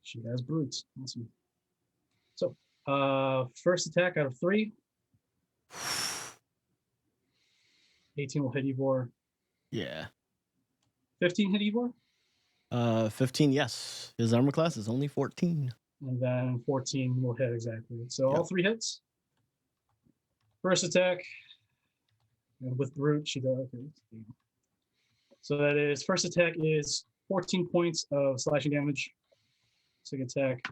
She has brute. Awesome. So, first attack out of 3. 18 will hit Ivor. Yeah. 15 hit Ivor? 15, yes. His armor class is only 14. And then 14 will hit exactly. So all 3 hits. First attack. And with brute, she does. Okay. So that is first attack is 14 points of slashing damage. Second attack,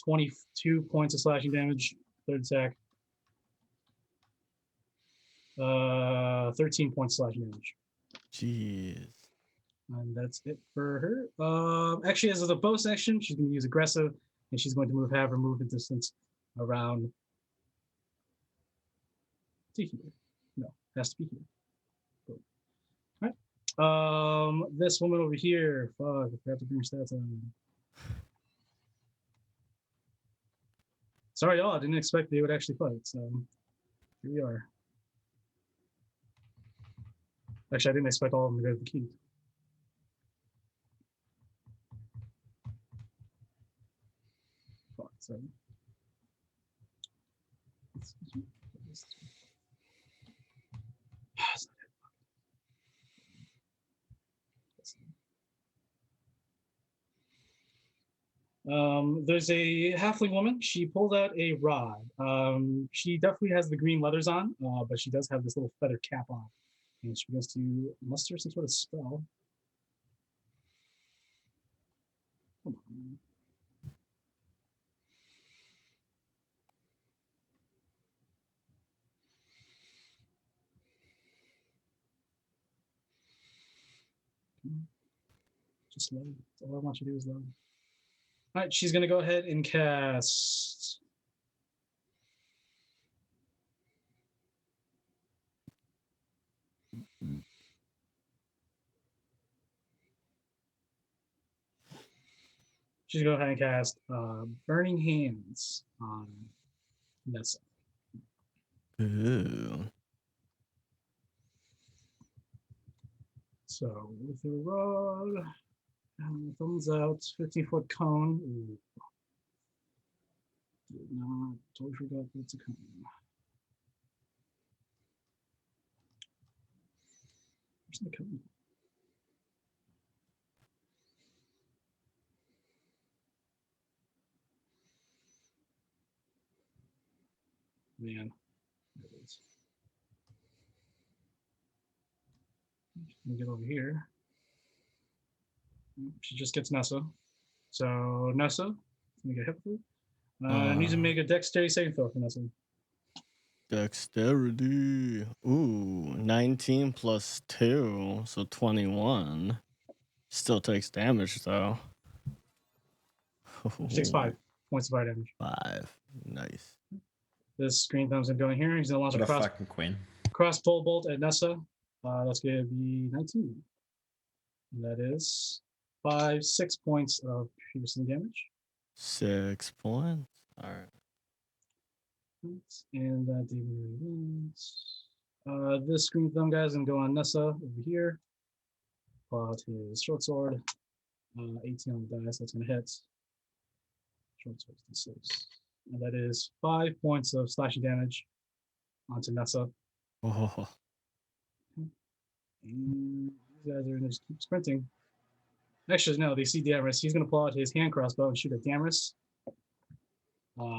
22 points of slashing damage. Third attack, 13 points of slashing damage. Jeez. And that's it for her. Actually, as a bonus action, she's going to use aggressive, and she's going to have her movement distance around to here. No, has to be here. All right. This woman over here. Fuck, I forgot to bring her stats on. Sorry, y'all. I didn't expect they would actually fight. So here we are. Actually, I didn't expect all of them to go to the key. Fuck, sorry. There's a halfling woman. She pulled out a rod. She definitely has the green leathers on, but she does have this little feather cap on. And she goes to muster some sort of spell. Come on. Just load. All I want you to do is load. All right, she's going to go ahead and cast. She's going to go ahead and cast Burning Hands on Nessa. Ooh. So with her rod, thumbs out, 15-foot cone. Ooh. Did not, totally forgot that's a cone. Where's the cone? Man, there it is. Let me get over here. She just gets Nessa. So Nessa, let me get hit with her. Needs to make a dexterity saving throw for Nessa. Dexterity. Ooh, 19 plus 2, so 21. Still takes damage though. She takes 5 points of fire damage. 5. Nice. This green thumb's gonna go in here. He's gonna launch a fucking queen. crossbow bolt at Nessa. That's gonna be 19. And that is 6 points of piercing damage. 6 points. All right. And that this green thumb guy's gonna go on Nessa over here. Pull out his short sword. 18 on the dice. That's gonna hit. Short sword's d6. And that is 5 points of slashing damage onto Nessa. Oh. And these guys are gonna just keep sprinting. Actually, no, they see Damaris. He's gonna pull out his hand crossbow and shoot at Damaris.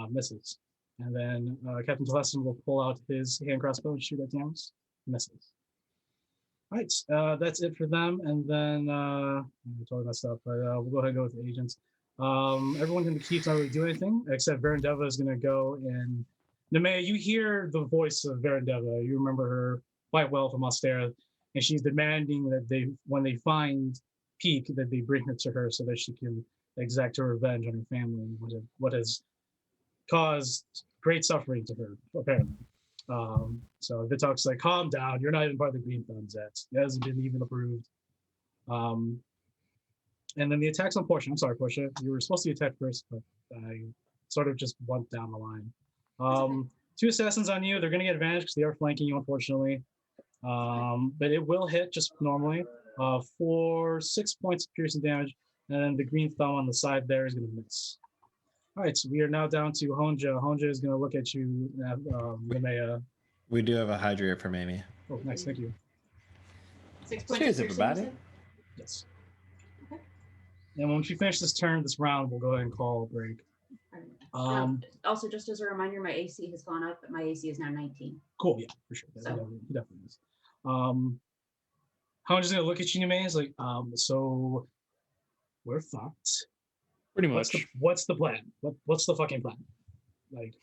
Misses. And then Captain Telestin will pull out his hand crossbow and shoot at Damaris. Misses. All right, that's it for them. And then I totally messed up, but we'll go ahead and go with the agents. Everyone in the keep's not really doing anything except Verendeva is gonna go and Nemea, you hear the voice of Verendeva. You remember her quite well from Ostera, and she's demanding that when they find Peak, that they bring her to her so that she can exact her revenge on her family, what has caused great suffering to her, apparently. So Vital's like, calm down, you're not even part of the Green Thumbs yet. It hasn't been even approved. And then the attacks on Portia. I'm sorry, Portia. You were supposed to attack first, but I sort of just went down the line. 2 assassins on you. They're going to get advantage because they are flanking you, unfortunately. But it will hit just normally for 6 points of piercing damage, and then the green thumb on the side there is going to miss. All right, so we are now down to Honja. Honja is going to look at you, Linnea. We do have a hydrate from Amy. Oh, nice, thank you. 6 points Cheers, of piercing, everybody. you said? Yes. And when we finish this turn, this round, we'll go ahead and call a break. Also, just as a reminder, my AC has gone up. My AC is now 19. Cool, yeah, for sure. So. He definitely is. Honja's going to look at you, May. He's like, so we're fucked. Pretty much. What's the plan? What's the fucking plan? Like,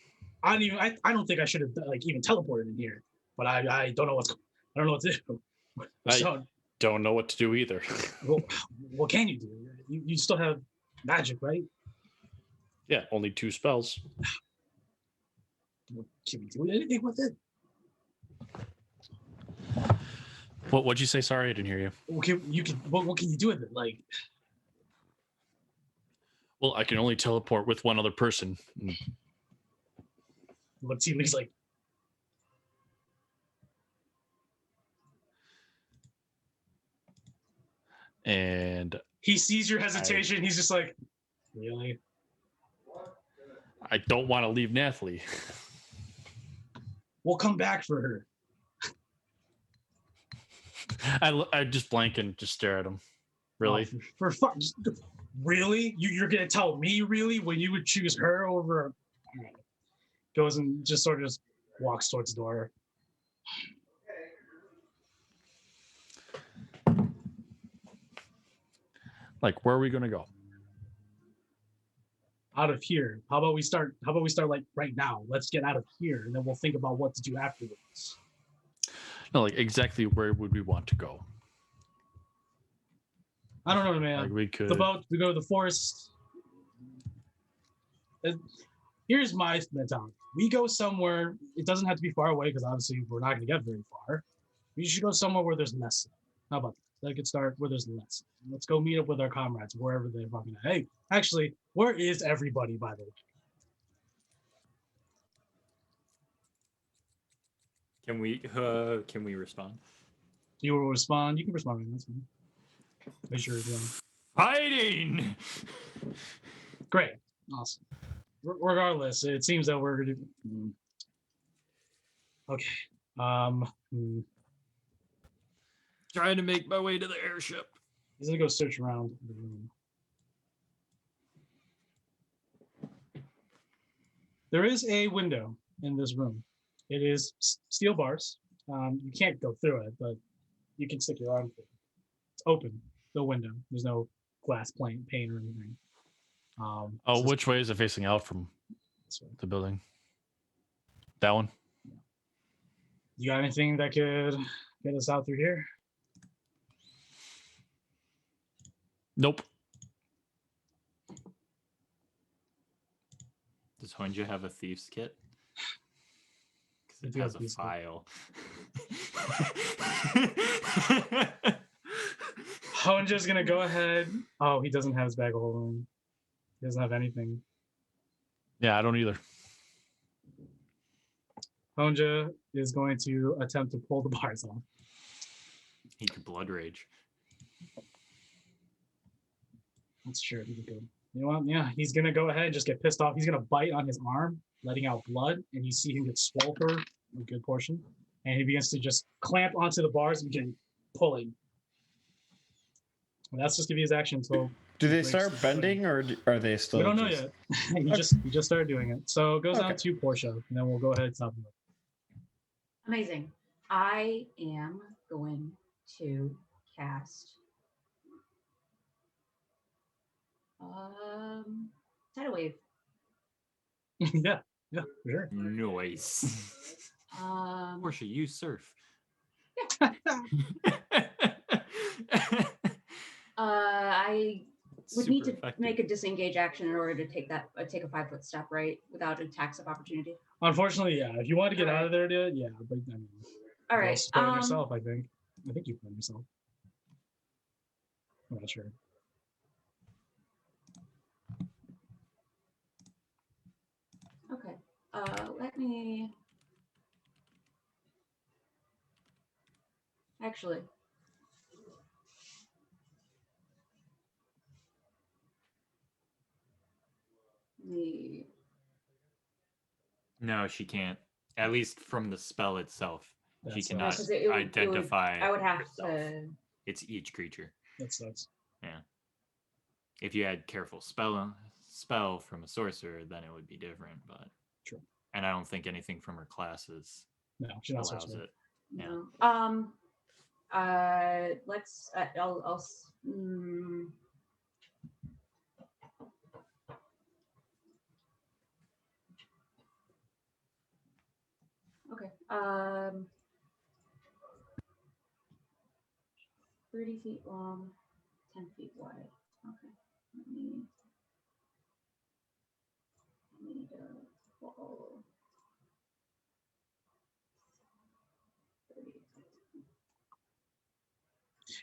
I don't think I should have like even teleported in here, but I don't know I don't know what to do. I don't know what to do either. Well, what can you do? You still have magic, right? Yeah, only 2 spells. Can we do anything with it? What'd you say? Sorry, I didn't hear you. Okay, what can you do with it? Like, well, I can only teleport with one other person. Let's see. He's like, and he sees your hesitation. He's just like, really? I don't want to leave Nathalie. We'll come back for her. I just blank and just stare at him. Really? Oh, for fun. Really? You're gonna tell me really when you would choose her over? Goes and just sort of just walks towards the door. Like, where are we gonna go? Out of here. How about we start like right now? Let's get out of here, and then we'll think about what to do afterwards. No, like exactly where would we want to go? I don't know, man. Like we could. We go to the forest. Here's my mentality. We go somewhere. It doesn't have to be far away because obviously we're not going to get very far. We should go somewhere where there's less. How about that? That could start where there's less. Let's go meet up with our comrades wherever they're fucking at. Hey, actually, where is everybody, by the way? Can we respond? You will respond. You can respond. That's fine. Make sure you're fighting. Great. Awesome. Regardless, it seems that we're gonna do. Okay. Trying to make my way to the airship. He's gonna go search around the room. There is a window in this room. It is steel bars. You can't go through it, but you can stick your arm through it. It's open, no window. There's no glass pane or anything. Which way is it facing out from the building? That one? You got anything that could get us out through here? Nope. Does Honja have a thief's kit? Because it has a file. Honja's gonna go ahead. Oh, he doesn't have his bag of holding. He doesn't have anything. Yeah, I don't either. Honja is going to attempt to pull the bars off. He could blood rage. That's true. He's good. You know what? Yeah, he's gonna go ahead and just get pissed off. He's gonna bite on his arm, letting out blood, and you see him get swole for a good portion. And he begins to just clamp onto the bars and begin pulling. And that's just gonna be his action until. Do they start bending or are they still? We don't know yet. he just started doing it. So it goes on to Portia, and then we'll go ahead and stop him. Amazing. I am going to cast tidal wave. yeah, for sure. Nice. Portia, you surf. I would need to make a disengage action in order to take a 5-foot step, right? Without attacks of opportunity. Unfortunately, yeah. If you want to get out of there, dude, yeah. But I mean, all right. Spell yourself, I think. I think you put yourself. I'm not sure. Okay. Let me. Actually. No, she can't. At least from the spell itself, she That's cannot it identify. I would have herself. to. It's each creature. That sucks. Yeah. If you had careful spell from a sorcerer, then it would be different. But true. And I don't think anything from her classes she's not allows sorcerer. it. Yeah. No. Let's. Okay. 30 feet long, 10 feet wide. Okay. I need a wall. 30.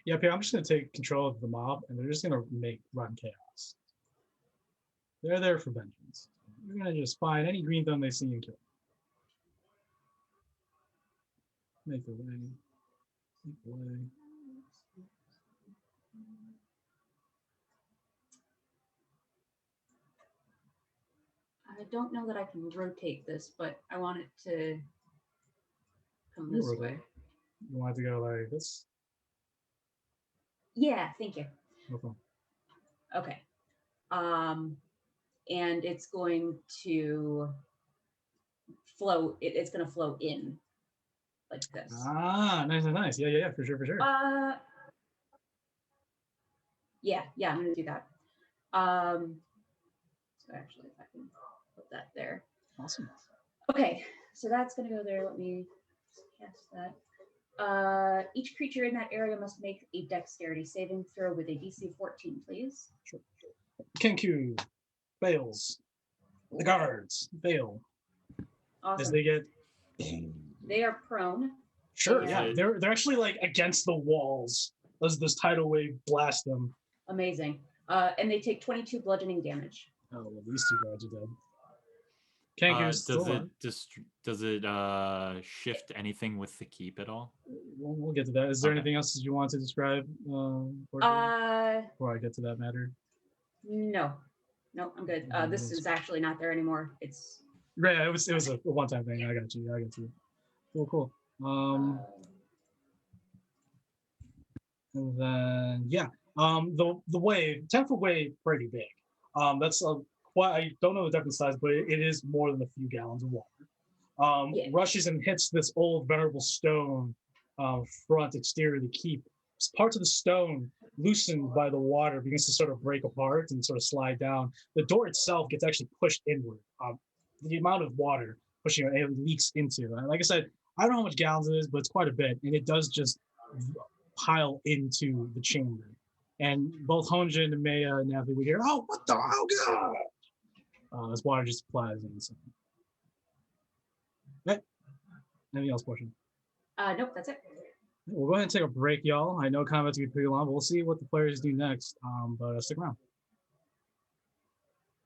Yeah, okay, I'm just gonna take control of the mob, and they're just gonna run chaos. They're there for vengeance. They're gonna just find any green thumb they see and kill. Make the way. Make the way. I don't know that I can rotate this, but I want it to come this way. You want it to go like this? Yeah, thank you. No problem. Okay. And it's going to flow. It's going to flow in like this. Ah, nice. Yeah, for sure. Yeah, I'm going to do that. So actually, if I can put that there. Awesome. Okay, so that's going to go there. Let me cast that. Each creature in that area must make a dexterity saving throw with a DC 14, please. Sure. Kenku fails. The guards fail. Awesome. As they get. They are prone. Sure. Yeah. They're actually like against the walls as this tidal wave blasts them. Amazing. And they take 22 bludgeoning damage. Oh, well, these two guards are dead. Kenku's does it shift anything with the keep at all? We'll get to that. Is there anything else that you want to describe before I get to that matter? No, I'm good. This is actually not there anymore. It's right. It was a one-time thing. I got you. Cool. And then the wave, 10-foot wave, pretty big. That's I don't know the definite size, but it is more than a few gallons of water. Rushes and hits this old venerable stone front exterior of the keep. Parts of the stone, loosened by the water, begins to sort of break apart and sort of slide down. The door itself gets actually pushed inward. The amount of water pushing it leaks into. Like I said, I don't know how much gallons it is, but it's quite a bit, and it does just pile into the chamber. And both Honja and Maya and Natalie would hear, "Oh, what the? Oh, God!" This water just flies in. Okay. Anything else, Portia? Nope, that's it. We'll go ahead and take a break, y'all. I know combat's gonna be pretty long, but we'll see what the players do next. But stick around.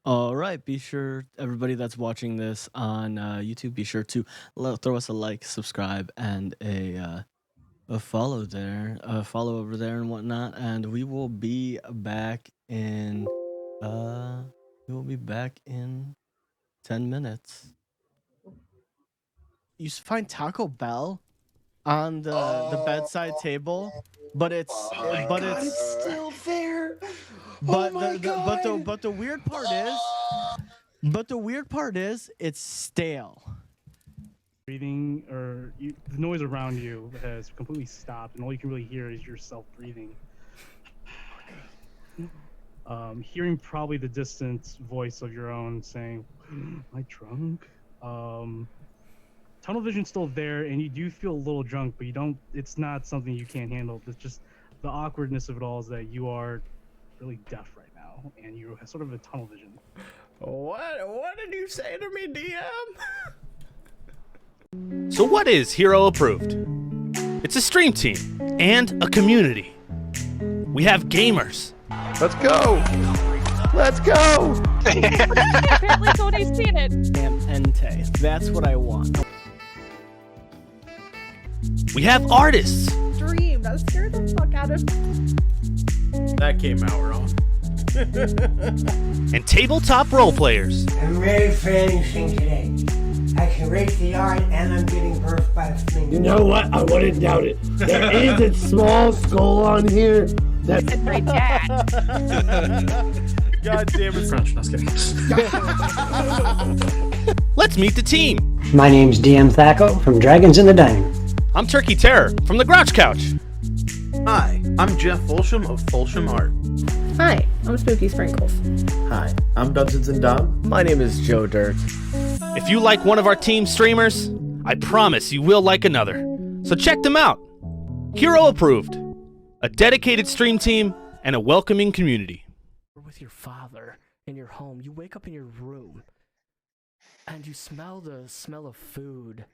All right, be sure, everybody that's watching this on YouTube, be sure to throw us a like, subscribe, and a follow there, follow over there and whatnot. And we will be back in 10 minutes. You find Taco Bell on the bedside table, but it's it's still there. But the weird part is it's stale. Breathing, or the noise around you has completely stopped, and all you can really hear is yourself breathing. Hearing probably the distant voice of your own saying, "Am I drunk?" Tunnel vision's still there, and you do feel a little drunk, but you don't. It's not something you can't handle. It's just the awkwardness of it all is that you are really deaf right now, and you have sort of a tunnel vision. What did you say to me, DM? So what is Hero Approved? It's a stream team and a community. We have gamers. Let's go! Let's go! Apparently Tony's seen it. Ente. That's what I want. We have artists. Dream. That scared the fuck out of me. That came out wrong. And tabletop role players. I'm ready for anything today. I can rate the art and I'm giving birth by fingers. You know what? I wouldn't doubt it. There is a small skull on here. That's great cat. God damn it. French, no, I was kidding. Let's meet the team. My name's DM Thaco from Dragons in the Dining Room. I'm Turkey Terror from the Grouch Couch. Hi, I'm Jeff Folsham of Folsham Art. Hi, I'm Spooky Sprinkles. Hi, I'm Dungeons and Dom. My name is Joe Dirt. If you like one of our team streamers, I promise you will like another. So check them out. Hero approved. A dedicated stream team and a welcoming community. You're with your father in your home. You wake up in your room and you smell the smell of food.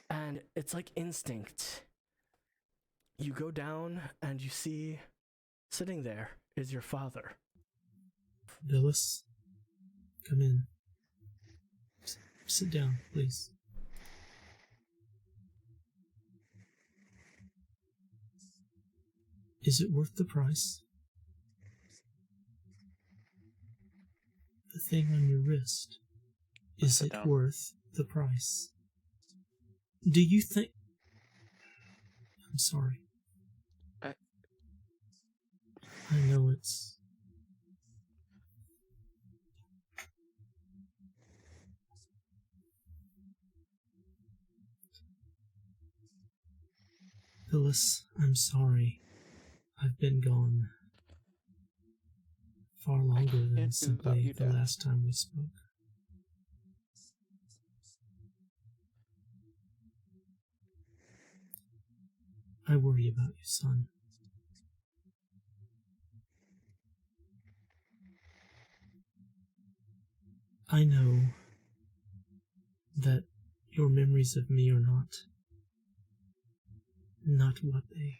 And it's like instinct. You go down and you see sitting there is your father. Villas, come in. Sit down, please. Is it worth the price? The thing on your wrist, is it worth the price? Do you think... I'm sorry. I know it's... Phyllis, I'm sorry. I've been gone far longer than simply the last time we spoke. I worry about you, son. I know that your memories of me are not what they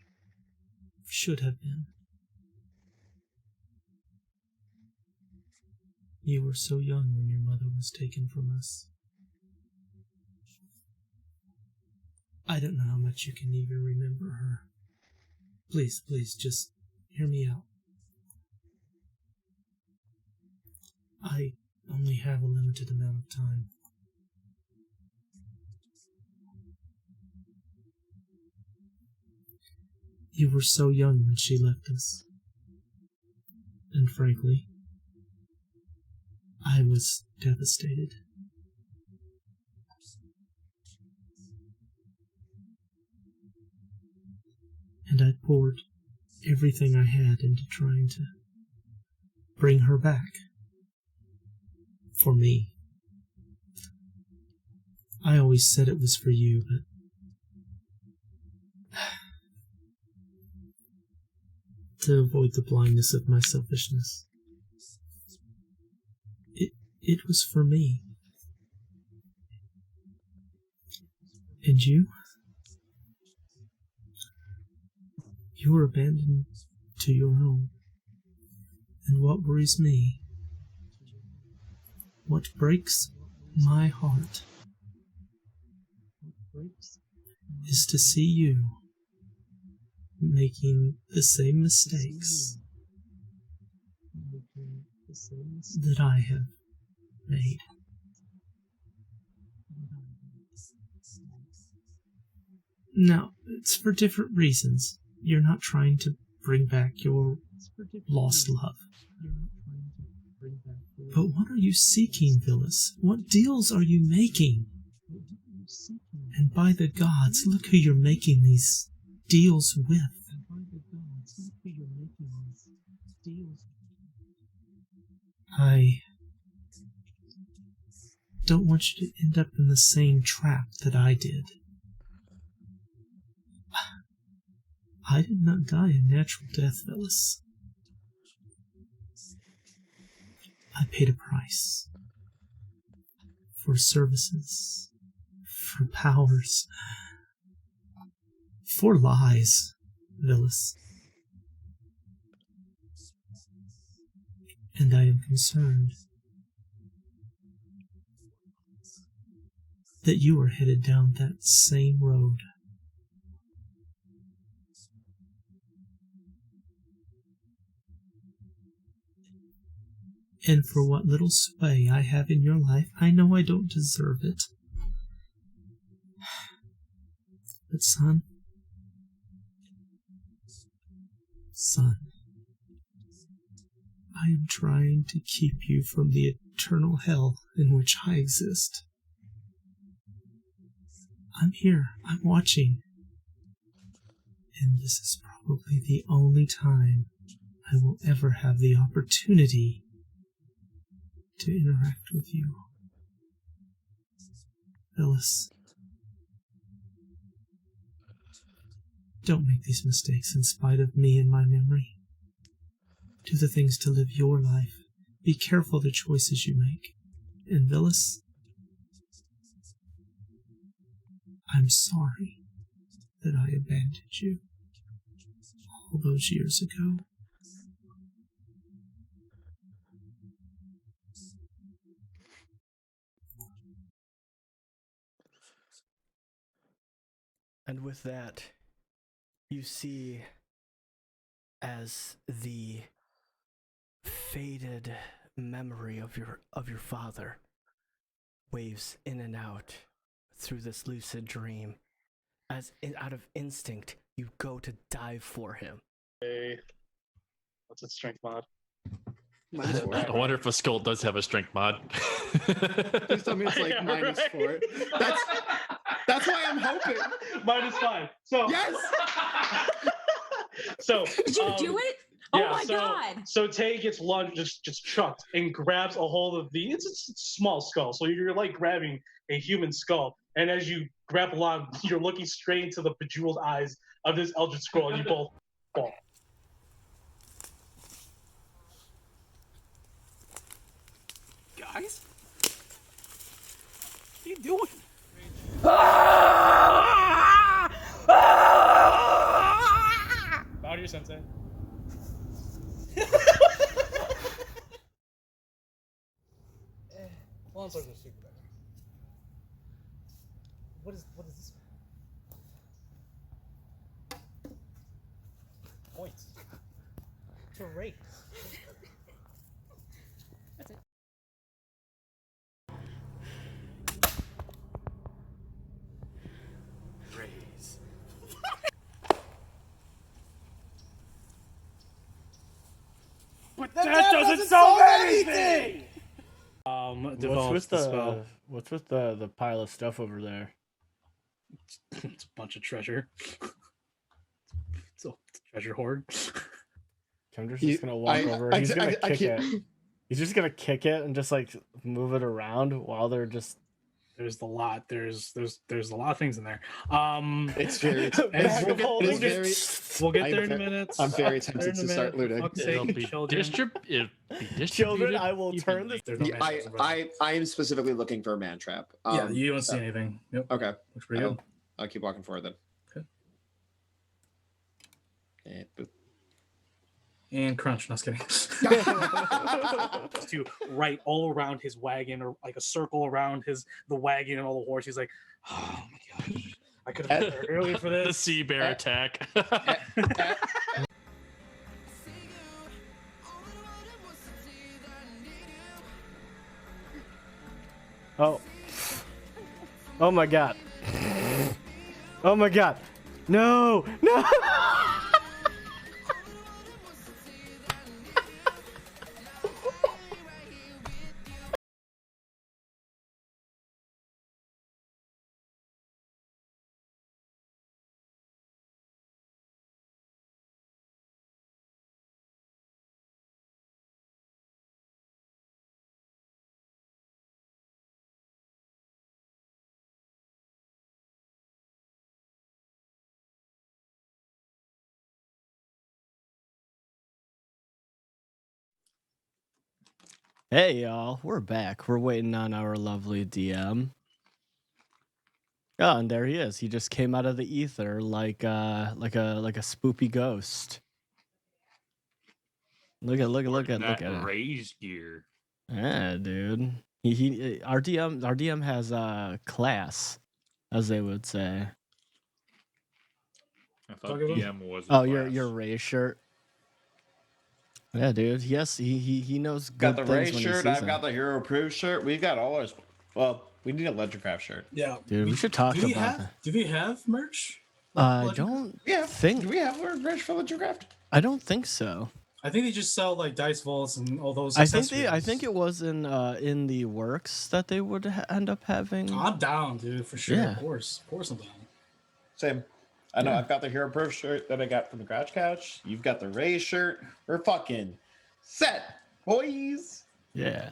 should have been. You were so young when your mother was taken from us. I don't know how much you can even remember her. Please, just hear me out. I only have a limited amount of time. You were so young when she left us. And frankly, I was devastated. And I poured everything I had into trying to bring her back. For me. I always said it was for you, but to avoid the blindness of my selfishness. It was for me. And you? You were abandoned to your own. And what worries me, what breaks my heart, is to see you making the same mistakes that I have made. Now, it's for different reasons. You're not trying to bring back your lost love. But what are you seeking, Villas? What deals are you making? And by the gods, look who you're making these deals with. I don't want you to end up in the same trap that I did. I did not die a natural death, Phyllis. I paid a price. For services. For powers. For lies, Phyllis. And I am concerned that you are headed down that same road. And for what little sway I have in your life, I know I don't deserve it. But son, I am trying to keep you from the eternal hell in which I exist. I'm here, I'm watching. And this is probably the only time I will ever have the opportunity to interact with you. Phyllis, don't make these mistakes in spite of me and my memory. Do the things to live your life. Be careful the choices you make. And Phyllis, I'm sorry that I abandoned you all those years ago. And with that, you see as the faded memory of your father waves in and out through this lucid dream, as out of instinct you go to dive for him. Hey, what's its strength mod? I wonder if a skull does have a strength mod. Please tell me it's like -4. That's why I'm hoping. -5. So yes. So did you do it? Oh yeah, my god! So Tay gets lunged, just chucked, and grabs a hold of the. It's a small skull, so you're like grabbing a human skull, and as you grab along, you're looking straight into the bejeweled eyes of this eldritch scroll, and you both fall. Guys, what are you doing? Bow to your sensei. Long swords are super better. What is this? Points. To rate. That's it. Raise. But that doesn't solve anything! What's with the pile of stuff over there? It's a bunch of treasure. It's a treasure hoard. Kendra's just gonna walk over. He's gonna kick it. He's just gonna kick it and just like move it around while they're just. There's a lot. There's a lot of things in there. It's very. We'll get there in a minute. I'm very tempted to start looting. Children, I will turn this. I am specifically looking for a man trap. Yeah, you don't see anything. Yep. Okay. Looks pretty good. I'll keep walking forward then. Okay. And boop. And crunch. No, I was kidding. To right all around his wagon, or like a circle around the wagon and all the horse. He's like, oh my gosh, I could have been there earlier for this. The sea bear attack. Oh. Oh my god. Oh my god. No. No. Hey y'all, we're back. We're waiting on our lovely DM. Oh, and there he is. He just came out of the ether like a spoopy ghost. Look at it. Raised gear. Yeah, dude. Our DM has class, as they would say. I thought DM was. Oh, your Ray shirt. Yeah, dude. Yes, he knows Got good the things race when he shirt. sees I've them. got the hero approved shirt. We've got all ours. Well, we need a Legendcraft shirt. Yeah, Dude, we should talk about that. Do we have merch? I don't think. Do we have merch for Legendcraft? I don't think so. I think they just sell like dice vaults and all those. I think it was in the works that they would end up having. I'm down, dude, for sure. Yeah. Of course, I'm down. Same. I know. Yeah. I've got the hero approved shirt that I got from the Garage Couch. You've got the Ray shirt. We're fucking set, boys. Yeah.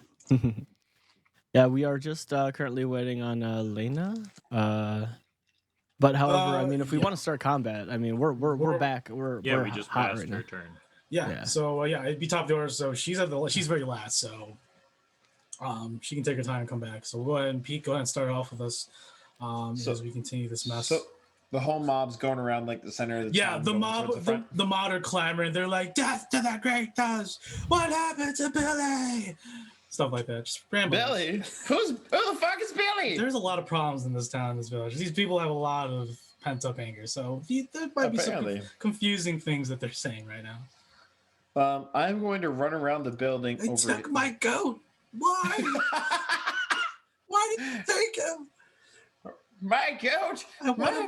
Yeah, we are just currently waiting on Lena. But however, I mean, if we want to start combat, I mean, we're back. We're we just hot passed right her now. turn. Yeah. So it'd be top of the order. So she's very last. So she can take her time and come back. So we'll go ahead and Pete, go ahead and start off with us as we continue this mess. So the whole mob's going around like the center of the town. The going mob, towards the front. the mob are clamoring. They're like, "Death to the Kratos! What happened to Billy?" Stuff like that. Just rambling. Billy? Who the fuck is Billy? There's a lot of problems in this town, in this village. These people have a lot of pent up anger. So there might be some confusing things that they're saying right now. I'm going to run around the building. They took my goat. Why? Why did you take him? My goat.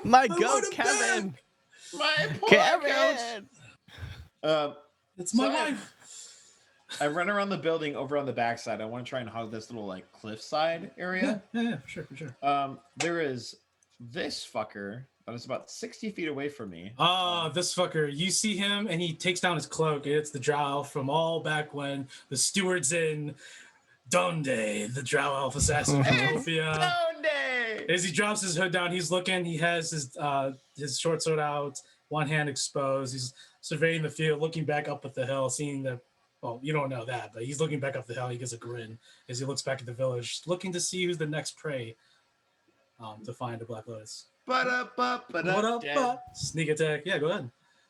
My goat, Kevin. My poor Kevin. goat. It's my wife. I run around the building over on the backside. I want to try and hug this little like cliffside area. Yeah, for sure. There is this fucker that is about 60 feet away from me. This fucker. You see him and he takes down his cloak. It's the drow elf from all back when the stewards in Donde, the drow elf assassin from Sofia. Donde! As he drops his hood down, he's looking. He has his short sword out, one hand exposed. He's surveying the field, looking back up at the hill, seeing the. Well, you don't know that, but he's looking back up the hill. He gets a grin as he looks back at the village, looking to see who's the next prey to find a Black Lotus. What up? Sneak attack. Yeah, go ahead.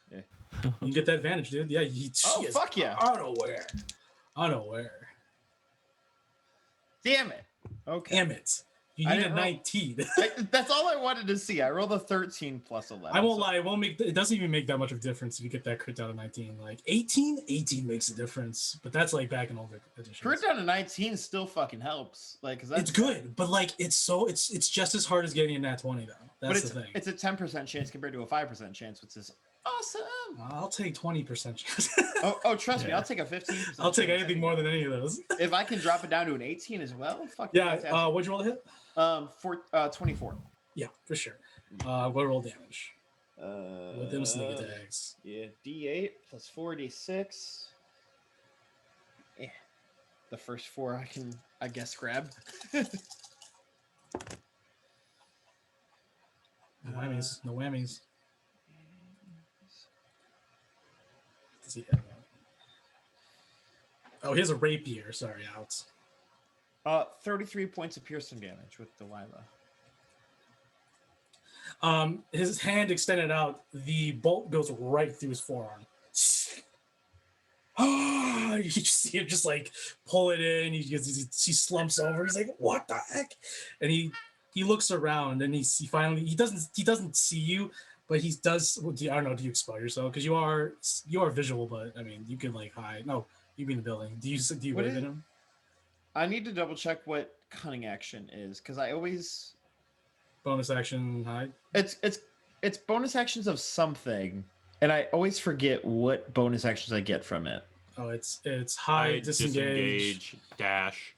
Yeah. You can get that advantage, dude. Yeah. Fuck yeah. Unaware. Damn it. Okay. Damn it. You need a 19. That's all I wanted to see. I rolled a 13 plus 11. I won't lie. It doesn't even make that much of a difference if you get that crit down to 19. Like 18 makes a difference, but that's like back in older editions. Crit down to 19 still fucking helps. Like, cause that's it's good, but like it's just as hard as getting a nat 20 though. That's the thing. It's a 10% chance compared to a 5% chance, which is awesome. I'll take 20% chance. Trust me, I'll take a 15%. I'll take anything more than any of those. If I can drop it down to an 18 as well, fuck yeah. What'd you roll to hit? 24. Yeah, for sure. What roll damage? With them sneak attacks. Yeah, D8 plus 4, D6. Yeah. The first 4 I can, I guess, grab. No whammies. Does he have that? Oh, he has a rapier. Sorry, Alex. 33 points of piercing damage with Delilah. His hand extended out. The bolt goes right through his forearm. You just see him just like pull it in. He slumps over. He's like, "What the heck?" And he looks around and he finally doesn't see you, but he does. I don't know. Do you expel yourself because you are visual? But I mean, you can like hide. No, you be in the building. Do you wave at him? I need to double check what cunning action is because I always bonus action hide. It's bonus actions of something, and I always forget what bonus actions I get from it. Oh, it's hide, disengage, dash.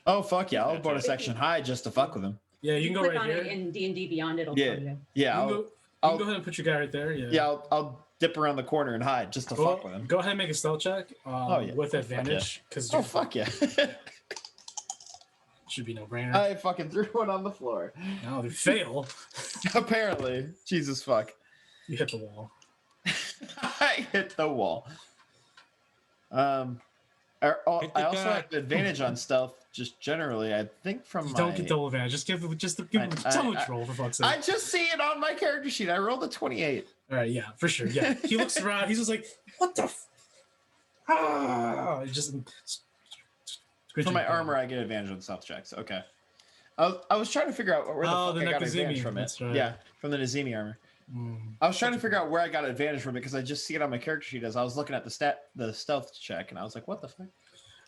Oh fuck yeah! I'll bonus action hide just to fuck with him. Yeah, you can go click right on here. it in D&D Beyond. It'll tell you. Yeah. You can go ahead and put your guy right there. Yeah. I'll dip around the corner and hide just to fuck with him. Go ahead and make a stealth check with advantage because fuck yeah. Should be no brainer. I fucking threw one on the floor. No, they fail. Apparently, Jesus fuck. You hit the wall. I hit the wall. I also have advantage on stealth, just generally. I think from don't get double advantage. Just give so much roll for fuck's sake. I just see it on my character sheet. I rolled a 28. All right, yeah, for sure. Yeah, he looks around. He's just like, "What the?" Just for my armor, I get advantage on stealth checks. Okay. I was trying to figure out where the fuck I got advantage from it. Right. Yeah, from the Nazimi armor. I was trying to figure out where I got advantage from it because I just see it on my character sheet as I was looking at the stealth check, and I was like, what the fuck?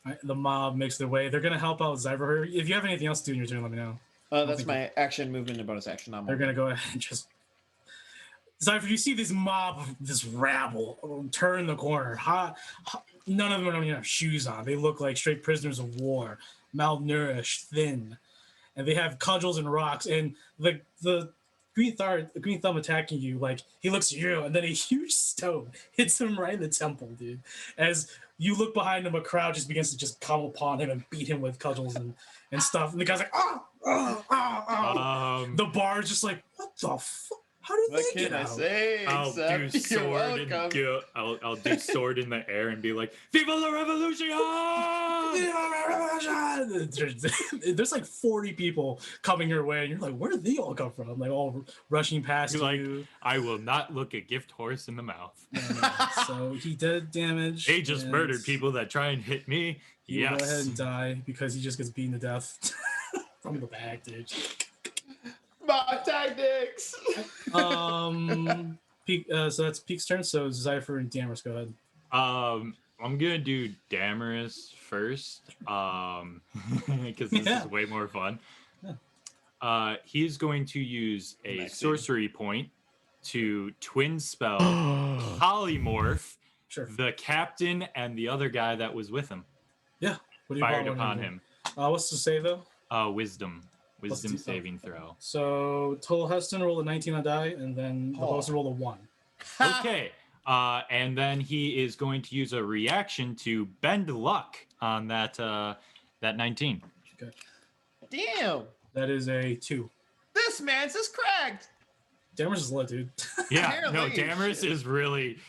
Right, the mob makes their way. They're gonna help out Zyber. If you have anything else to do in your turn, let me know. That's my action, movement, and bonus action. They're gonna go ahead and just. Zyber, you see this mob, this rabble, turn the corner. None of them don't even have shoes on. They look like straight prisoners of war, malnourished, thin, and they have cudgels and rocks. And the green thumb attacking you, like he looks at you, and then a huge stone hits him right in the temple, dude. As you look behind him, a crowd just begins to just come upon him and beat him with cudgels and stuff. And the guy's like, the bar's just like, what the fuck? How did they get out? I'll do sword and I'll do sword in the air and be like, "Viva la revolution!" There's like 40 people coming your way, and you're like, "Where did they all come from?" Like all rushing past you. Like, I will not look a gift horse in the mouth. So he did damage. They just murdered people that try and hit me. You go ahead and die because he just gets beaten to death from the back, dude. My tactics. So that's Peak's turn. So Zypher and Damaris, go ahead. I'm gonna do Damaris first, because this is way more fun. Yeah. He's going to use a sorcery point to twin spell polymorph the captain and the other guy that was with him. Yeah. What do you fired upon him. What's the save though? Wisdom saving throw. So Total Heston roll a 19 on die, and then the boss roll a 1. Okay. And then he is going to use a reaction to bend luck on that 19. Okay. Damn. That is a 2. This man's is cracked. Damaris is low, dude. Yeah. No, Damaris is really.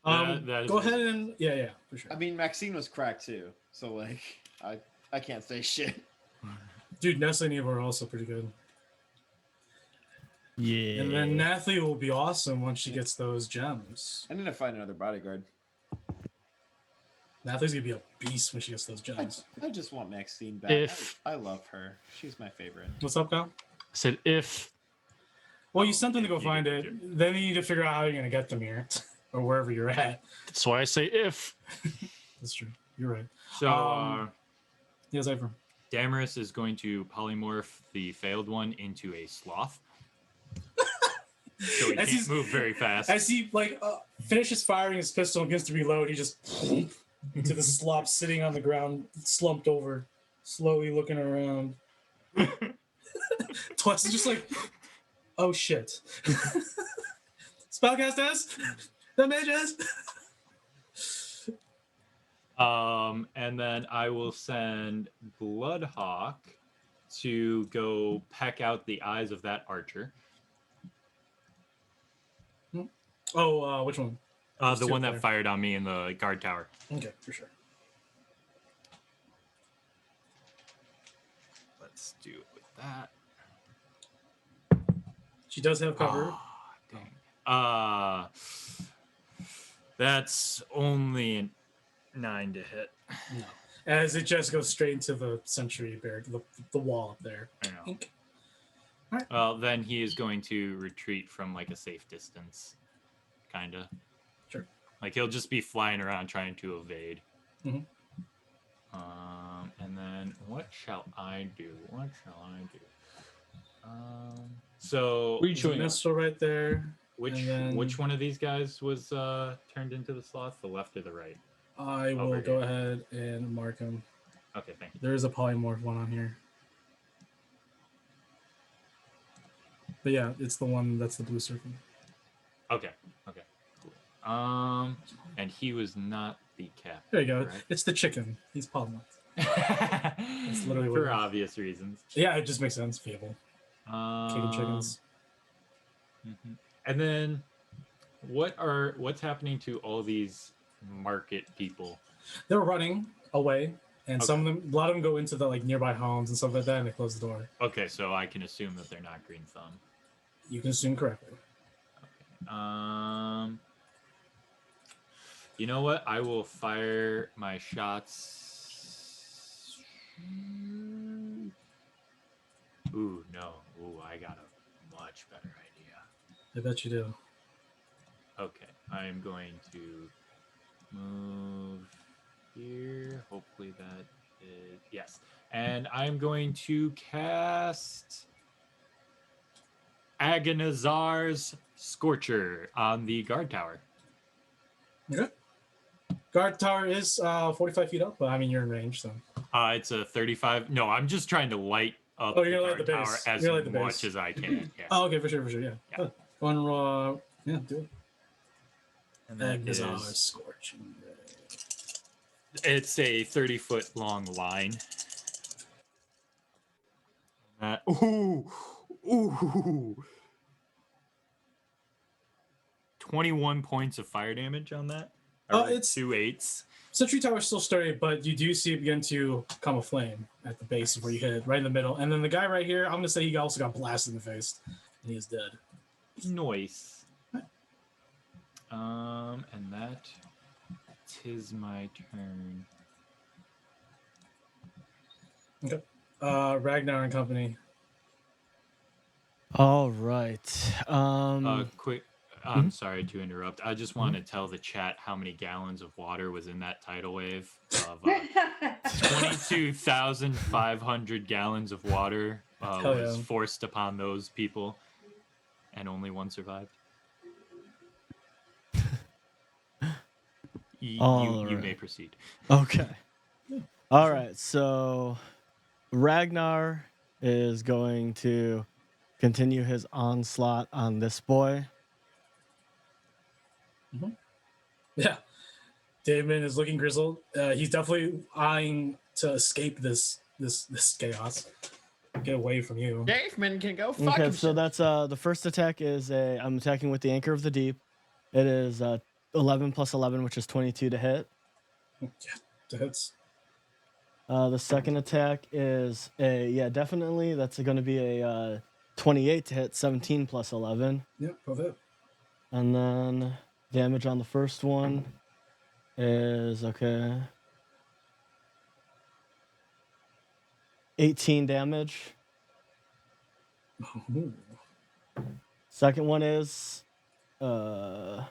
That is go ahead and yeah, for sure. I mean, Maxine was cracked too, so like, I can't say shit. Dude, Nessa and Eva are also pretty good. Yeah. And then Nathalie will be awesome once she gets those gems. I need to find another bodyguard. Nathalie's gonna be a beast when she gets those gems. I just want Maxine back. I love her. She's my favorite. What's up, Kyle? I said if. Well, you sent them to go find it. Then you need to figure out how you're gonna get them here, or wherever you're at. That's why I say if. That's true. You're right. So, yes, Zypher. Damaris is going to polymorph the failed one into a sloth. So he can't move very fast. As he finishes firing his pistol and begins to reload, he just into the slop sitting on the ground, slumped over, slowly looking around. Twice is just like, oh shit. Spellcast S? The mages? And then I will send Bloodhawk to go peck out the eyes of that archer. Oh, which one? The one that fired on me in the guard tower. Okay, for sure. Let's do it with that. She does have cover. Oh, dang. That's only 9 to hit. No. As it just goes straight into the sentry barrier, the wall up there. I know. Right. Well, then he is going to retreat from like a safe distance. Kinda. Sure. Like he'll just be flying around trying to evade. Mm-hmm. And then what shall I do? So missile right there. Which one of these guys was turned into the sloth? The left or the right? I will go ahead and mark him. Okay, thank you. There is a polymorph one on here. But yeah, it's the one that's the blue circle. Okay, cool. And he was not the captain. There you go. Right? It's the chicken. He's polymorphed. That's literally what for obvious reasons. Yeah, it just makes sense. Fable. Kicking chickens. Mm-hmm. And then, what's happening to all these market people? They're running away, and some of them, a lot of them go into the nearby homes and stuff like that, and they close the door. Okay, so I can assume that they're not Green Thumb. You can assume correctly. Okay. You know what? I will fire my shots. Ooh, no. Ooh, I got a much better idea. I bet you do. Okay, I'm going to move here. Hopefully that is yes. And I'm going to cast Agonizar's Scorcher on the guard tower. Okay. Guard tower is 45 feet up, but I mean you're in range, so. It's a 35. No, I'm just trying to light up Oh, the you're gonna guard light the tower base. as You're gonna light the much base. as I can. Yeah. Oh, okay, for sure, yeah. Yeah. Go on, yeah, do it. And that Agnazar is- Scorching Ray. It's a 30-foot long line. Ooh. 21 points of fire damage on that. It's 2 8s. Sentry tower's still sturdy, but you do see it begin to come aflame at the base where you hit it, right in the middle. And then the guy right here, I'm gonna say he also got blasted in the face, and he is dead. Nice. And that tis my turn. Okay. Ragnar and company. All right. Quick. I'm sorry to interrupt. I just want to tell the chat how many gallons of water was in that tidal wave. Of 22,500 gallons of water was forced upon those people, and only one survived. You may proceed. Okay. All right. So Ragnar is going to continue his onslaught on this boy. Mm-hmm. Yeah. Damon is looking grizzled. He's definitely eyeing to escape this chaos. Get away from you. Daveman can go fuck Okay, himself. so that's the first attack is I'm attacking with the Anchor of the Deep. It is 11 plus 11, which is 22 to hit. Yeah, that hits. The second attack is definitely that's going to be a 28 to hit, 17 plus 11. Yep, both hit. And then damage on the first one is 18 damage. Ooh. Second one is I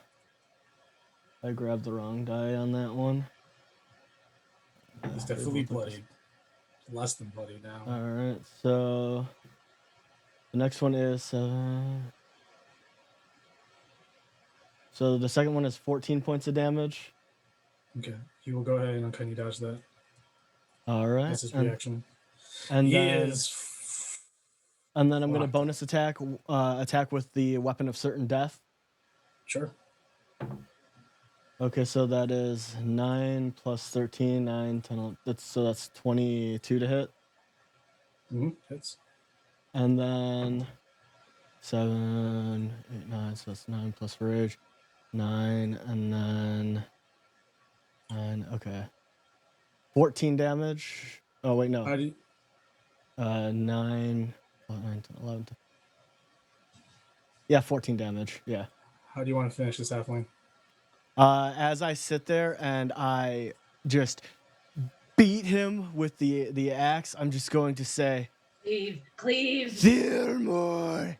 grabbed the wrong die on that one. He's definitely bloodied. Less than bloody now. All right, so the next one is so the second one is 14 points of damage. Okay, he will go ahead and uncanny dodge that. All right, That's his reaction. And then I'm going to bonus attack with the Weapon of Certain Death. Sure. Okay, so that is 9 plus 13, 9, 10, that's 22 to hit. Mm-hmm, hits. And then 7, 8, 9, so that's 9 plus rage, 9, and then 9, okay. 14 damage. Oh, wait, no. 9, 9, 10, 11. Yeah, 14 damage, yeah. How do you want to finish this halfling? As I sit there and I just beat him with the axe, I'm just going to say, Cleave. Silmar,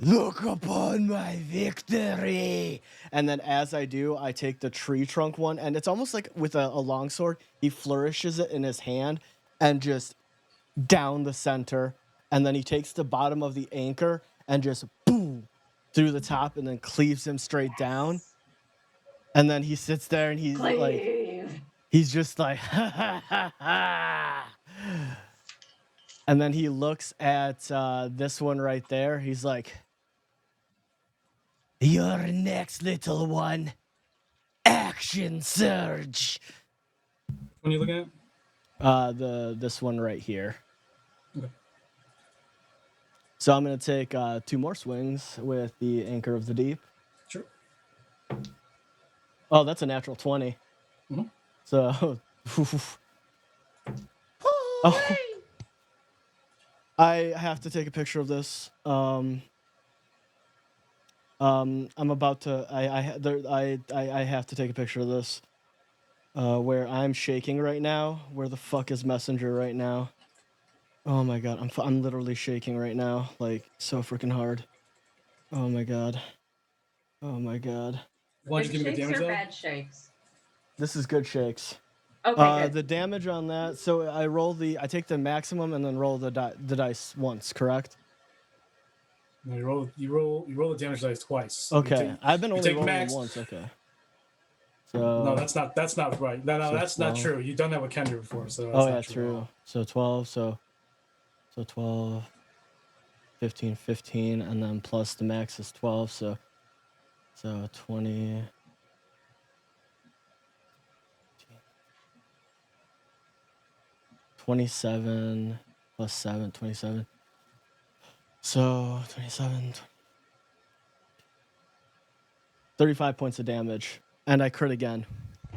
look upon my victory. And then as I do, I take the tree trunk one, and it's almost like with a long sword, he flourishes it in his hand and just down the center. And then he takes the bottom of the anchor and just boom through the top and then cleaves him straight down. And then he sits there and he's just like, ha ha ha ha. And then he looks at this one right there. He's like, "You're next, little one. Action surge." When you looking at? This one right here. Okay. So I'm gonna take 2 more swings with the Anchor of the Deep. Sure. Oh, that's a natural 20. Mm-hmm. So, oh, I have to take a picture of this. I'm about to. I have to take a picture of this. Where I'm shaking right now. Where the fuck is Messenger right now? Oh my god, I'm literally shaking right now, like so freaking hard. Oh my god. Oh my god. Why don't you give me the Shakes damage or though? bad shakes? This is good shakes. Okay, good. The damage on that. So I take the maximum and then roll the dice once, correct? No, you roll the damage dice twice. Okay, I've been only rolling max. once. Okay. So No, that's not right. No, so that's 12. not true. You've done that with Kendra before, so that's Oh not yeah, true. true. So 12. So 12, 15, 15, and then plus the max is 12. So 20. 27 plus 7, 27. So 27, 35 points of damage. And I crit again.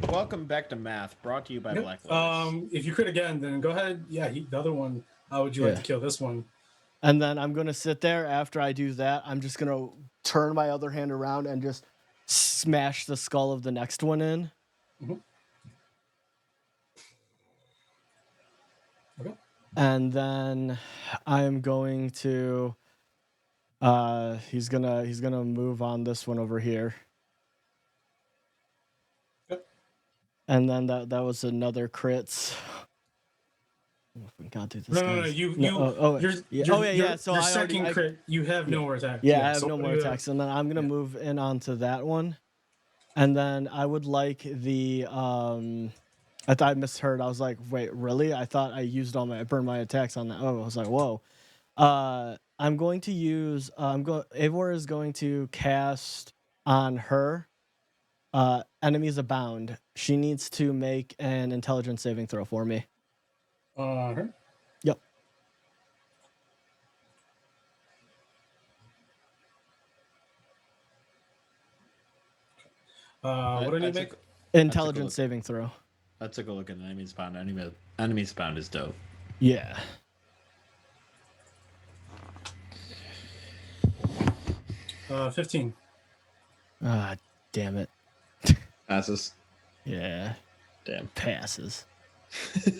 Welcome back to math, brought to you by Black Lotus. If you crit again, then go ahead. Yeah, the other one. How would you like to kill this one? And then I'm going to sit there after I do that. I'm just going to turn my other hand around and just smash the skull of the next one in. Mm-hmm. Okay. And then I'm going to he's gonna move on this one over here. Yep. And then that was another crits. God, dude, this No, yeah. So your I second already, crit, you have no more attacks. Yeah, I have so no more attacks, and then I'm gonna move in onto that one, and then I would like the I thought I misheard. I was like, wait, really? I thought I burned my attacks on that. Oh, I was like, whoa. I'm going to use. Eivor is going to cast on her. Enemies abound. She needs to make an intelligence saving throw for me. Her? Yep. What do I need to make? Intelligence saving throw. I took a look at enemies bound. Enemies bound is dope. Yeah. Uh, 15. Ah, damn it. Passes. Yeah. Damn. Passes.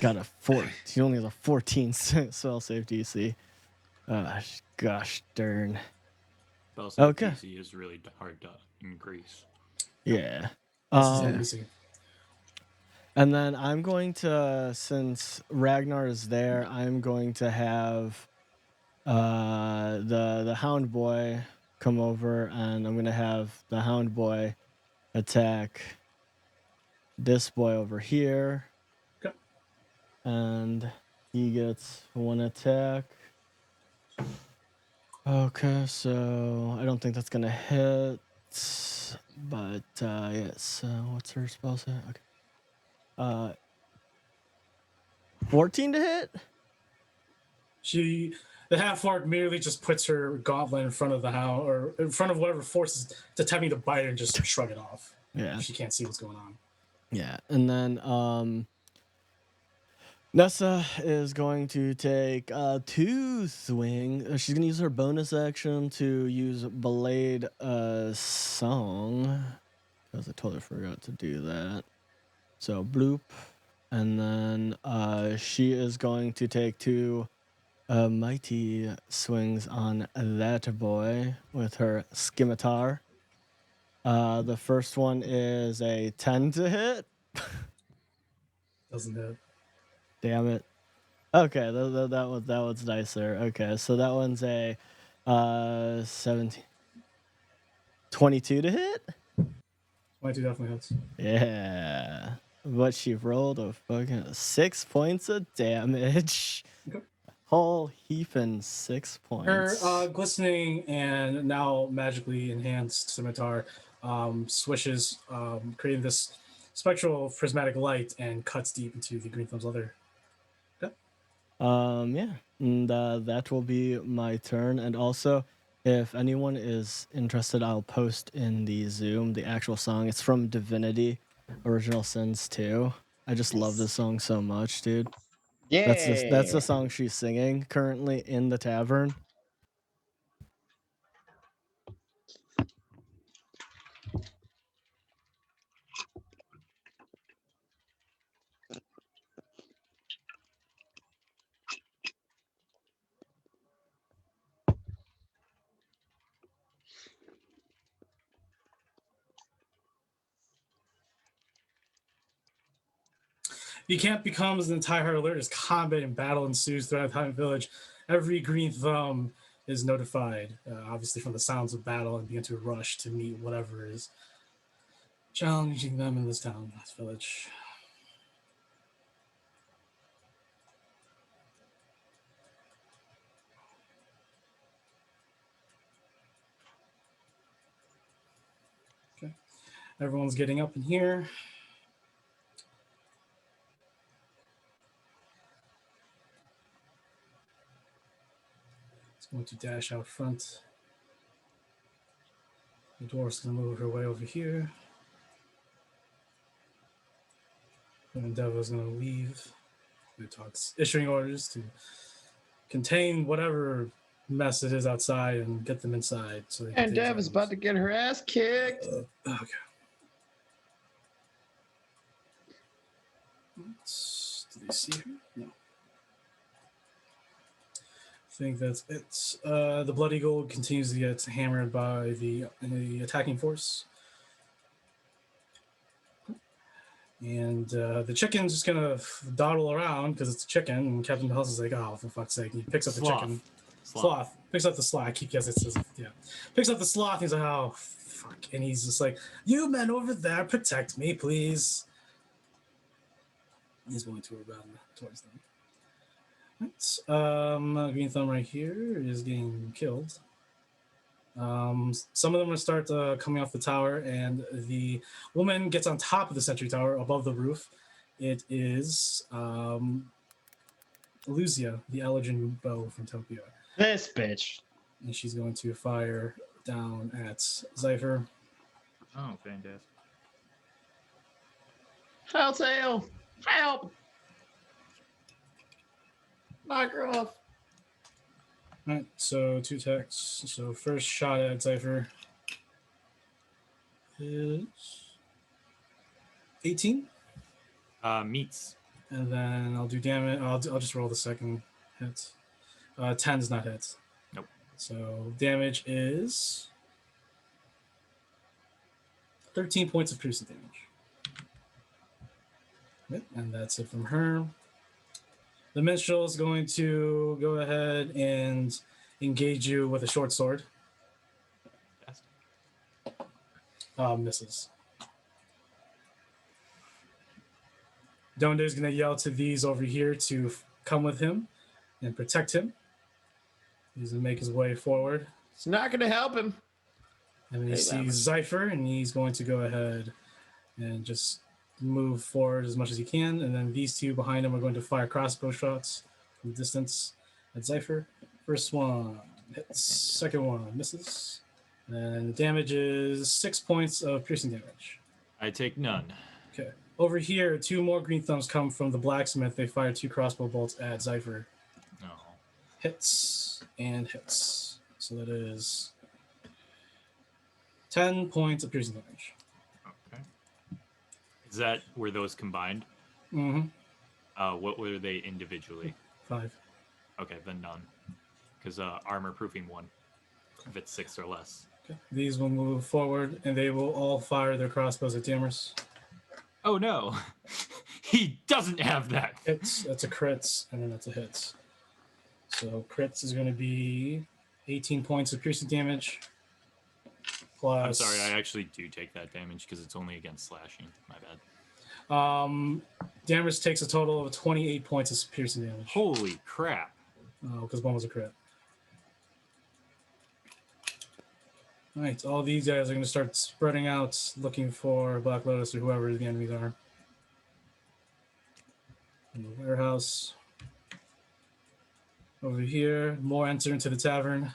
Got a 4. He only has a 14 spell save DC. Gosh darn. Spell save Okay. DC is really hard to increase. Yeah. NPC. And then I'm going to, since Ragnar is there, I'm going to have the Hound Boy come over, and I'm going to have the Hound Boy attack this boy over here. Okay. And he gets 1 attack. Okay, so I don't think that's going to hit. But, yeah, so what's her spell set? Okay. 14 to hit? The half-orc merely just puts her gauntlet in front of the hound, or in front of whatever forces to attempting to bite her and just shrug it off. Yeah. She can't see what's going on. Yeah, and then Nessa is going to take 2 swing. She's going to use her bonus action to use Blade Song, because I totally forgot to do that. So bloop, and then she is going to take 2 mighty swings on that boy with her scimitar. The first one is a 10 to hit. Doesn't hit. Damn it. Okay, that one's nicer. Okay, so that one's a 17. 22 to hit? 22 definitely hits. Yeah. But she rolled a fucking 6 points of damage. Okay. Whole heaping 6 points. Her glistening and now magically enhanced scimitar swishes, creating this spectral prismatic light and cuts deep into the green thumb's leather. Okay. Yeah, and that will be my turn. And also, if anyone is interested, I'll post in the Zoom the actual song. It's from Divinity, Original Sins 2. I just love this song so much, dude. Yeah. That's the song she's singing currently in the tavern. The camp becomes an entire alert as combat and battle ensues throughout the village. Every green thumb is notified, obviously from the sounds of battle, and begin to rush to meet whatever is challenging them in this town, this village. Okay, everyone's getting up in here. It's going to dash out front. The dwarf's going to move her way over here. And Deva's going to leave. He talks, issuing orders to contain whatever mess it is outside and get them inside. So and Dev is about to get her ass kicked. Okay. Do they see her? No. I think that's it. The Blood Eagle continues to get hammered by the attacking force. And the chicken's just gonna dawdle around because it's a chicken, and Captain House is like, "Oh, for fuck's sake!" And he picks up the chicken. Sloth picks up the sloth. I keep guessing it says, yeah. Picks up the sloth. And he's like, "Oh, fuck!" And he's just like, "You men over there, protect me, please." He's going to run towards them. Right. Green Thumb right here is getting killed. Some of them will start coming off the tower, and the woman gets on top of the sentry tower above the roof. It is Luzia, the Elegant Bow from Topia. This bitch. And she's going to fire down at Zypher. Oh, fantastic. Tail! Help! Knock her off. Alright, so 2 attacks. So first shot at Zypher is 18. Meets. And then I'll do damage. I'll just roll the second hit. 10 is not hit. Nope. So damage is 13 points of piercing damage. Yep, and that's it from her. The minstrel is going to go ahead and engage you with a short sword. Misses. Donde is going to yell to these over here to come with him and protect him. He's going to make his way forward. It's not going to help him. And then he sees Zypher, and he's going to go ahead and just move forward as much as he can, and then these two behind him are going to fire crossbow shots from distance at Zypher. First one hits, second one misses, and the damage is 6 points of piercing damage. I take none. Okay. Over here, 2 more green thumbs come from the blacksmith. They fire 2 crossbow bolts at Zypher. No. Hits and hits. So that is 10 points of piercing damage. Is that were those combined? Mm-hmm. What were they individually? 5. Okay, then none. Because armor proofing 1. If it's 6 or less. Okay. These will move forward, and they will all fire their crossbows at Dammers. Oh no, he doesn't have that. That's a crits, and then that's a hits. So crits is going to be 18 points of piercing damage. Plus, I'm sorry, I actually do take that damage because it's only against slashing. My bad. Damage takes a total of 28 points of piercing damage. Holy crap. Oh, because 1 was a crit. Alright, all these guys are going to start spreading out, looking for Black Lotus or whoever the enemies are. In the warehouse. Over here, more enter into the tavern.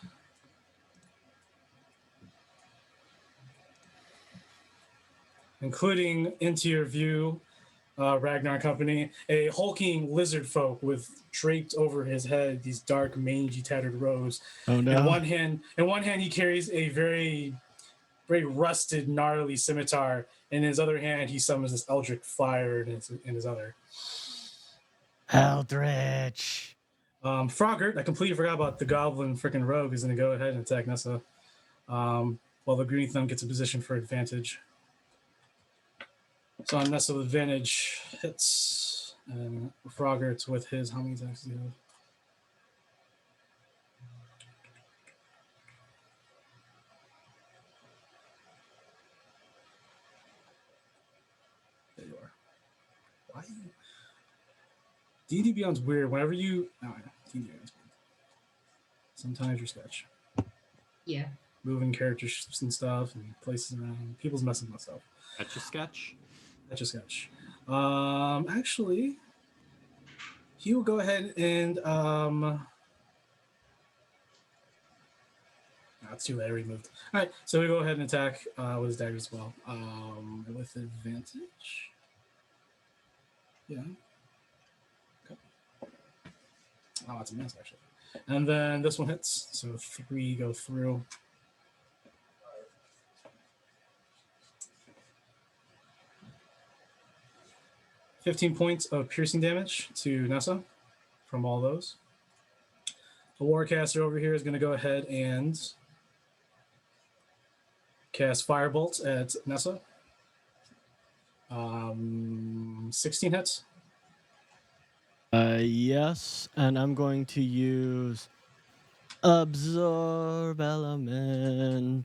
Including into your view, Ragnar Company, a hulking lizard folk with draped over his head these dark, mangy, tattered robes. Oh no! In one hand, he carries a very, very rusted, gnarly scimitar. In his other hand, he summons this eldritch fire in his other. Eldritch. Frogert, I completely forgot about the goblin freaking rogue, is going to go ahead and attack Nessa. While the green thumb gets a position for advantage. So on Nessa with advantage, hits. And Froggert's with his, how many attacks do you have? There you are. Why? D&D Beyond's weird. Whenever you... Oh, yeah. D&D Beyond's weird. Sometimes you're sketch. Yeah. Moving characters and stuff and places around. People's messing with stuff. Etch a sketch. Etch a sketch. Actually, he will go ahead and that's too late. I already moved. All right, so we go ahead and attack with his dagger as well. With advantage. Yeah. Okay. Oh, that's a miss actually. And then this one hits, so 3 go through. $15 points of piercing damage to Nessa from all those. The Warcaster over here is going to go ahead and cast Firebolt at Nessa. 16 hits. Yes, and I'm going to use Absorb Elements.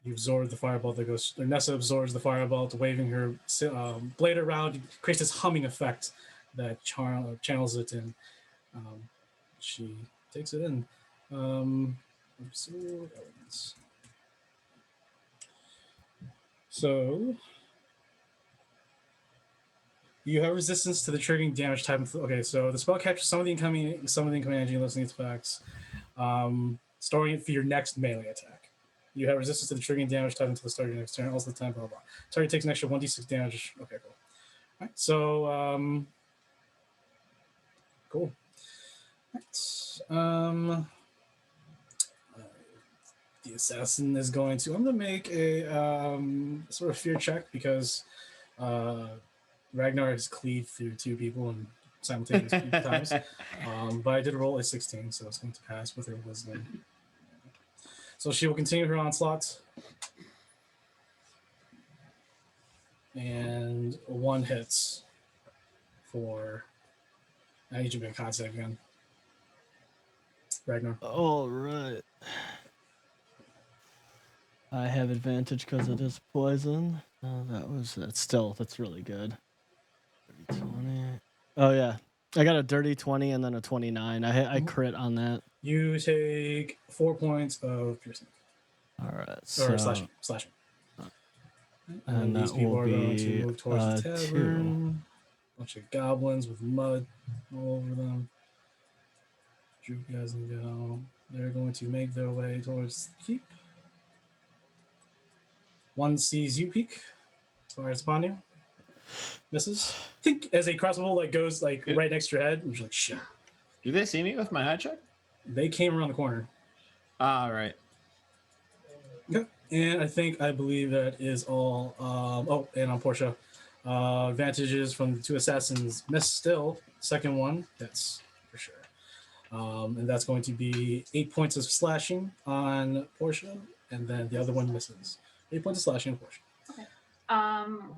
You absorb the firebolt that goes. Nessa absorbs the firebolt, waving her blade around, creates this humming effect that channels it in. She takes it in. Absorb elements. So you have resistance to the triggering damage type. Okay, so the spell captures some of the incoming energy and listening effects, storing it for your next melee attack. You have resistance to the triggering damage type until the start of your next turn. Also the time, blah, blah. Target takes an extra 1d6 damage. Okay, cool. All right, so, cool. All right. The assassin is going to... I'm going to make a sort of fear check because Ragnar has cleaved through 2 people in simultaneous times. But I did roll a 16, so it's going to pass with her wisdom. So she will continue her onslaught. And 1 hits for... I need you to make contact again. Ragnar. All right. I have advantage because it is poison. That's really good. 30, 20. Oh yeah, I got a dirty 20 and then a 29. I crit on that. You take 4 points of piercing. All right. Or slashing. And these people are going to move towards the tavern. Bunch of goblins with mud all over them. Droop guys and go. They're going to make their way towards the keep. One sees you peek, fires upon you, misses. I think as a crossbow goes right next to your head, and you're like, shit. Do they see me with my head check? They came around the corner. Ah, right. Okay. And I believe that is all. And on Portia, advantages from the 2 assassins miss still. Second one, that's for sure. And that's going to be 8 points of slashing on Portia, and then the other one misses. 8 points of slashing on Portia. Okay.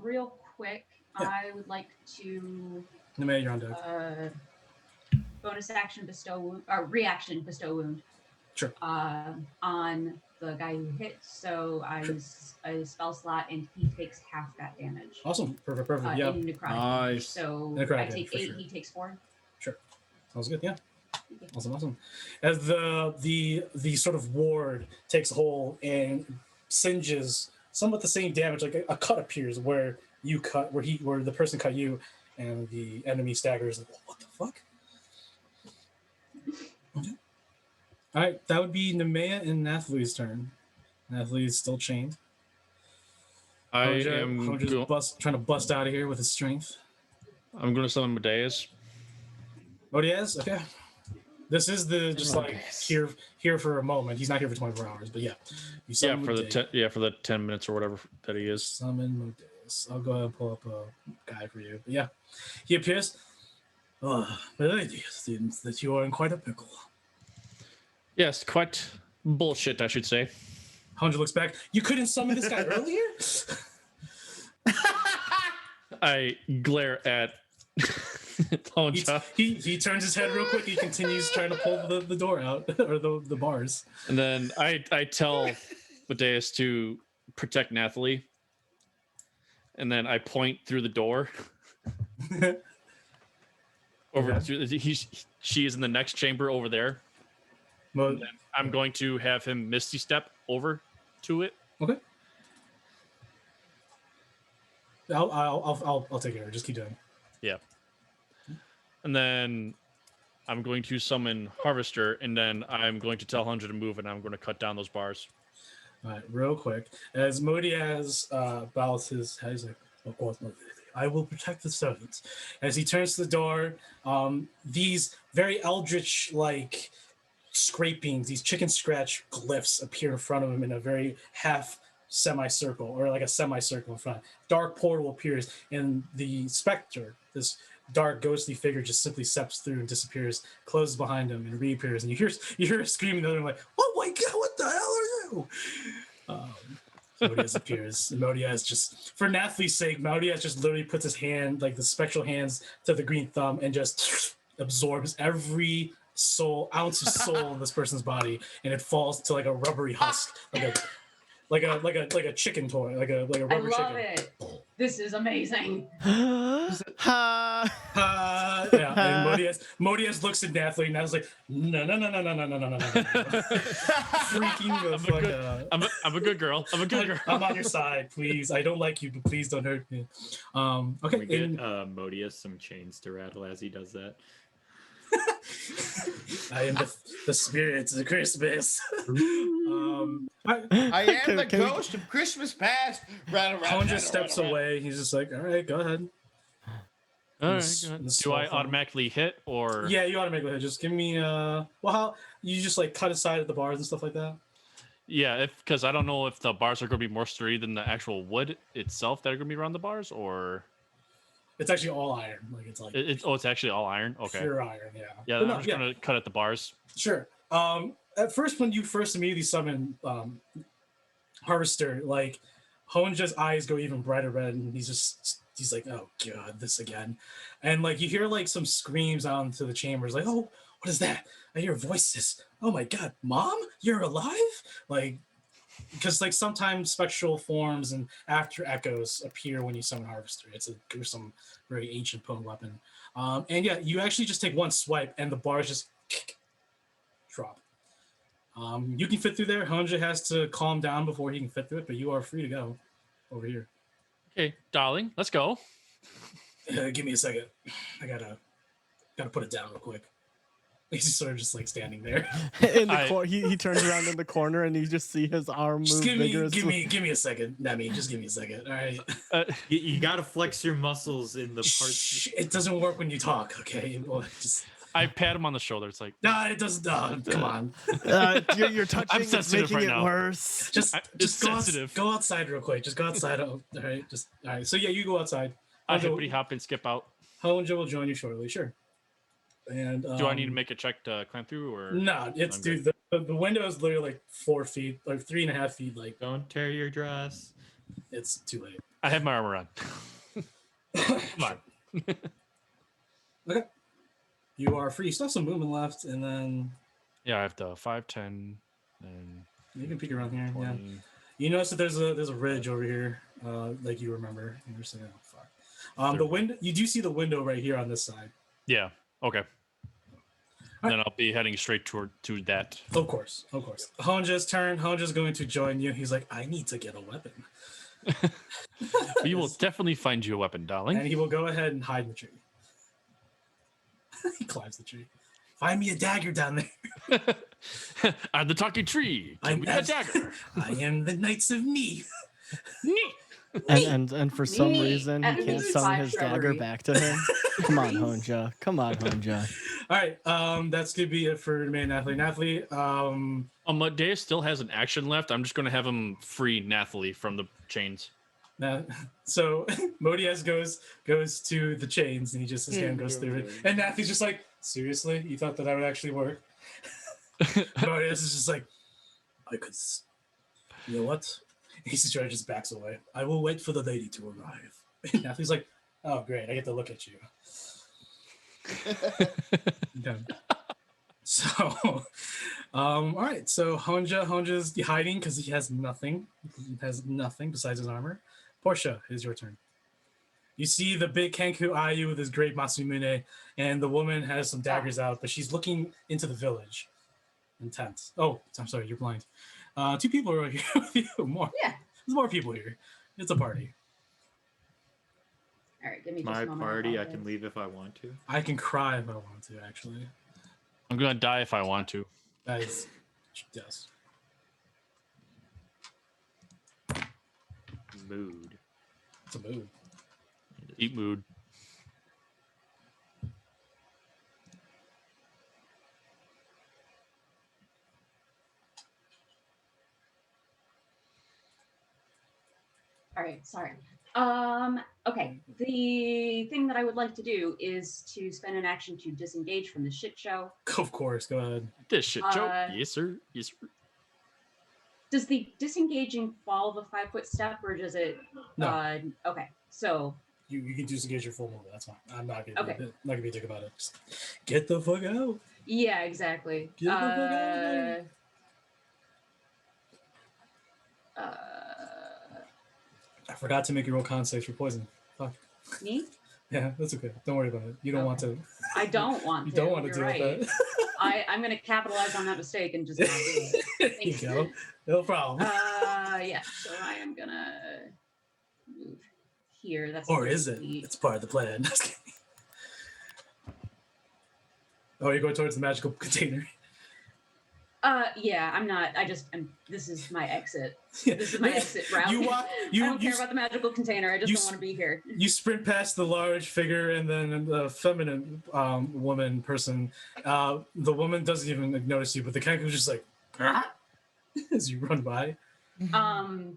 Real quick, yeah. I would like to. No matter you're on deck. Bonus action bestow wound, or reaction bestow wound. Sure. On the guy who hits, so I spell slot and he takes half that damage. Awesome. Perfect. Yeah. In necrotic. Nice. So necrotic, I take 8, sure. He takes 4. Sure. Sounds good. Yeah. Awesome. As the sort of ward takes hold and singes somewhat the same damage, like a cut appears where you cut, where the person cut you, and the enemy staggers. Like, what the fuck? Okay. All right, that would be Nemea and Nathaly's turn. Nathaly's still chained. am trying to bust out of here with his strength. I'm going to summon Medeas. Medeas? Okay. This is the just here for a moment. He's not here for 24 hours, but yeah. You summon for the 10 minutes or whatever that he is. Summon Medeas. I'll go ahead and pull up a guy for you. But yeah, he appears. It seems that you are in quite a pickle. Yes, quite bullshit, I should say. Hundred looks back. You couldn't summon this guy earlier? I glare at he turns his head real quick. He continues trying to pull the door out or the bars. And then I tell Matthias to protect Nathalie. And then I point through the door. Over to she is in the next chamber over there. And then I'm going to have him Misty Step over to it. Okay. I'll take care of it. Just keep doing. Yeah. And then I'm going to summon Harvester, and then I'm going to tell Hunter to move, and I'm going to cut down those bars. All right, real quick. As Modiaz bows his head, he's like, "Of course, I will protect the servants." As he turns to the door, these very eldritch-like scrapings, these chicken scratch glyphs appear in front of him in a very half semicircle, or like a semicircle in front. Dark portal appears, and the specter, this dark ghostly figure, just simply steps through and disappears, closes behind him, and reappears. And you hear a scream in the other room, like, "Oh my god, what the hell are you?" Modiaz appears. And Modiaz just, for Nathalie's sake, Modiaz just literally puts his hand, like the spectral hands, to the green thumb and just absorbs every ounce of soul in this person's body, and it falls to like a rubbery husk, like a chicken toy, like a rubber chicken. I love it. This is amazing. Yeah, and Modiaz looks at Nathalie, and Natalie's like, no, freaking the fuck out. I'm a good girl. I'm a good girl. I'm on your side, please. I don't like you, but please don't hurt me. Okay. Can we get Modiaz some chains to rattle as he does that? I am the spirits of Christmas. I am the ghost of Christmas past. Colin just steps away. He's just like, all right, go ahead. All right. Do I automatically hit or? Yeah, you automatically hit. Just give me how you just like cut aside at the bars and stuff like that. Yeah, because I don't know if the bars are going to be more sturdy than the actual wood itself that are going to be around the bars, or it's actually all iron. Like it's like it's actually all iron. Okay, pure iron. Yeah. Yeah, I'm just going to cut at the bars. Sure. At first, when you first immediately summon Harvester, like Honja's eyes go even brighter red, and he's like, oh god, this again. And like you hear like some screams out into the chambers, like, oh, what is that? I hear voices. Oh my god, Mom, you're alive? Like, because like sometimes spectral forms and after echoes appear when you summon Harvester. It's a gruesome, very ancient potent weapon. And yeah, you actually just take one swipe, and the bars just drop. You can fit through there. Honja has to calm down before he can fit through it, but you are free to go over here. Okay, darling, let's go. Give me a second. I gotta put it down real quick. He's sort of just like standing there. In the he turns around in the corner and you just see his arm move just give vigorously. me a second, Nemi. Just give me a second. All right. You gotta flex your muscles in the parts. It doesn't work when you talk. Okay. Well, just. I pat him on the shoulder. It's like, no, it doesn't. Come on. You're touching. I'm sensitive making right it now. Worse. Just go outside real quick. Just go outside. All right. All right. So yeah, you go outside. I hippity hop and skip out. Honja will join you shortly. Sure. And do I need to make a check to climb through, or no? It's dude. The window is literally like 4 feet, or 3.5 feet. Like, don't tear your dress. It's too late. I have my armor on. Come on. Okay. You are free. You still have some movement left, and then yeah, I have the 5, 10, and you can peek around here. 20. Yeah. You notice that there's a ridge over here, like you remember. And you're saying, oh fuck. The window. You do see the window right here on this side. Yeah. Okay. Then I'll be heading straight to that. Of course. Honja's turn. Honja's going to join you. He's like, I need to get a weapon. We will definitely find you a weapon, darling. And he will go ahead and hide in the tree. He climbs the tree. Find me a dagger down there. I'm the talking tree. Give me a dagger. I am the Knights of Knee. And for some reason he can't summon his dagger back to him. Come on, Honja. All right, that's gonna be it for me and Nathalie. Nathalie, Amadeus still has an action left. I'm just gonna have him free Nathalie from the chains. So Modiaz goes to the chains, and his hand goes through it, and Nathalie's just like, seriously, you thought that would actually work? Modiaz is just like, I could. You know what? He just backs away. I will wait for the lady to arrive. And Nathalie's like, Oh, great! I get to look at you. Done. So, all right. So Honja's hiding because he has nothing. He has nothing besides his armor. Portia, it's your turn. You see the big Kenku eye you with his great Masamune, and the woman has some daggers out, but she's looking into the village. Intense. Oh, I'm sorry, you're blind. 2 people are here with you. More. Yeah. There's more people here. It's a party. All right, give me just My a moment. party, I can leave if I want to. I can cry if I want to, actually. I'm gonna die if I want to. Guys, yes. Mood. It's a mood. Eat mood. All right, sorry. Okay. The thing that I would like to do is to spend an action to disengage from the shit show. Of course, go ahead. This shit show. Yes, sir. Yes, sir. Does the disengaging follow the 5-foot step, or does it? No. Okay, so. You can disengage your full movement. That's fine. I'm not gonna Okay. not gonna be a dick about it. Just get the fuck out. Yeah, exactly. Get the fuck out. I forgot to make your roll con saves for poison. Fuck. Me? Yeah, that's okay. Don't worry about it. You don't want to. I don't want to. You don't want to You're deal right. with I'm going to capitalize on that mistake and just not do it. that. There you go. No problem. Yeah. So I am going to move here. That's Or is it? It's part of the plan. Oh, you're going towards the magical container. Yeah, I'm not. This is my exit. This is my exit route. I don't care about the magical container. I just don't want to be here. You sprint past the large figure and then the feminine woman person. The woman doesn't even notice you, but the Kenku's just like, as you run by. Can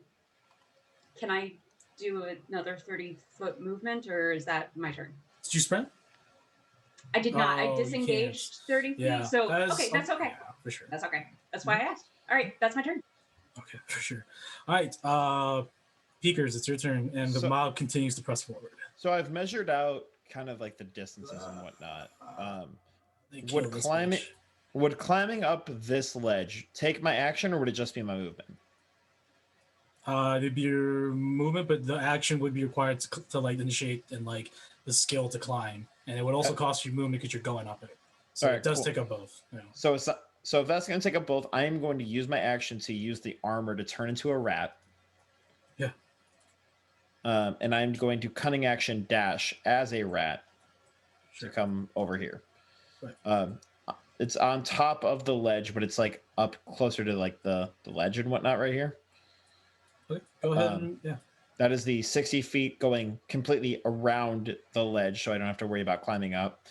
I do another 30-foot movement, or is that my turn? Did you sprint? I did not. Oh, I disengaged 30 feet. Yeah, So that's okay, that's okay. For sure. That's okay. That's why I asked. All right, that's my turn. Okay, for sure. All right, Peekers, it's your turn, and the mob continues to press forward. So I've measured out kind of like the distances and whatnot. killed this bitch. Would climbing up this ledge take my action, or would it just be my movement? It'd be your movement, but the action would be required to like initiate and like the skill to climb, and it would also cost you movement because you're going up it. So Alright, it does cool. take up both. Yeah. So if that's going to take up both, I am going to use my action to use the armor to turn into a rat. Yeah. And I'm going to cunning action dash as a rat to come over here. Right. It's on top of the ledge, but it's like up closer to like the ledge and whatnot right here. Okay, go ahead. And, yeah. That is the 60 feet going completely around the ledge, so I don't have to worry about climbing up.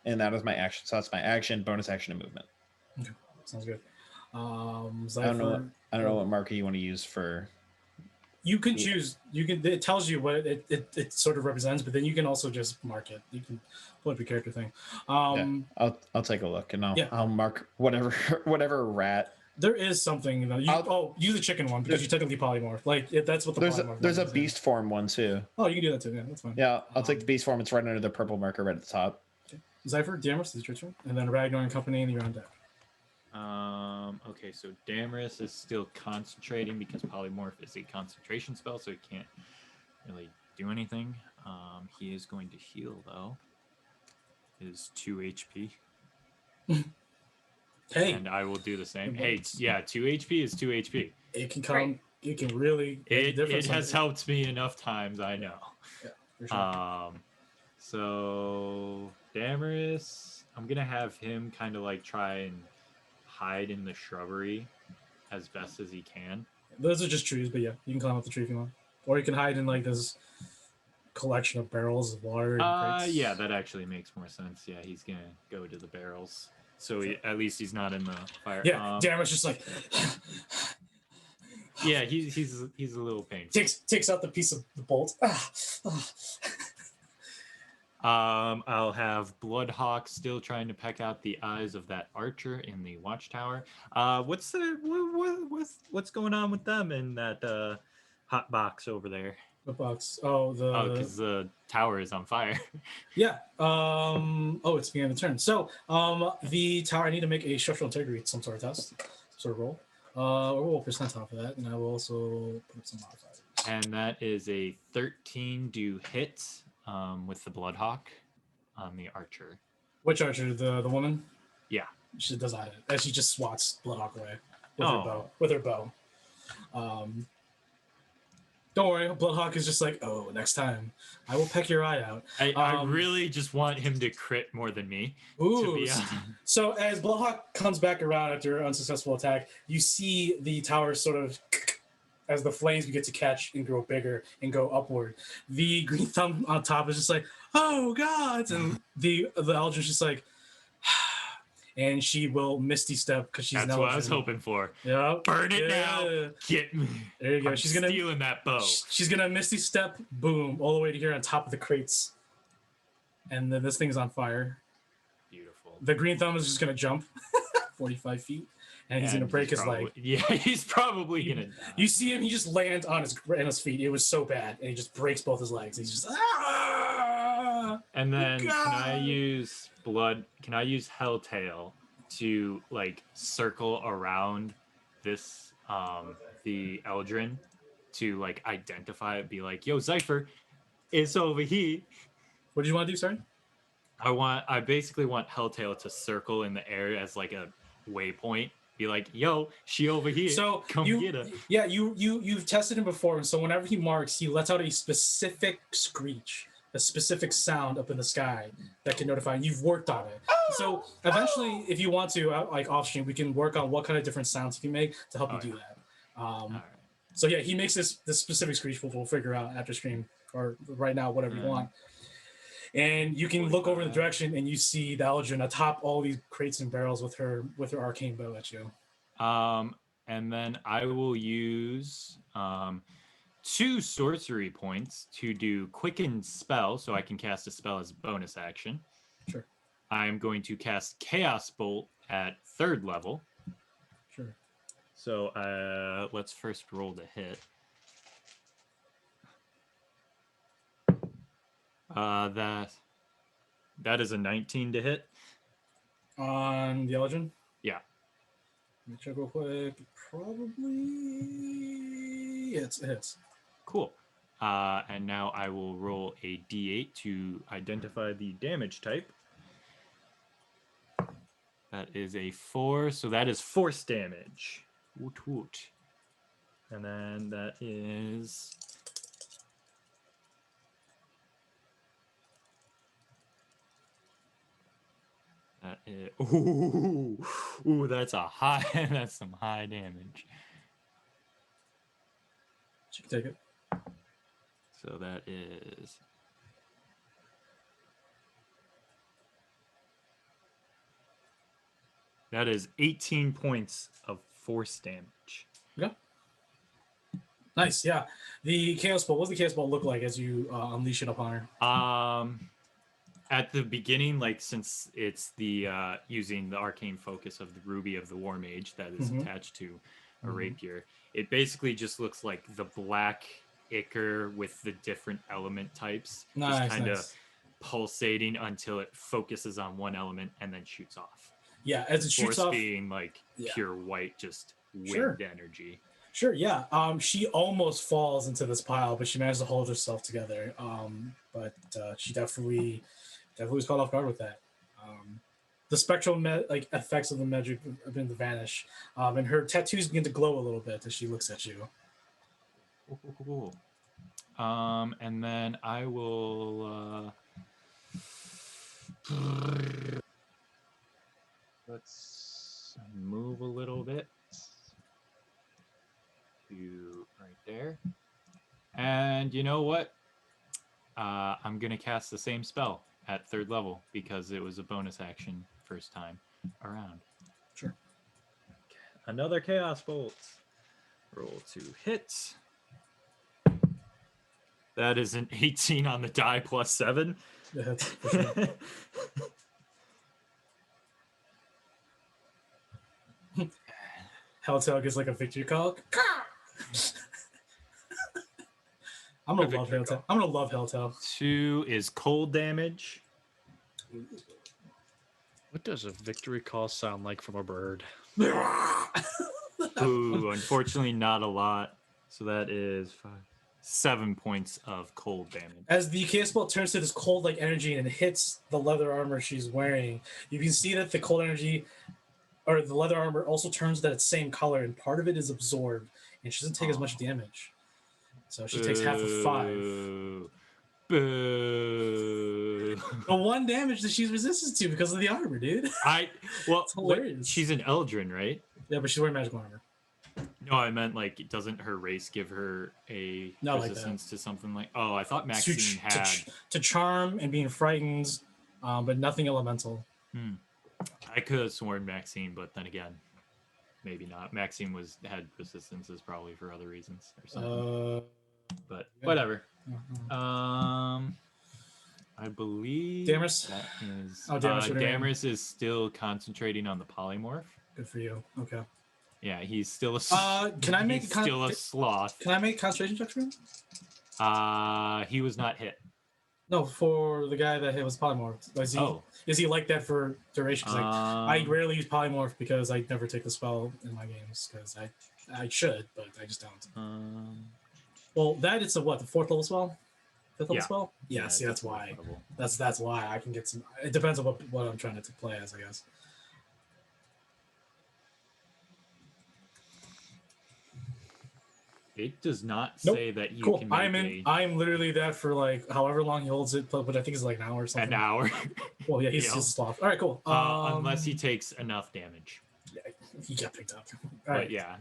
And that is my action. So that's my action, bonus action, and movement. Okay, sounds good. I don't know what marker you want to use for. You can choose. You can. It tells you what it sort of represents, but then you can also just mark it. You can pull up your character thing. Yeah, I'll take a look and I'll mark whatever rat. There is something. Use the chicken one because you technically polymorph. Like that's what the polymorph. There's a beast form one too. Oh, you can do that too. Yeah, that's fine. Yeah, I'll take the beast form. It's right under the purple marker right at the top. Zypher, Damaris, is your turn, and then Ragnar and company, and you're on deck. Okay, so Damaris is still concentrating because polymorph is a concentration spell, so he can't really do anything. He is going to heal though. Is 2 HP. Hey, and I will do the same. Hey, yeah, 2 HP is 2 HP. It can come. Right. It can really. It has helped me enough times. I know. Yeah, for sure. So Damaris, I'm gonna have him kind of like try and hide in the shrubbery as best as he can. Those are just trees, but yeah, you can climb up the tree if you want, or you can hide in like this collection of barrels of water. Yeah, that actually makes more sense. Yeah, he's gonna go to the barrels, so at least he's not in the fire. Yeah, Damaris just like. Yeah, he's a little painful. Takes out the piece of the bolt. I'll have Bloodhawk still trying to peck out the eyes of that archer in the watchtower. What's going on with them in that hot box over there? The box. Oh, because the tower is on fire. Yeah. Oh, it's the end of the turn. So, the tower. I need to make a structural integrity, some sort of test, sort of roll. Roll a percentile for that, and I will also put some modifiers. And that is a 13 to hit with the Bloodhawk on the archer. Which archer? The woman? Yeah. She does not hit. She just swats Bloodhawk away with her bow. With her bow. Don't worry, Bloodhawk is just like, oh, next time I will peck your eye out. I really just want him to crit more than me. Ooh. So as Bloodhawk comes back around after an unsuccessful attack, you see the tower sort of, as the flames begin to catch and grow bigger and go upward. The green thumb on top is just like, oh god, and the Eldritch is just like, and she will Misty Step because she's. That's what I was hoping for. Yeah. Burn it now. Get me. There you go. She's gonna stealing that bow. She's gonna Misty Step, boom, all the way to here on top of the crates, and then this thing is on fire. Beautiful. The green thumb is just gonna jump 45 feet, and he's gonna break his leg. Yeah, he's probably gonna. You see him? He just lands on his feet. It was so bad, and he just breaks both his legs. He's just. Ah! And then can I use blood? Can I use Helltail to like circle around this the Eldrin to like identify it? Be like, yo, Cypher, it's over here. What do you want to do, sorry? I basically want Helltail to circle in the air as like a waypoint. Be like, yo, she over here. So come get her. Yeah, you've tested him before, and so whenever he marks, he lets out a specific screech, a specific sound up in the sky that can notify. And you've worked on it. So eventually, if you want to, like off stream, we can work on what kind of different sounds you can make to help you do that. So yeah, he makes this specific screech. We'll figure out after stream or right now, whatever you want. And you can look over in the direction and you see the Eldrin atop all these crates and barrels with her arcane bow at you. And then I will use 2 sorcery points to do quicken spell, so I can cast a spell as a bonus action. Sure. I'm going to cast Chaos Bolt at 3rd level. Sure. So let's first roll to hit. That is a 19 to hit. On the Eldrin? Yeah. Let me check real quick. Probably it hits. Cool. And now I will roll a d8 to identify the damage type. That is a 4, so that is force damage. Woot woot. And then that is... Ooh, that's a high. That's some high damage. You can take it. So that is. That is 18 points of force damage. Yeah. Nice. Yeah. The Chaos Bolt. What does the Chaos Bolt look like as you unleash it upon her? At the beginning, like since it's the using the arcane focus of the Ruby of the War Mage that is attached to a rapier, it basically just looks like the black ichor with the different element types, just kind of pulsating until it focuses on one element and then shoots off. Yeah, as it shoots off, being like pure white, just wind energy. Sure, yeah. She almost falls into this pile, but she managed to hold herself together. But she definitely was caught off guard with that. The spectral effects of the magic begin to vanish, and her tattoos begin to glow a little bit as she looks at you. Cool. And then I will. Let's move a little bit to right there. And you know what? I'm going to cast the same spell at 3rd level because it was a bonus action first time around. Sure. Another Chaos Bolt. Roll to hit. That is an 18 on the die plus 7. Yeah, that's for sure. Helltail gets like a victory call. I'm gonna love Helltail. I'm gonna love Helltail. 2 is cold damage. What does a victory call sound like from a bird? Ooh, unfortunately not a lot. So that is 7 points of cold damage. As the chaos bolt turns to this cold like energy and hits the leather armor she's wearing, you can see that the cold energy or the leather armor also turns that it's same color, and part of it is absorbed, and she doesn't take as much damage. So she takes half of 5. Boo. The 1 damage that she's resistant to because of the armor, dude. It's hilarious. She's an Eldrin, right? Yeah, but she's wearing magical armor. No, I meant like, doesn't her race give her a Not like resistance to something like? Oh, I thought Maxine had to charm and being frightened, but nothing elemental. I could have sworn Maxine, but then again, maybe not. Maxine had resistances probably for other reasons or something. But whatever. I believe Damaris? that is Damaris is still concentrating on the polymorph. Good for you. Okay. Yeah, he's still a. Can I make still a sloth? Can I make a concentration check for him? He was not hit. No, for the guy that hit was polymorph. Is he like that for duration? 'Cause I rarely use polymorph because I never take the spell in my games because I should, but I just don't. Well, that it's the 4th level spell? 5th level spell? Yeah, see, that's why. That's why I can get some. It depends on what I'm trying to play as, I guess. It does not say that you can make I'm literally that for like however long he holds it, but I think it's like an hour or something. An hour. Well, yeah, he's just sloth. All right, cool. Unless he takes enough damage. Yeah, he got picked up. But Right. yeah.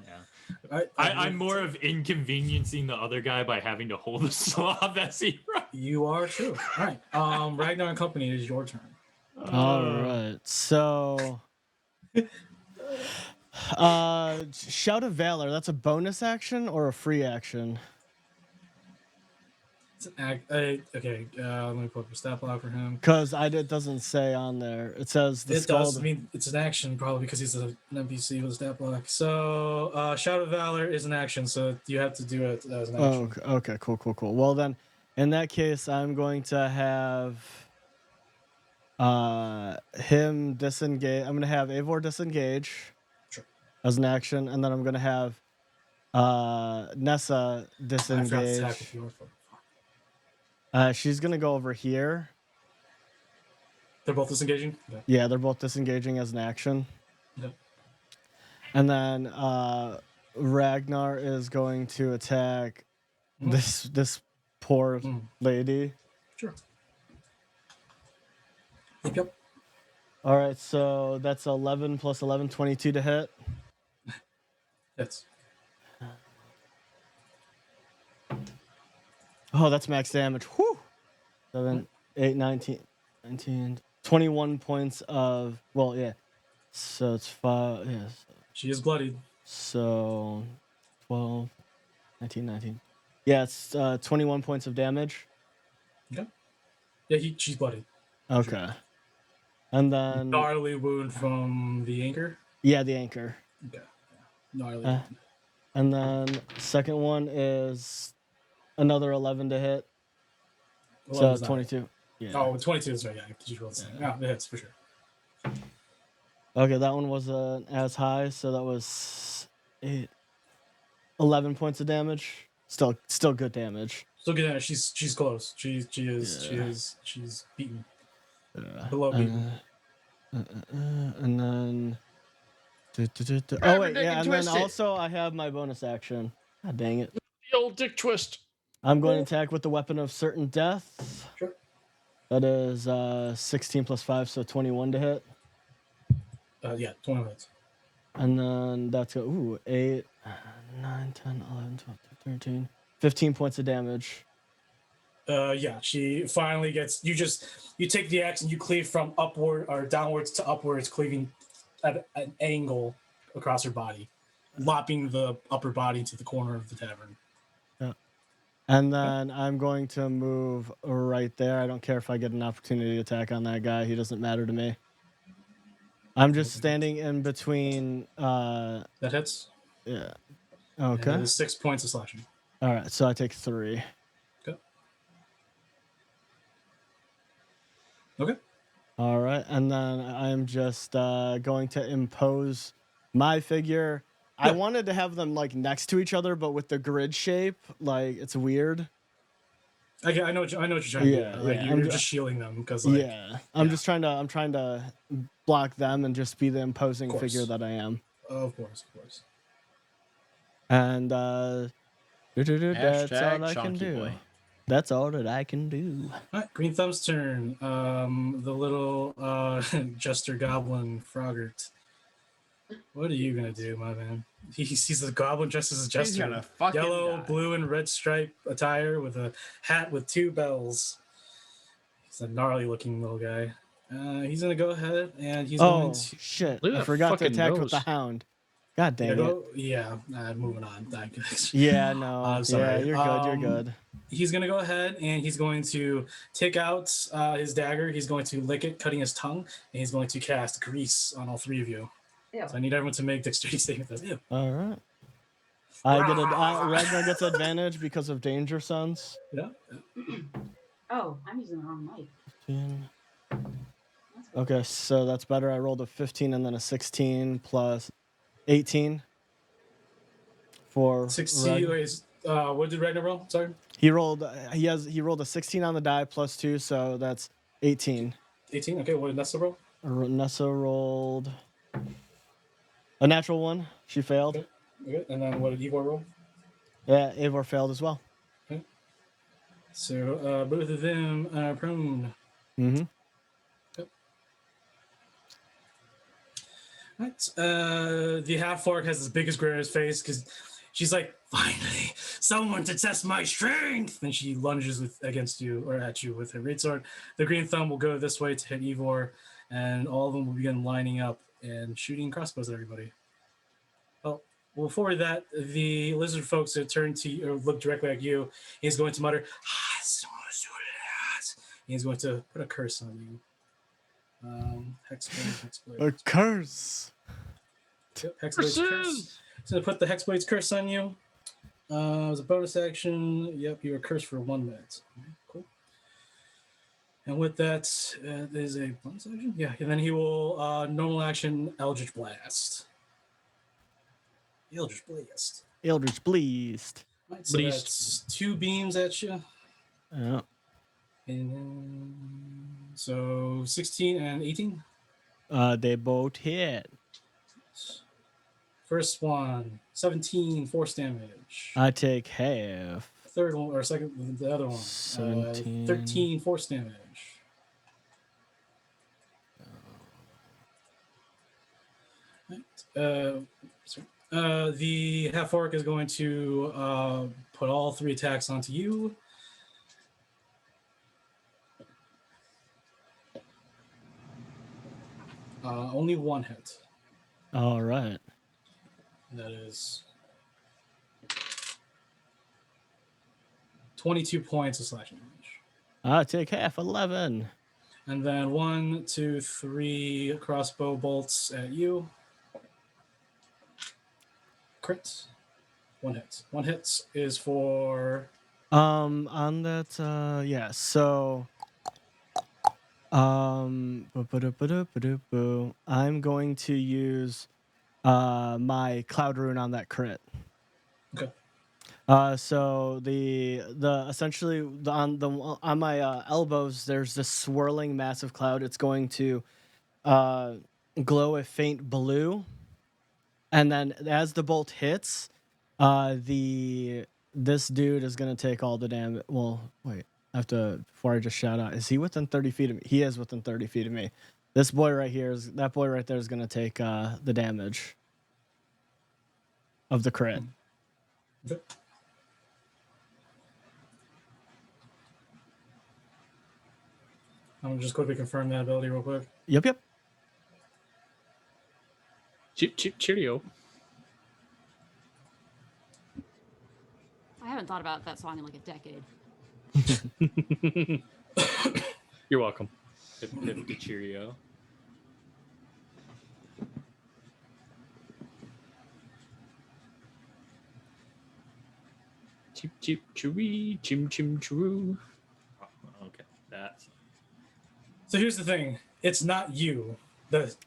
I'm more of inconveniencing the other guy by having to hold a sloth as he runs. You are true. All right. Ragnar and Company, it is your turn. All right. So, Shout of Valor. That's a bonus action or a free action? It's an okay. Let me pull up a stat block for him. Because it doesn't say on there. It says the It does. I mean, it's an action probably because he's an NPC with a stat block. So, Shout of Valor is an action, so you have to do it as an action. Oh, okay. Cool. Well, then, in that case, I'm going to have him disengage. I'm going to have Eivor disengage as an action, and then I'm going to have Nessa disengage. She's going to go over here. They're both disengaging? Yeah, they're both disengaging as an action. Yeah. And then Ragnar is going to attack this poor lady. Sure. Yep. All right, so that's 11 plus 11, 22 to hit. Hits. Oh, that's max damage. Whew. 7, 8, 19, 21 points of, well, yeah. So it's 5, yes. Yeah, she is bloodied. So 12, 19. Yeah, it's 21 points of damage. Okay. Yeah, she's bloodied. Okay. And then... Gnarly wound from the anchor? Yeah, the anchor. Okay. Gnarly wound. And then second one is another 11 to hit. So 22. Yeah. Oh, 22 is right. Yeah, you rolled the same. Yeah, it hits for sure. Okay, that one was as high, so that was 11 points of damage. Still good damage. Still good damage. She's close. She's beaten. Below beaten. And then. Oh wait, yeah, and then also I have my bonus action. God dang it! The old dick twist. I'm going to attack with the weapon of certain death. Sure. That is 16 plus 5, so 21 to hit. Yeah, 21 hits. And then that's 8, 9, 10, 11, 12, 13, 15 points of damage. Yeah, she finally gets. You take the axe and you cleave from upward or downwards to upwards, cleaving at an angle across her body, lopping the upper body to the corner of the tavern. Yeah. And then I'm going to move right there. I don't care if I get an opportunity attack on that guy. He doesn't matter to me. I'm just standing in between. That hits? Yeah. Okay. And 6 points of slashing. All right, so I take 3. Okay. All right, and then I'm just going to impose my figure. I wanted to have them like next to each other, but with the grid shape, like it's weird. I know what you're trying to do. Like you're just shielding them because like I'm trying to block them and just be the imposing figure that I am. Of course. And that's all I can do. Boy. That's all that I can do. All right, Green Thumb's turn. The little Jester Goblin Froggart. What are you gonna do, my man? He sees the goblin dressed as a jester. He's gonna fucking Yellow, die. blue, and red stripe attire with a hat with 2 bells. He's a gnarly looking little guy. He's gonna go ahead and he's going to. Shit! Look at I that forgot to fucking attack with nose. the hound. God dang it! Moving on. Yeah, no. I'm sorry. You're good. You're good. He's gonna go ahead and he's going to take out his dagger. He's going to lick it, cutting his tongue, and he's going to cast grease on all 3 of you. Ew. So I need everyone to make dexterity saving throws. Ew. All right. Ragnar gets advantage because of Danger Sons. Yeah. Oh, I'm using the wrong mic. 15. Okay, so that's better. I rolled a 15 and then a 16 plus 18 for 16. What did Ragnar roll? Sorry. He rolled a 16 on the die plus 2, so that's 18. 18. Okay. What did Nessa roll? Nessa rolled a natural 1. She failed. Okay. And then what did Ivor roll? Yeah, Ivor failed as well. Okay. So both of them are prone. Mm-hmm. Yep. Right. The half-orc has the biggest grin on his face because she's like, finally, someone to test my strength. And she lunges against you or at you with her greatsword. The green thumb will go this way to hit Ivor, and all of them will begin lining up and shooting crossbows at everybody. Well, before that, the lizard folks that turn to you or look directly at you. He's going to mutter, he's going to put a curse on you. Hexblade. A curse. Yep, Hexblade's curse. He's going to put the Hexblade's curse on you. As a bonus action, yep, you are cursed for 1 minute. Cool. And with that, there's a bonus action? Yeah, and then he will normal action Eldritch Blast. Eldritch Blast. Eldritch Blast. Right, so that's 2 beams at you. Yeah. And then, so 16 and 18? They both hit. First one, 17 force damage. I take half. Third one, or second, the other one, 17. 13 force damage. Right. The half orc is going to put all 3 attacks onto you. Only 1 hit. All right. That is 22 points of slashing damage. I take half, 11. And then 1, 2, 3 crossbow bolts at you. Crit. 1 hit. 1 hit is for. On that, yeah. So, I'm going to use my cloud rune on that crit. Okay. So the essentially on my elbows there's this swirling massive cloud. It's going to glow a faint blue, and then as the bolt hits, this dude is gonna take all the damage. Well, wait, I have to before I just shout out. Is he within 30 feet of me? He is within 30 feet of me. This boy right here that boy right there is gonna take the damage of the crit. Okay. I'm just quickly confirm that ability real quick. Yep. Cheerio. I haven't thought about that song in like a decade. You're welcome. Cheerio. Chip chip chewy, chim chim chiroo. Okay, that's So here's the thing: it's not you.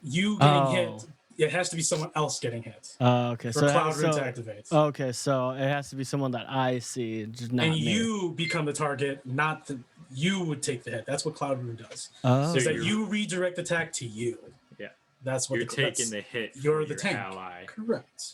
You getting hit. It has to be someone else getting hit. Okay. For Cloud Rune to activate. Okay, so it has to be someone that I see, just not And me. you become the target, not the. You would take the hit. That's what Cloud Rune does. Oh. Is that you redirect attack to you. Yeah. That's what you're taking the hit. You're for the your tank. ally. Correct.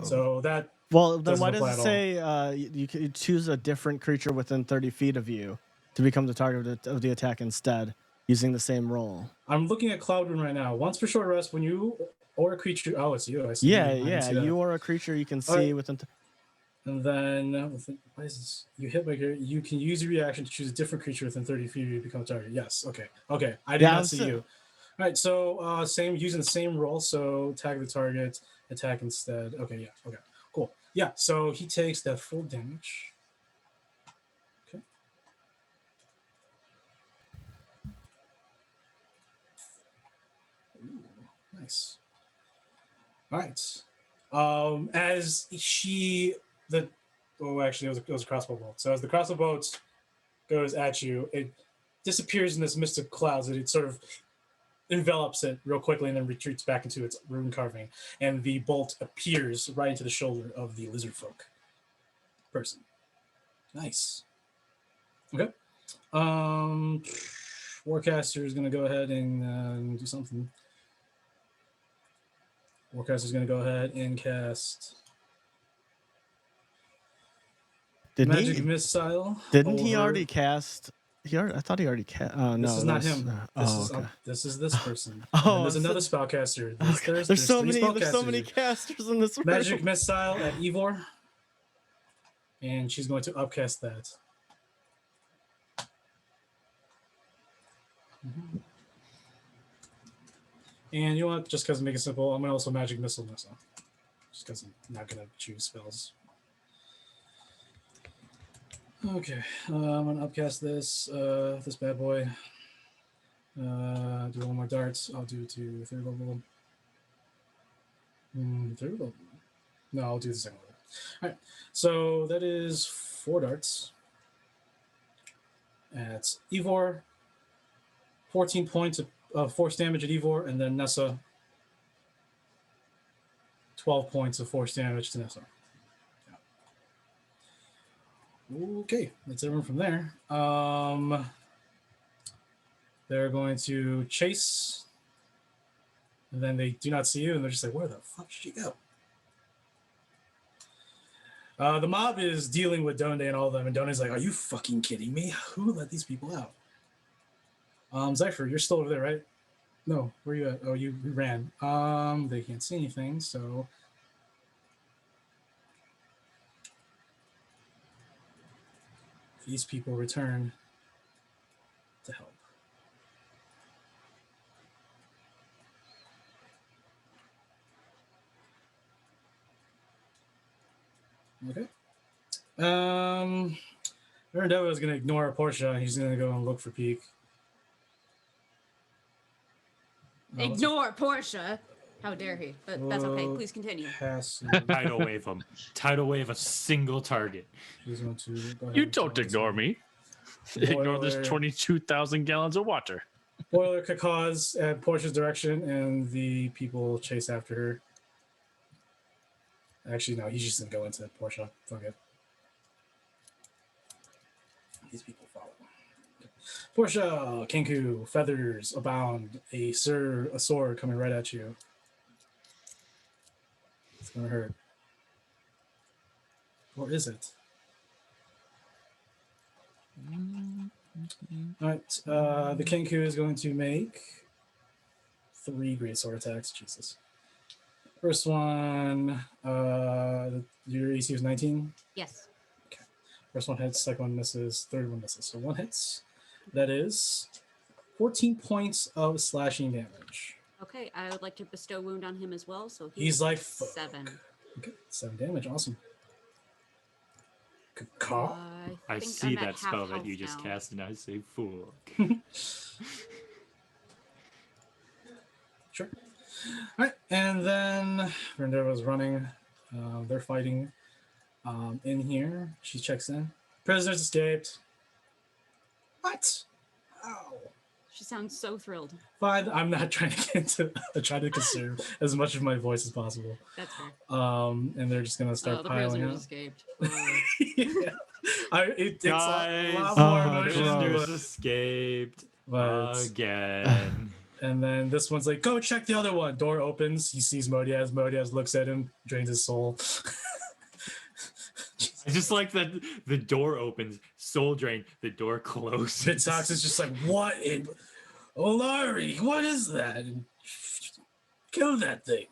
So that. Well, then why doesn't does it apply say you can choose a different creature within 30 feet of you to become the target of the attack instead, using the same roll? I'm looking at Cloud Rune right now. Once per short rest, when you or a creature. Oh, it's you. I see. Yeah, I didn't see that. you or a creature you can see within. And then, why is this? You hit by you can use your reaction to choose a different creature within 30 feet of you to become a target. Yes. Okay. Okay. I did not see you. All right. So same using the same roll. So tag the target, attack instead. Okay. Yeah. Okay. Cool. Yeah. So he takes that full damage. Okay. Ooh, nice. All right. As actually, it was a crossbow bolt. So as the crossbow bolt goes at you, it disappears in this mist of clouds. It sort of envelops it real quickly and then retreats back into its rune carving. And the bolt appears right into the shoulder of the lizard folk person. Nice. Okay. Warcaster is going to go ahead and do something. Warcaster is going to go ahead and cast Magic Missile. Didn't he already cast? I thought he already cast. No, this is not him. This is this person. Oh, there's another spellcaster. There's so many casters in this room. Magic Missile at Ivor, and she's going to upcast that. Mm-hmm. And you know what? Just because make it simple, I'm going to also Magic Missile myself. Just because I'm not going to choose spells. Okay, I'm going to upcast this bad boy. Do one more darts. I'll do to third level. Third level? No, I'll do the second level. All right, so that is 4 darts. That's Ivor. 14 points of force damage at Ivor, and then Nessa. 12 points of force damage to Nessa. Okay, that's everyone from there. They're going to chase, and then they do not see you, and they're just like, where the fuck did she go? The mob is dealing with Donde and all of them, and Donde's like, are you fucking kidding me? Who let these people out? Zypher, you're still over there, right? No, where are you at? Oh, you ran. They can't see anything, so... These people return to help. Okay. Rendevo is going to ignore Portia, and he's going to go and look for Peak. Ignore Portia. How dare he? But that's okay. Please continue. Tidal wave him. Tidal wave a single target. You don't ignore me. Ignore this 22,000 gallons of water. Boiler cacaws at Portia's direction, and the people chase after her. Actually, no, he's just going to go into Portia. Fuck it. These people follow. Portia, Kenku, feathers abound. A sword coming right at you. It's gonna hurt. Or is it? All right. The Kenku is going to make 3 great sword attacks. Jesus. First one. Your AC is 19. Yes. Okay. First one hits. Second one misses. Third one misses. So 1 hits. That is 14 points of slashing damage. Okay, I would like to bestow wound on him as well. So he's like 7. Okay, 7 damage. Awesome. I see that spell that you just cast, and I say, "Fool." Sure. All right, and then Rendero's running. They're fighting in here. She checks in. Prisoners escaped. What? How? She sounds so thrilled. Fine, I'm not trying to get into. I try to conserve as much of my voice as possible. That's fair. And they're just gonna start The piling prisoners up. escaped. Yeah. It takes a lot Guys, more emotion to prisoners it. escaped But again. And then this one's like, go check the other one. Door opens. He sees Modiaz. Modiaz looks at him, drains his soul. I just like that the door opens, soul drain, the door closes. Vitox is just like, what in Olari, what is that? And kill that thing.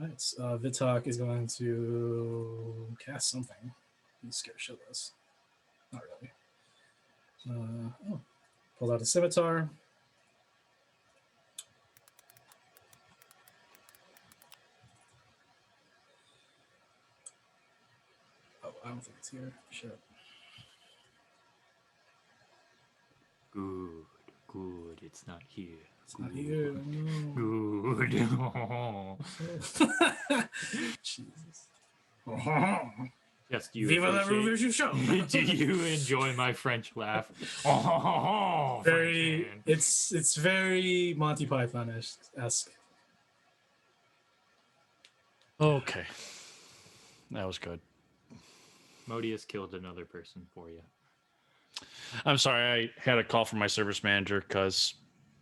Alright, Vitok is going to cast something. He's scared shitless. Not really. Pulls out a scimitar. I don't think it's here. Shit. Good. It's not here. It's not here. No. Good. Jesus. Yes, do you Viva la Revolution show. Do you enjoy my French laugh? Very. It's very Monty Python-esque. Okay. That was good. Modius killed another person for you. I'm sorry, I had a call from my service manager because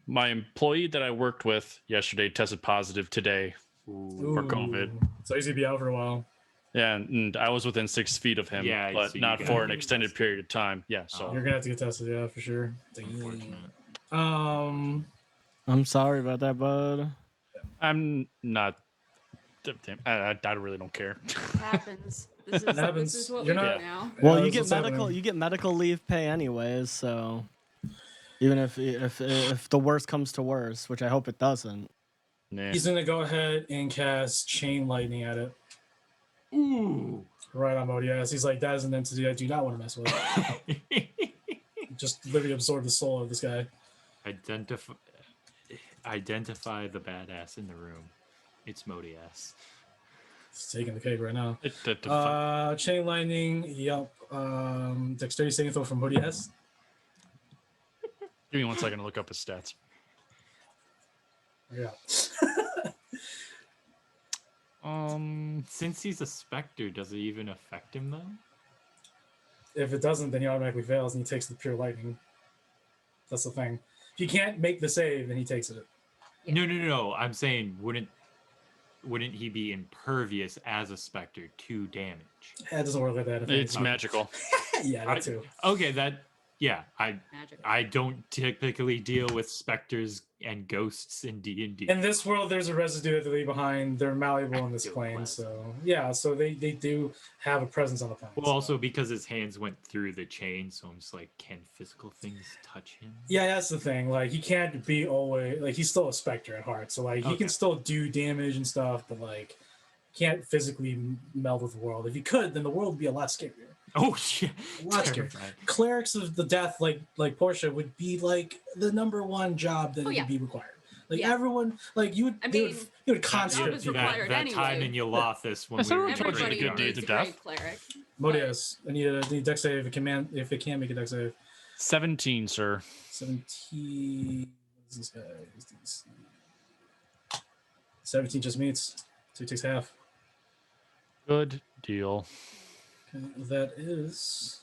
my employee that I worked with yesterday tested positive today for COVID. So he's gonna be out for a while. Yeah, and I was within 6 feet of him, Yeah, but so you not got for an it. extended period of time. Yeah, so You're gonna have to get tested, yeah, for sure. Unfortunate. I'm sorry about that, bud. I'm not. I really don't care. It happens. This is what You're we do not- now. Well, Yeah, you that's get what's medical. happening. You get medical leave pay anyways. So even if the worst comes to worst, which I hope it doesn't. Nah. He's gonna go ahead and cast Chain Lightning at it. Ooh. Right on Modiaz. He's like, that is an entity I do not want to mess with. Just literally absorb the soul of this guy. Identify the badass in the room. It's Modias. He's taking the cake right now. Fine. Chain Lightning, yep. Dexterity saving throw from Modiaz. Give me 1 second to look up his stats. Yeah. Since he's a specter, does it even affect him though? If it doesn't, then he automatically fails and he takes the pure lightning. That's the thing. If you can't make the save, then he takes it. No. I'm saying wouldn't he be impervious as a specter to damage? It doesn't work like that. It's magical. Yeah, that too. Okay, I don't typically deal with specters and ghosts in D&D. In this world, there's a residue that they leave behind. They're malleable in this plane, so yeah. So they do have a presence on the plane. Well, also because his hands went through the chain, so I'm just like, can physical things touch him? Yeah, that's the thing. Like he can't be always like he's still a specter at heart. So like he can still do damage and stuff, but like can't physically meld with the world. If he could, then the world would be a lot scarier. Oh yeah, A lot scarier. Clerics of the death, like Portia, would be like the #1 job that would be required. Like everyone, like you would, you would conscript people. That time in Yolothus when we were Everybody doing needs the a death. Modius, I need a dex save if it can make a dex save. 17, sir. 17. What's this guy? 17 just meets, so he takes half. Good deal. Okay, that is.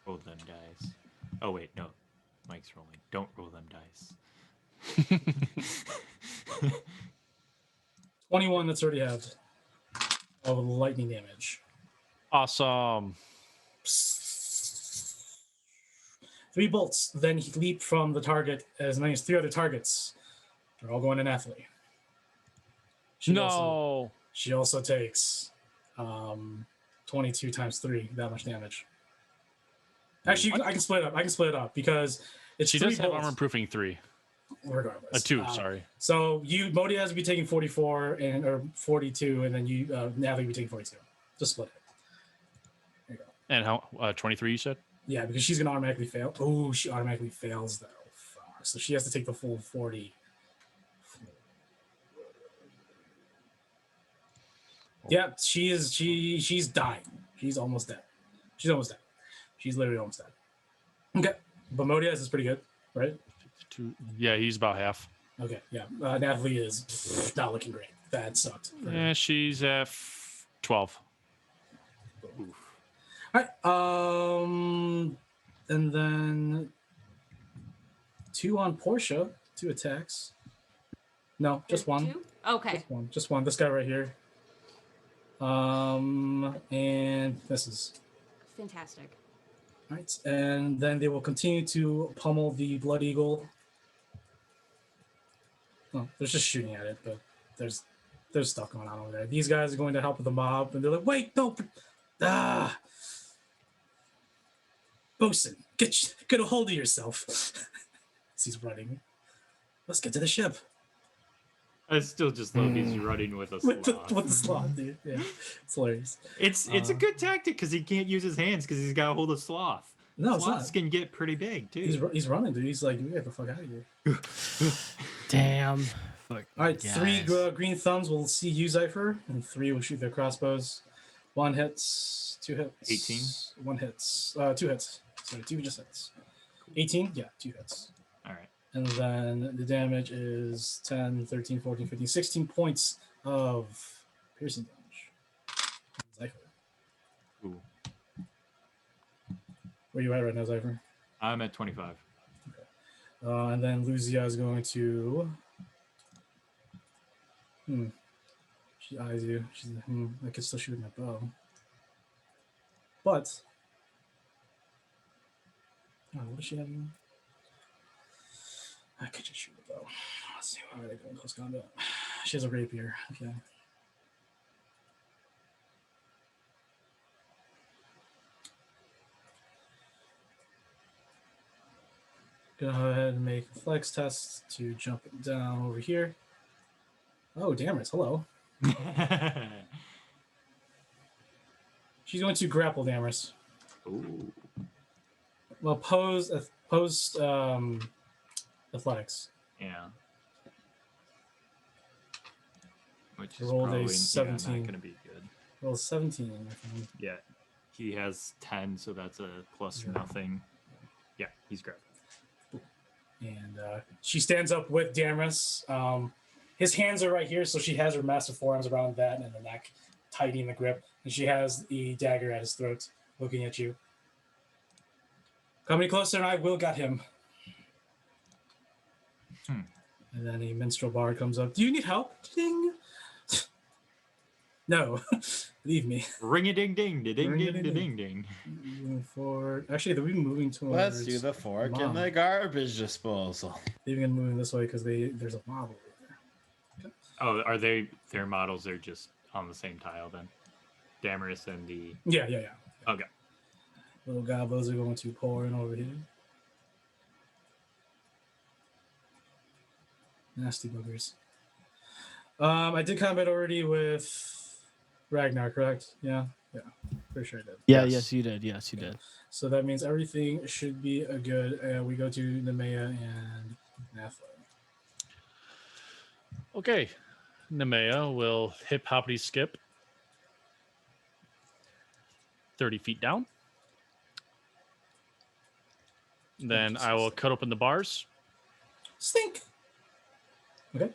Roll them dice. Oh wait, no. Mike's rolling. Don't roll them dice. 21 that's already halved of lightning damage. Awesome. 3 bolts. Then he leap from the target as many as 3 other targets. They're all going to Nathalie. She also takes 22 times 3, that much damage. Actually, I can split it up because it's She 3 does have bolts. armor proofing 3. Regardless. 2, sorry. So Modiaz would be taking 44 or 42, and then Nathalie would be taking 42. Just split it. There you go. And how 23 you said? Yeah, because she's gonna automatically fail. Oh, she automatically fails though. Fuck. So she has to take the full 40. Yeah, she's dying. She's almost dead. She's almost dead. She's literally almost dead. Okay, but Modias is pretty good, right? Yeah, he's about half. Okay, yeah. Natalie is not looking great. That sucked. Yeah, she's at 12. All right. And then 2 on Portia. 2 attacks. No, just 1. 2? Okay. Just one. This guy right here. And misses. Fantastic. All right, and then they will continue to pummel the Blood Eagle. Oh, they're just shooting at it, but there's stuff going on over there. These guys are going to help with the mob, and they're like, "Wait, no! Bosun, get a hold of yourself." As he's running, let's get to the ship. I still just love he's running with a sloth. With the sloth, dude. Yeah, it's hilarious. It's a good tactic because he can't use his hands because he's got a hold of sloth. No, sloths can get pretty big too. He's running, dude. He's like, "We get the fuck out of here." Damn. Fuck. All right, guys. 3 green thumbs will see you, Zypher, and 3 will shoot their crossbows. 1 hits, 2 hits. 18. 1 hits. 2 hits. Sorry, 2 just hits. 18? Yeah, 2 hits. All right. And then the damage is 10, 13, 14, 15, 16 points of piercing damage. Zypher. Ooh. Where are you at right now, Zypher? I'm at 25. And then Luzia is going to... She eyes you. She's like, I could still shoot my bow. But... what does she have? I could just shoot a bow. Let's see how they go in close combat. She has a rapier. Okay. Go ahead and make a flex test to jump it down over here. Oh, Damaris, hello. She's going to grapple Damaris. Ooh. Well, post athletics. Yeah. Which is Rolled probably a 17. not going to be good. Roll 17. I think. Yeah. He has 10, so that's a plus nothing. Yeah, he's great. And she stands up with Damaris. His hands are right here, so she has her massive forearms around that and the neck, tightening the grip. And she has the dagger at his throat, looking at you. Come any closer and I will get him. And then a minstrel bard comes up. Do you need help? Ding. No, leave me. Ring a ding ding, ding ding ding ding. Moving forward. Actually, they're moving towards. Let's do the fork and the garbage disposal. Leaving and moving this way because there's a mob over there. Okay. Oh, are they their models? Are just on the same tile then? Damaris and the. Yeah. Okay. Little gobos are going to pour in over here. Nasty boogers. I did combat already with Ragnar, correct? Yeah. Pretty sure I did. Yeah, yes, you did. Yes, you did. So that means everything should be a good. We go to Nemea and Nathalie. Okay. Nemea will hip hoppity skip 30 feet down. Then I will cut open the bars. Stink. Okay.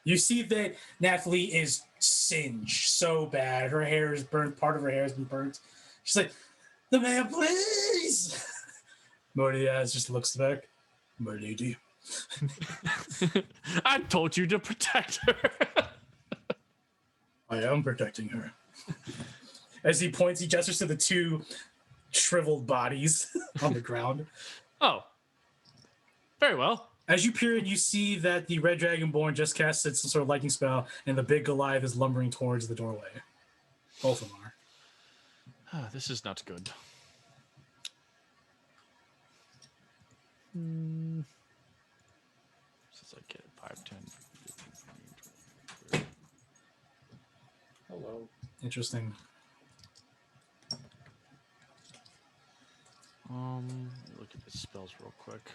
You see that Nathalie is singed so bad. Her hair is burnt. Part of her hair has been burnt. She's like, "The man, please." Modiaz just looks back. My lady. I told you to protect her. I am protecting her. As he points, he gestures to the 2 shriveled bodies on the ground. Oh. Very well. As you peer in, you see that the Red Dragonborn just casted some sort of lightning spell, and the big Goliath is lumbering towards the doorway. Both of them are. This is not good. Since I get 5, 10, 15, 20, 30. Hello. Interesting. Look at the spells real quick.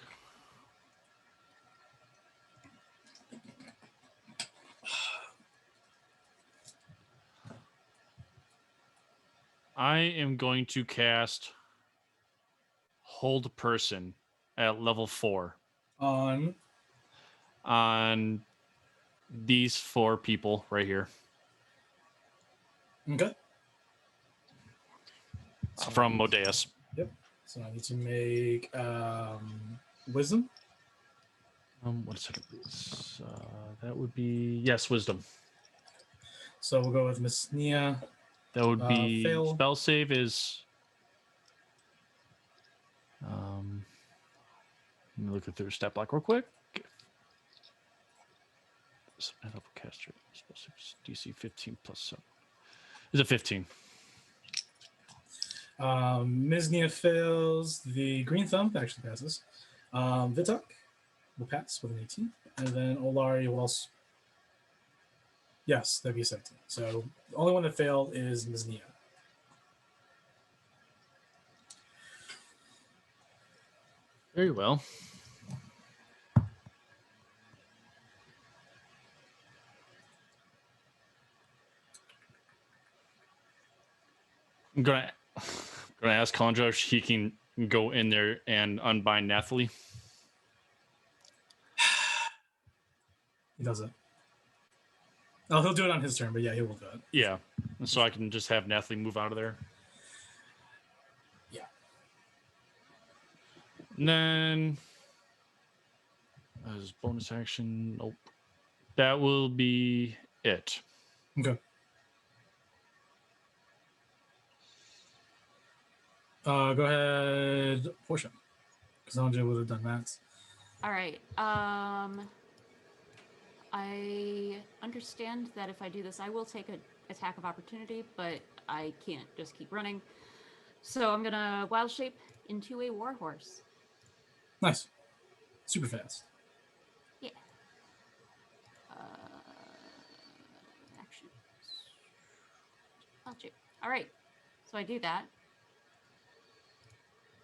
I am going to cast Hold Person at level 4 on these 4 people right here. Okay. From Modeus. Yep. So I need to make wisdom. 1 second, please. That would be Wisdom. So we'll go with Miss Nia. That would be fail. spell save is. Let me look at their stat block real quick. Level caster spell save DC 15 plus 7. Is it 15? Ms. Nia fails. The green thumb actually passes. Vitok will pass with an 18. And then Olari will also. Yes, that'd be a 17. So the only one that failed is Ms. Nia. Very well. I'm gonna ask Conjo if he can go in there and unbind Nathalie. He does it. Oh, he'll do it on his turn, but yeah, he will do it. Yeah, so I can just have Nathalie move out of there. Yeah. And then as bonus action, nope. That will be it. Okay. Go ahead, Portia. Because Andre would have done that. All right. I understand that if I do this, I will take an attack of opportunity, but I can't just keep running. So I'm gonna wild shape into a warhorse. Nice. Super fast. Yeah. Action. Wild shape. All right. So I do that.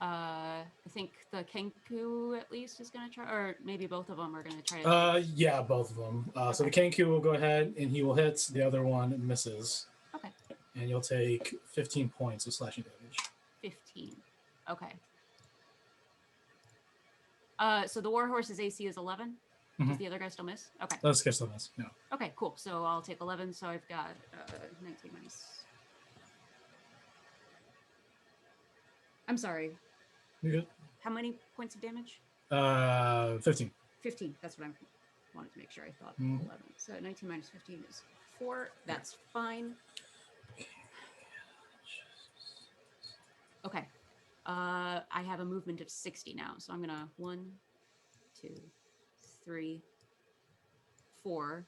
I think the Kenku at least is gonna try, or maybe both of them are gonna try to. Yeah, both of them. So the Kenku will go ahead and he will hit. The other one misses. Okay. And you'll take 15 points of slashing damage. 15. Okay. So the warhorse's AC is 11. Does the other guy still miss? Okay. Let's get some miss. No. Okay, cool. So I'll take 11. So I've got 19 minus. I'm sorry. You good? How many points of damage? 15. 15. That's what I wanted to make sure. I thought 11. So 19 minus 15 is 4. That's fine. Okay. I have a movement of 60 now. So I'm going to 1, 2, 3, 4.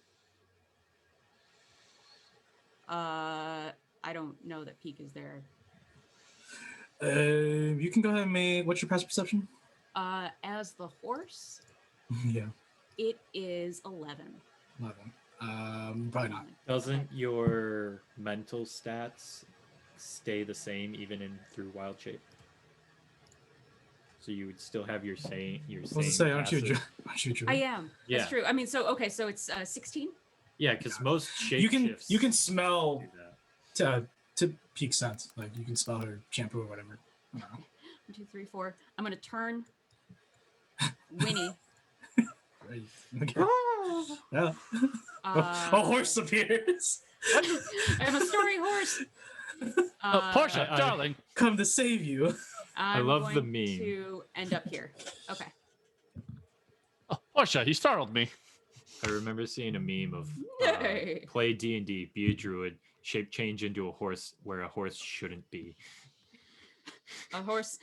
I don't know that Peak is there. You can go ahead and make. What's your passive perception? As the horse, Yeah. it is 11. 11. Probably not. Doesn't your mental stats stay the same even in through wild shape? So you would still have your same. What's it say? Aren't you? I am. Yeah. That's true. I mean, so okay, so it's 16. Yeah, because most shape You can smell to Peak scent. Like you can smell her shampoo or whatever. I don't know. 1, 2, 3, 4. I'm gonna turn Winnie. Right. Okay. Yeah. A horse appears. I'm a story horse. Portia, darling, come to save you. I'm love the going meme. to end up here. Okay. Portia, he startled me. I remember seeing a meme of Yay. play D&D, be a druid, shape change into a horse where a horse shouldn't be. A horse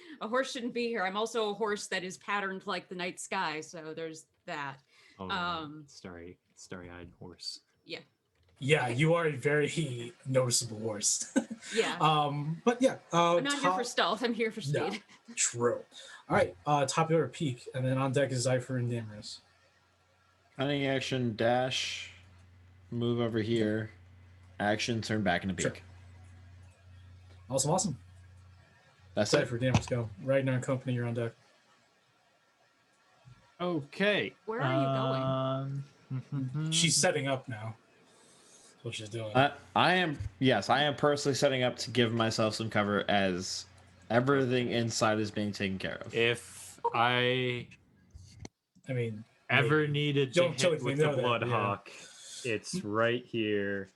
shouldn't be here. I'm also a horse that is patterned like the night sky, so there's that. Oh, starry-eyed horse. Yeah. Yeah, you are a very noticeable horse. Yeah. But yeah. I'm not here for stealth. I'm here for speed. No, true. All right. Top order Peak, and then on deck is Zypher and Damaris. Cunning action, dash, move over here, action, turn back into Peak. Sure. Awesome. That's Zypher, Damaris, go. Ragnar and company, you're on deck. Okay. Where are you going? She's setting up now. That's what she's doing. I am personally setting up to give myself some cover as everything inside is being taken care of. If I mean, ever maybe. needed to hit with the know that, Bloodhawk, it's right here,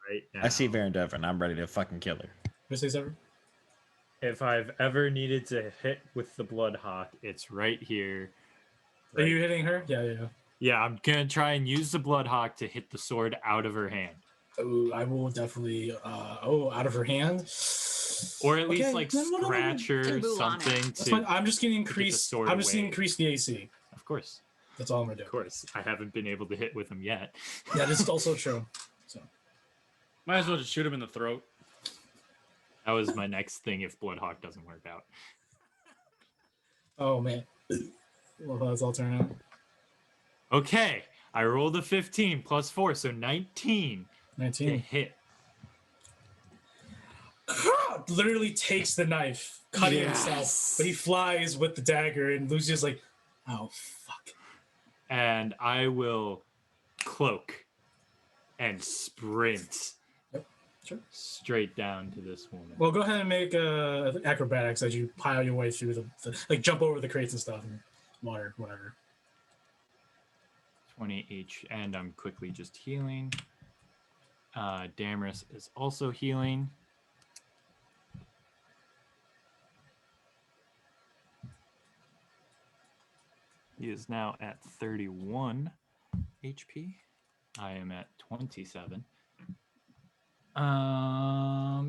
right now. I see Varen Devon. I'm ready to fucking kill her. What say, Sever? If I've ever needed to hit with the Bloodhawk, it's right here. Are you hitting her? Yeah. Yeah, I'm gonna try and use the Bloodhawk to hit the sword out of her hand. Oh, I will definitely. Out of her hand, or at least like scratch her something. That's fine. I'm just gonna increase. I'm just gonna increase the AC. Of course. That's all I'm gonna do. Of course, I haven't been able to hit with him yet. Yeah, this is also true. So, might as well just shoot him in the throat. That was my next thing if Bloodhawk doesn't work out. Oh man. Well, that's all turn out. Okay, I rolled a 15 plus 4, so 19. 19 to hit. Literally takes the knife, cutting himself, but he flies with the dagger, and Lucia's like, "Oh fuck!" And I will cloak and sprint. Sure. Straight down to this woman. Well, go ahead and make acrobatics as you pile your way through the like jump over the crates and stuff and water, whatever. 20 each, and I'm quickly just healing. Damaris is also healing. He is now at 31 HP. I am at 27.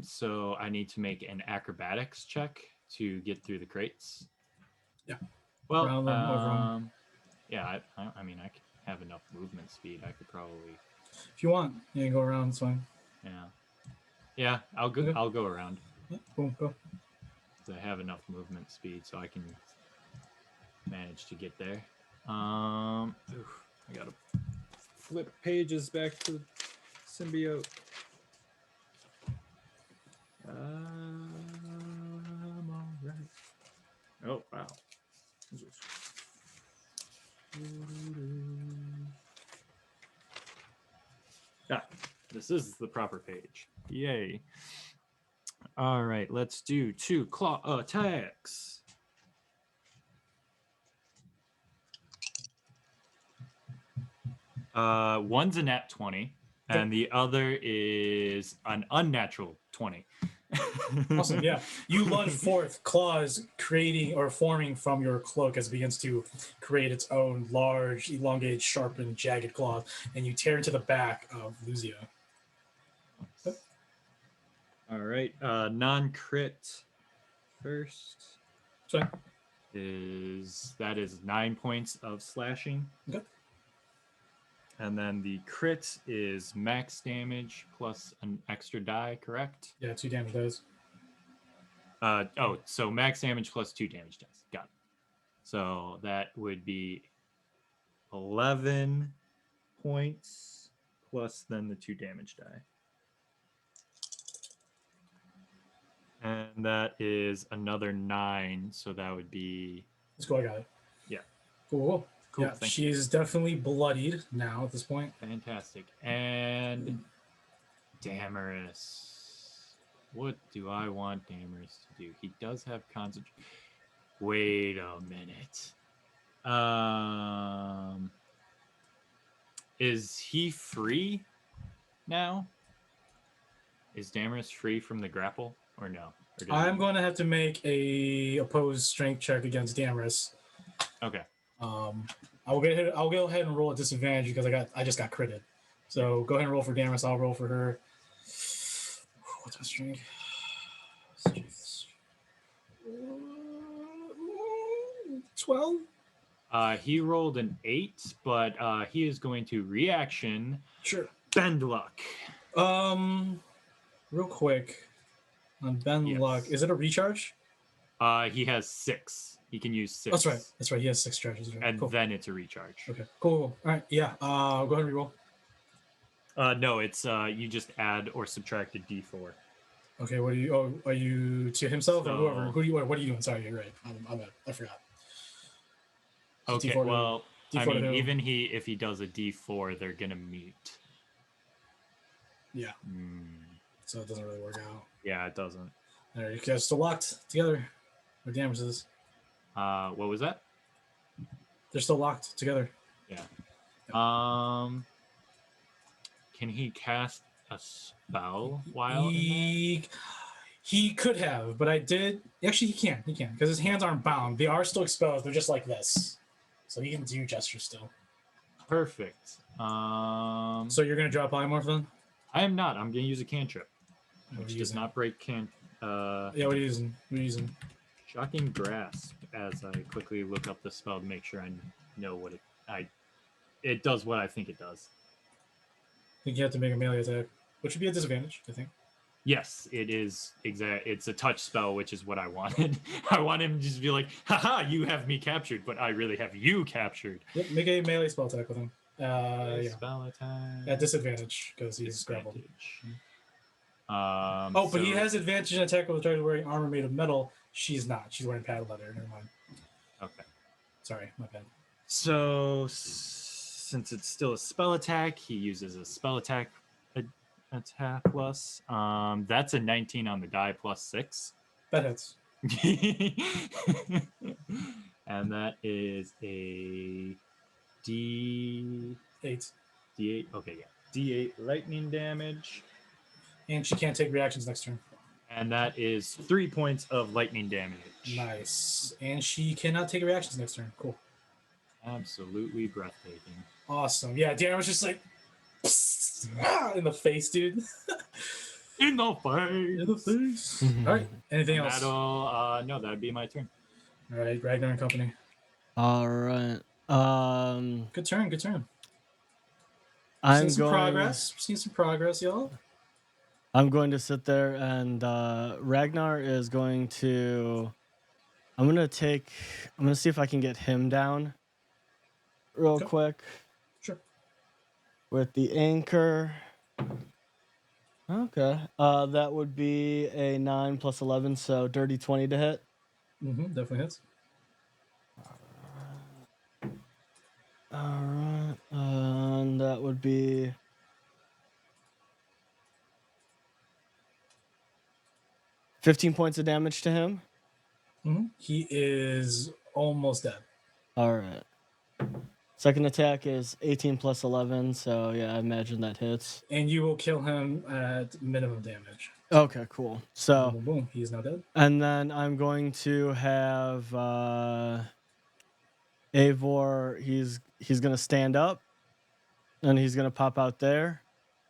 So I need to make an acrobatics check to get through the crates. Yeah. Well, yeah, I mean, I could have enough movement speed. I could probably. If you want, you can go around. It's fine. Yeah, I'll go. Okay. I'll go around. Yeah, cool, go. I have enough movement speed, so I can manage to get there. I gotta flip pages back to symbiote. I'm alright. Oh wow. This is the proper page. Yay. All right, let's do 2 claw attacks. One's a nat 20, and the other is an unnatural 20. Awesome, yeah. You lunge forth, claws creating or forming from your cloak as it begins to create its own large, elongated, sharpened, jagged claws, and you tear into the back of Lucia. All right, non-crit first. Sorry. Is 9 points of slashing. Okay. And then the crit is max damage plus an extra die, correct? Yeah, 2 damage dice. So max damage plus 2 damage dice. Got it. So that would be 11 points plus then the 2 damage die. And that is another 9, so that would be... Let's go, I got it. Yeah. Cool. Cool, Yeah, thank she is definitely bloodied now at this point. Fantastic. And Damaris. What do I want Damaris to do? He does have concentration. Wait a minute. Is he free now? Is Damaris free from the grapple or no? Or I'm going to have to make a opposed strength check against Damaris. Okay. I'll go ahead and roll at disadvantage because I just got critted. So go ahead and roll for Damaris. I'll roll for her. What's my strength? 12. He rolled an 8, but he is going to reaction. Sure. Bend luck. Real quick on bend luck. Is it a recharge? He has 6. He can use 6. That's right. He has 6 charges. Right. And cool. then it's a recharge. Okay. Cool. All right. Yeah. Go ahead and reroll. No, it's you just add or subtract a d4. Okay. What are you? Oh, are you to himself or whoever? What are you doing? Sorry, you're right. I forgot. So Okay. D4 well, D4 I mean, to even if he does a d4, they're gonna meet. Yeah. So it doesn't really work out. Yeah, it doesn't. There, you guys still locked together. What damage is this? What was that? They're still locked together. Yeah. Can he cast a spell while he could have, but I did. Actually, he can because his hands aren't bound. They are still exposed. They're just like this, so he can do gestures still. Perfect. So you're gonna drop polymorph then? I am not. I'm gonna use a cantrip, which does not break Yeah, what are you using? Shocking Grasp. As I quickly look up the spell to make sure I know what it does. What I think it does. I think you have to make a melee attack, which would be a disadvantage, I think. Yes, it is exact. It's a touch spell, which is what I wanted. I want him to just be like, "Haha, you have me captured," but I really have you captured. Yep, make a melee spell attack with him. Yeah. Spell attack At disadvantage because he's grappled. But he has advantage in attack with the target wearing armor made of metal. She's not. She's wearing padded leather. Never mind. Okay. Sorry, my bad. So since it's still a spell attack, he uses a spell attack attack plus. That's a 19 on the die plus 6. That hits. And that is a D8. D8. Okay, yeah. D8 lightning damage. And she can't take reactions next turn. And that is 3 points of lightning damage. Nice. And she cannot take reactions next turn. Cool. Absolutely breathtaking. Awesome. Yeah, Dan was just like in the face, dude. In the face. All right. Anything else? No, that'd be my turn. All right, Ragnar and company. All right. Good turn. I'm Seeing some progress, y'all. I'm going to sit there and Ragnar is going to. I'm gonna see if I can get him down real quick. Sure. With the anchor. Okay. That would be a 9 plus 11, so dirty 20 to hit. Definitely hits. All right. And that would be 15 points of damage to him. He is almost dead. All right. Second attack is 18 plus 11, so yeah, I imagine that hits. And you will kill him at minimum damage. Okay, cool. So boom, he is now dead. And then I'm going to have Eivor. He's gonna stand up, and he's gonna pop out there.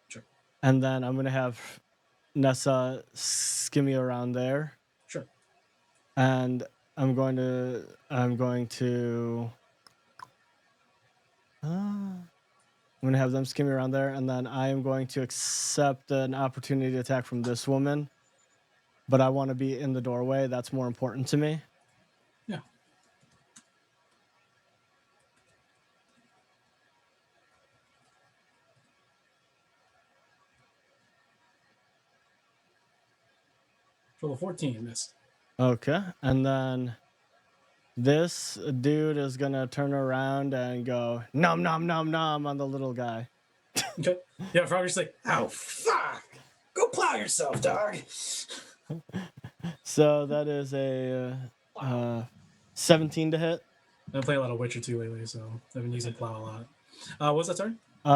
Sure. And then I'm gonna have Nessa skimmy around there. Sure. And I'm going to have them skimmy around there, and then I am going to accept an opportunity to attack from this woman. But I want to be in the doorway. That's more important to me. Yeah. Roll a 14, missed. Okay, and then this dude is gonna turn around and go nom nom nom nom on the little guy. Okay. Yeah, Frogger's like, "Ow, fuck! Go plow yourself, dog." So that is a 17 to hit. I play a lot of Witcher 2 lately, so I've been using plow a lot. What's that, sorry?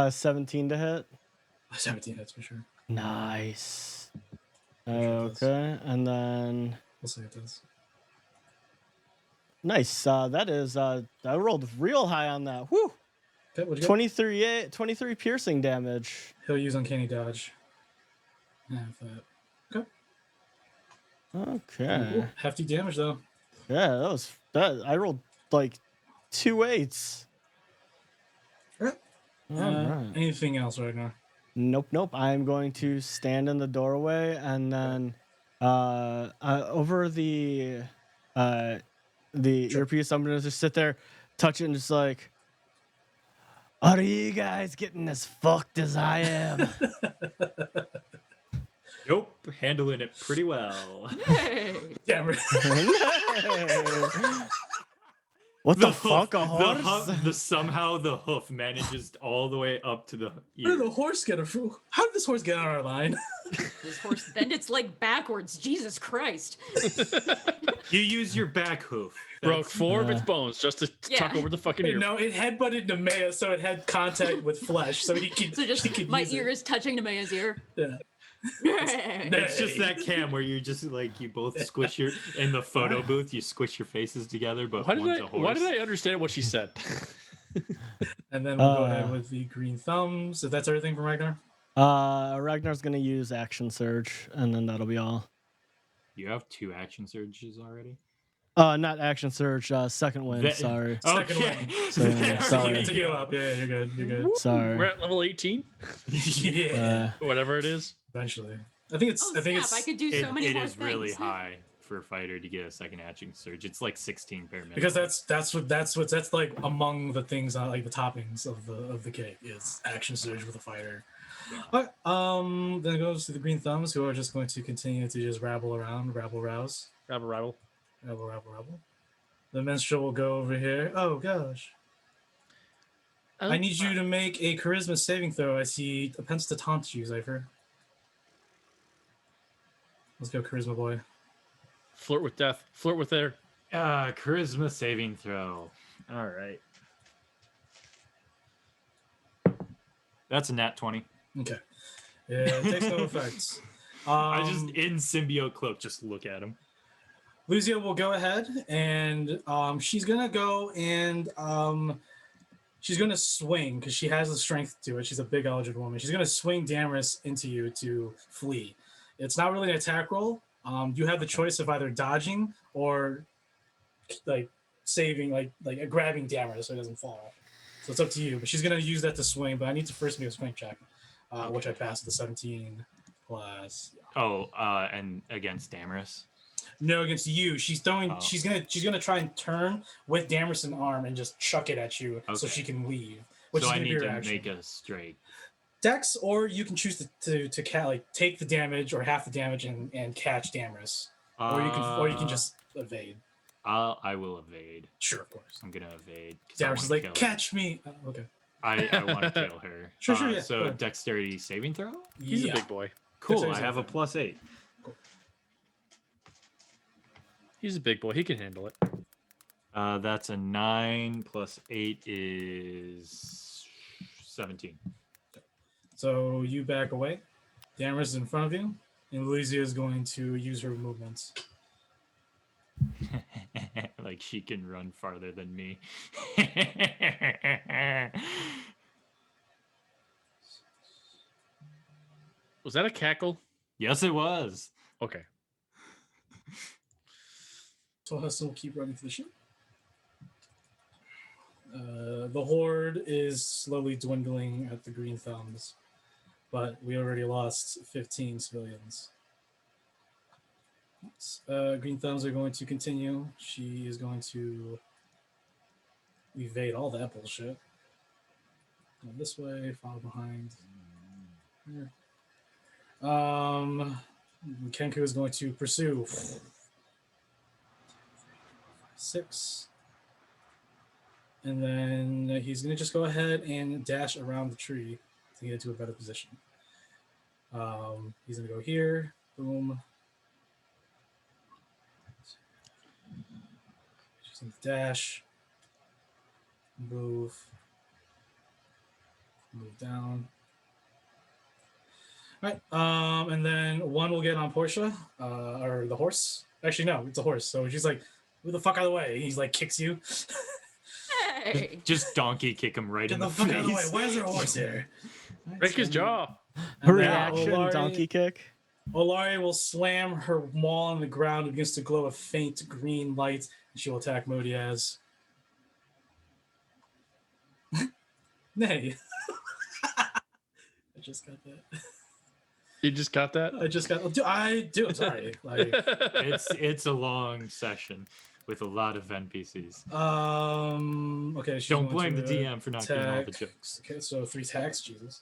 17 to hit. 17 hits for sure. Nice. Okay, and then we'll see what it does. Nice. That is I rolled real high on that. Woo. Okay, 23 piercing damage. He'll use uncanny dodge. Yeah, that. Okay. Ooh, hefty damage though. Yeah, I rolled like 2 8s. Right. Anything else right now? Nope. I'm going to stand in the doorway and then over the earpiece, I'm gonna just sit there, touch it, and just like, are you guys getting as fucked as I am? Nope, handling it pretty well. Yeah. What the fuck, a horse? Somehow the hoof manages all the way up to the ear. Where did the horse get How did this horse get on our line? This horse bend its leg backwards. Jesus Christ. You use your back hoof. Broke 4 of its bones just to tuck over the fucking ear. No, it headbutted Nemea, so it had contact with flesh, so he could. So just my ear is touching Nemea's ear. Yeah. It's just that cam where you just like you both squish your in the photo booth. You squish your faces together, but one's a horse. Why did I understand what she said? And then we'll go ahead with the green thumbs. If that's everything from Ragnar. Ragnar's gonna use action surge, and then that'll be all. You have 2 action surges already. Not action surge. Second wind. Sorry. Second wind. Sorry. To get up. Yeah, you're good. You're good. Sorry. We're at level 18. Yeah. Whatever it is. Eventually. I think it's. I could do so many It more is really things. high for a fighter to get a second action surge. It's like 16 per minute. Because that's like among the things on like the toppings of the cake is action surge with a fighter. Alright, then it goes to the green thumbs, who are just going to continue to just rabble around, rabble rouse. Rabble. The minstrel will go over here. Oh gosh. I need you to make a charisma saving throw as he attempts to taunt you, Zypher. Let's go, charisma boy. Flirt with death. Flirt with air. Charisma saving throw. All right. That's a nat 20. Okay. Yeah, it takes no effects. I just in symbiote cloak just look at him. Luzia will go ahead and she's gonna go and she's gonna swing because she has the strength to it. She's a big Eldritch woman. She's gonna swing Damaris into you to flee. It's not really an attack roll. You have the choice of either dodging or like saving, like grabbing Damaris so it doesn't fall. So it's up to you. But she's gonna use that to swing. But I need to first make a strength check, which I passed the 17 plus. And against Damaris. No, against you. She's throwing. Oh. She's gonna try and turn with Damaris in arm and just chuck it at you so she can leave. Which so is I need to action. make a straight. Dex, or you can choose to take the damage or half the damage and catch Damaris, or you can just evade. I will evade. Sure, of course. I'm gonna evade. Damaris is like, catch me. Oh, okay. I want to kill her. Sure, yeah. So dexterity saving throw. He's a big boy. Cool. I have a +8. Cool. He's a big boy. He can handle it. That's a 9 + 8 is 17. So you back away. Damaris is in front of you, and Luzia is going to use her movements. Like she can run farther than me. Was that a cackle? Yes, it was. Okay. So Hustle will keep running to the ship. The horde is slowly dwindling at the green thumbs, but we already lost 15 civilians. Green thumbs are going to continue. She is going to evade all that bullshit. Go this way, follow behind. Here. Kenku is going to pursue. 6. And then he's going to just go ahead and dash around the tree to get into a better position. He's going to go here. Boom. Just going to dash. Move. Move down. All right. And then one will get on Portia, or the horse. Actually, no, it's a horse. So she's like, "Move the fuck out of the way." He's like, kicks you. Hey. Just donkey kick him right in the face. Get the fuck out of the way. Why is there a horse here? Break his jaw. Reaction, donkey kick. Olari will slam her maul on the ground. It begins to glow a faint green light, and she will attack Modiaz. Nay. I just got that. You just got that? I do. I'm sorry. Like, it's a long session with a lot of NPCs. Okay. Don't blame the DM for not getting all the jokes. Okay, so 3 attacks. Jesus.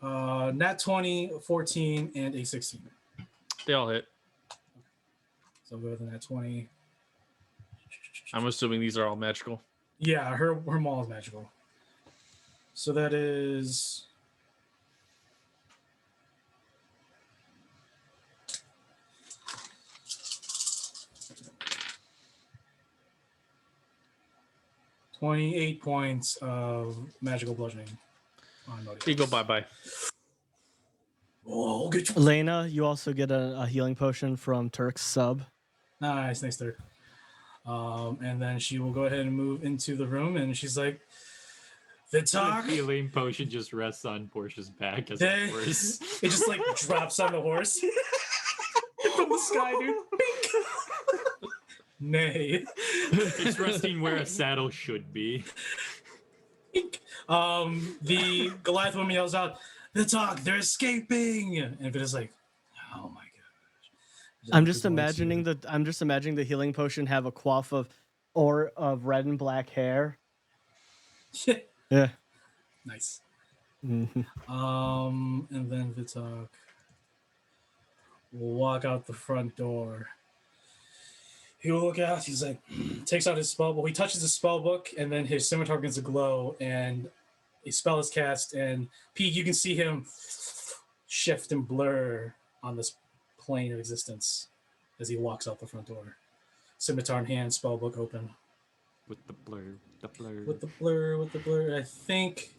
All right. Nat 20, 14, and a 16. They all hit. So I'll go with the nat 20. I'm assuming these are all magical. Yeah, her maul is magical. So that is 28 points of magical bludgeoning on Modi. You go bye-bye. Oh, get you. Elena, you also get a healing potion from Turk's sub. Nice, Turk. And then she will go ahead and move into the room, and she's like, "The talk." The healing potion just rests on Portia's back as They- a horse. It just like drops on the horse from the sky, dude. Bink. Nay. It's resting where a saddle should be. The Goliath woman yells out, "The talk, they're escaping!" And Vita's like, "Oh my gosh." I'm just imagining the healing potion have a coif of red and black hair. Yeah. Nice. Mhm. And then Vitok will walk out the front door. He will look out. He's like, takes out his spell book. He touches his spell book, and then his scimitar begins to glow, and a spell is cast. And Pete, you can see him shift and blur on this plane of existence as he walks out the front door. Scimitar in hand, spell book open. With the blur. With the blur. I think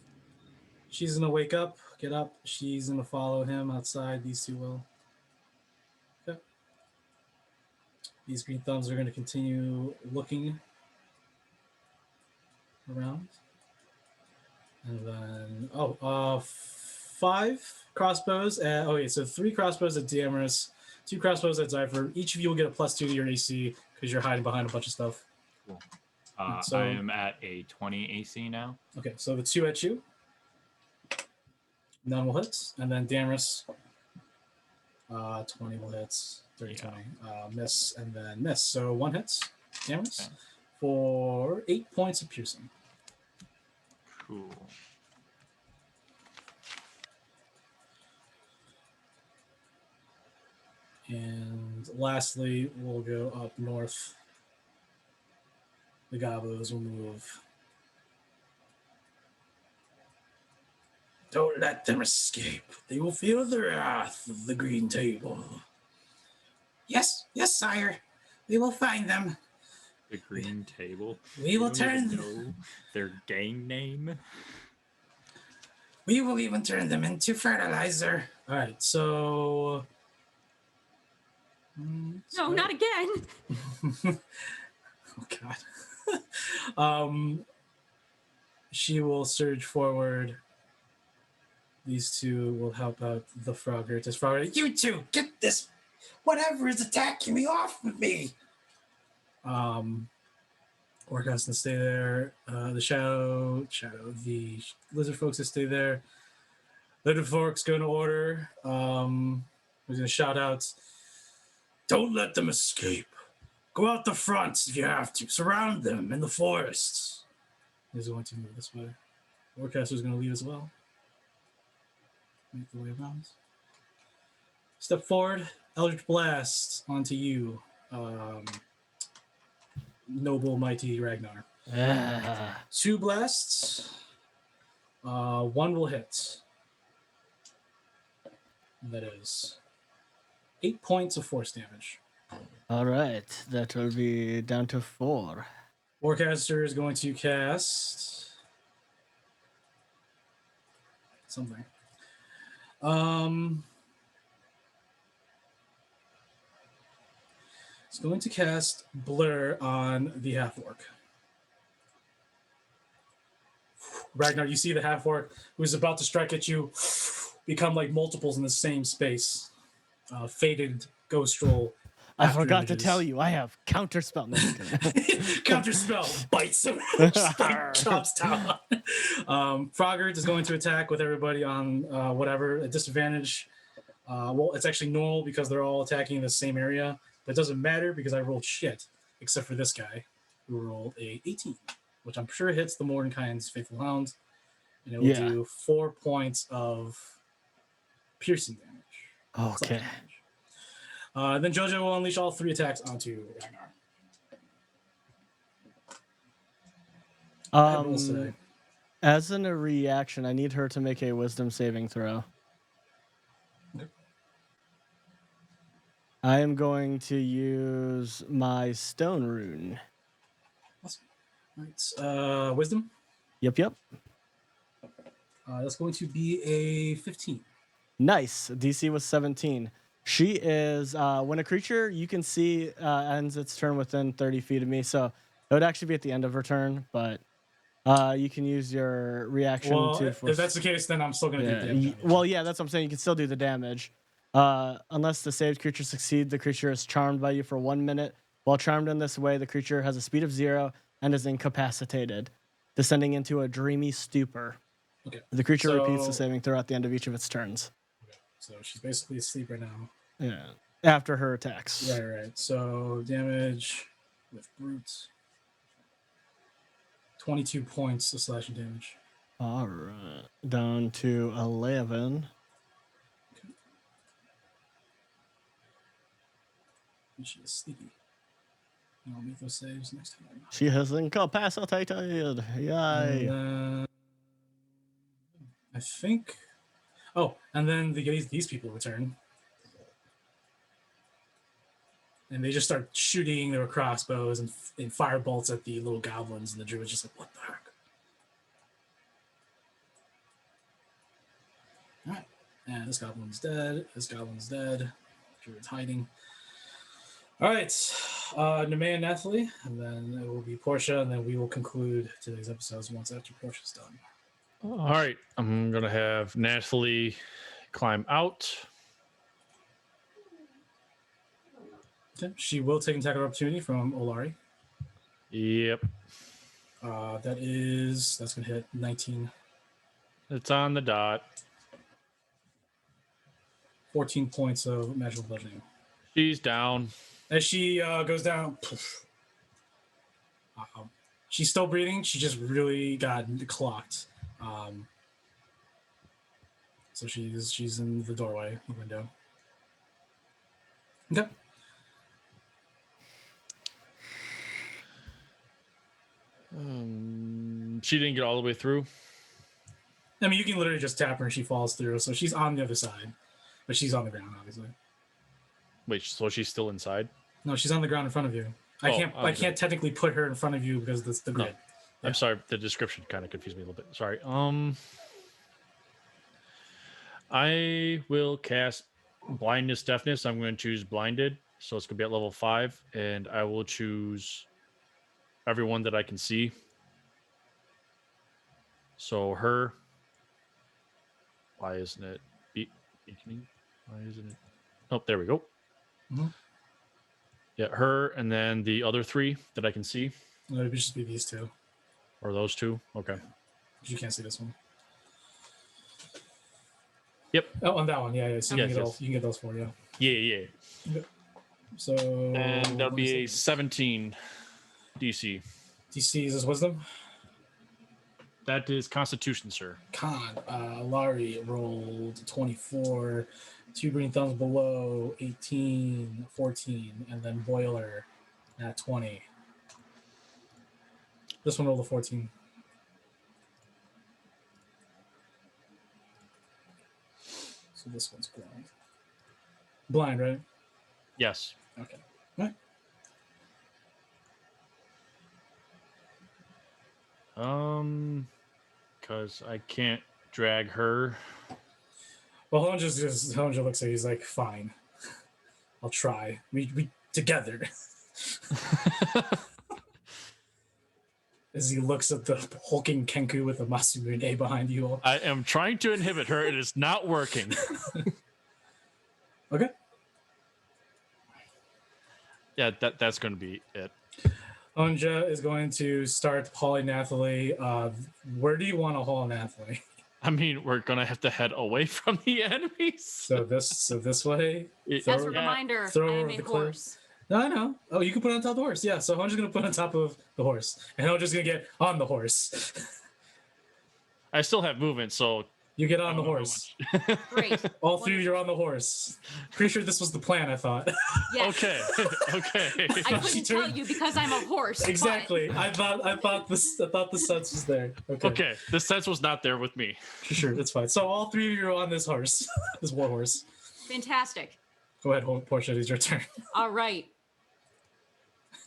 she's gonna wake up, get up. She's gonna follow him outside. These two will. Okay. These green thumbs are gonna continue looking around. And then 5 crossbows. So 3 crossbows at Diamorous, 2 crossbows at Zypher. Each of you will get a +2 to your AC because you're hiding behind a bunch of stuff. Cool. So- I am at a 20 AC now. Okay, so the 2 at you. None will hit. And then Damarus, 20 will hit. 30, 20. Miss, and then miss. So 1 hits. Damarus for 8 points of piercing. Cool. And lastly, we'll go up north. The Gobos will move. Don't let them escape. They will feel the wrath of the Green Table. Yes, sire. We will find them. The Green Table. We will You don't even turn- know their gang name. We will even turn them into fertilizer. All right, so. No, not again. Oh God. She will surge forward. These two will help out the Frogger. This Frogger, you two, get this! Whatever is attacking me off of me! Orcas to stay there. The Shadow, the Lizard folks to stay there. Lizard folks go to order. Who's gonna shout out, "Don't let them escape. Go out the front if you have to. Surround them in the forests." He's going to move this way. Warcaster's going to leave as well. Make the way around. Step forward. Eldritch Blast onto you. Noble, mighty Ragnar. 2 blasts. 1 will hit. And that is 8 points of force damage. All right, that will be down to 4. Warcaster is going to cast something. It's going to cast Blur on the half-orc. Ragnar, you see the half-orc who's about to strike at you become like multiples in the same space. Faded ghost roll. I forgot to tell you, I have counterspell. No, Counterspell bites him, just like chops down. Frogger is going to attack with everybody on whatever at disadvantage. Well, it's actually normal because they're all attacking in the same area, but it doesn't matter because I rolled shit, except for this guy who rolled a 18, which I'm sure hits the Mordenkainen's Faithful Hound, and it will do 4 points of piercing damage. Okay. Then Jojo will unleash all 3 attacks onto Ragnar. today. As a reaction, I need her to make a wisdom saving throw. Okay. I am going to use my stone rune. Awesome. All right. Wisdom? Yep. That's going to be a 15. Nice. DC was 17. She is, when a creature you can see ends its turn within 30 feet of me, so it would actually be at the end of her turn, but you can use your reaction to... If that's the case, then I'm still going to do damage. Well, yeah, that's what I'm saying. You can still do the damage. Unless the saved creature succeeds, the creature is charmed by you for 1 minute. While charmed in this way, the creature has a speed of 0 and is incapacitated, descending into a dreamy stupor. Okay. The creature repeats the saving throw at the end of each of its turns. Okay. So she's basically asleep right now. Yeah. After her attacks. Right. So damage with brute. 22 points of slashing damage. All right. Down to 11. Okay. She is sleepy. I'll make those saves next time. She has incapacitated. Yay. I think. Oh, and then these people return. And they just start shooting their crossbows and fire bolts at the little goblins, and the druid's just like, what the heck? Alright. And this goblin's dead. This goblin's dead. Druid's hiding. Alright. Nemea and Nathalie, and then it will be Portia, and then we will conclude today's episodes once after Portia's done. All right. I'm going to have Nathalie climb out. Okay. She will take an attack of opportunity from Olari. Yep. That's going to hit 19. It's on the dot. 14 points of magical bludgeoning. She's down. As she goes down, she's still breathing. She just really got clocked. So she's in the doorway, the window. Okay. She didn't get all the way through. I mean, you can literally just tap her and she falls through. So she's on the other side, but she's on the ground, obviously. Wait, so she's still inside? No, she's on the ground in front of you. I can't technically put her in front of you because that's the grid. No. Yeah. I'm sorry, the description kind of confused me a little bit. Sorry. I will cast blindness, deafness. I'm going to choose blinded, so it's going to be at level 5, and I will choose everyone that I can see. So her. Why isn't it beaconing? Why isn't it? Oh, there we go. Mm-hmm. Yeah, her, and then the other 3 that I can see. It would just be these 2. Or those 2? Okay. You can't see this one. Yep. Oh, on that one, yeah. So you can get those 4, yeah. Yeah. Okay. So. And that'll be a 17 DC. DC is this wisdom? That is Constitution, sir. Larry rolled 24. 2 green thumbs below, 18, 14, and then Boiler at 20. This one rolled a 14. So this one's blind. Blind, right? Yes. Okay. All right. Because I can't drag her. Well, Honja looks at you, he's like, fine. I'll try. We together. As he looks at the hulking Kenku with the Masamune behind you. I am trying to inhibit her. It is not working. Okay. Yeah, that's going to be it. Honja is going to start hauling Nathalie. Where do you want to haul Nathalie? I mean, we're gonna have to head away from the enemies. So this way. As a reminder, I am a horse. No, I know. Oh, you can put on top of the horse. Yeah. So Honja's gonna put on top of the horse, and Honja's gonna get on the horse. I still have movement, so You get on the horse. Great. All three of you are on the horse. Pretty sure this was the plan, I thought. Yes. Okay. Okay. I couldn't tell you because I'm a horse. but- Exactly. I thought the sense was there. Okay. Okay. The sense was not there with me. Sure, that's fine. So all three of you are on this horse, this war horse. Fantastic. Go ahead, Portia. It's your turn. All right.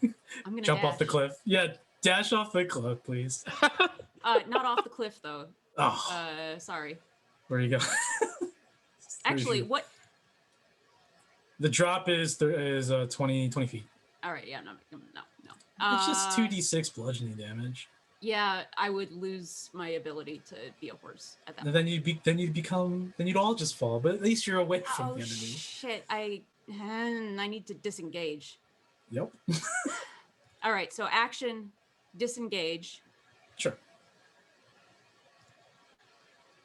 I'm gonna Jump off the dash. cliff. Yeah, dash off the cliff, please. Not off the cliff though. Oh. Sorry. Where you go? Actually, what? The drop is 20 feet. All right. Yeah. No. It's just 2d6 bludgeoning damage. Yeah, I would lose my ability to be a horse at that. And then you'd all just fall. But at least you're away from Oh the enemy. shit! I need to disengage. Yep. All right. So action, disengage. Sure.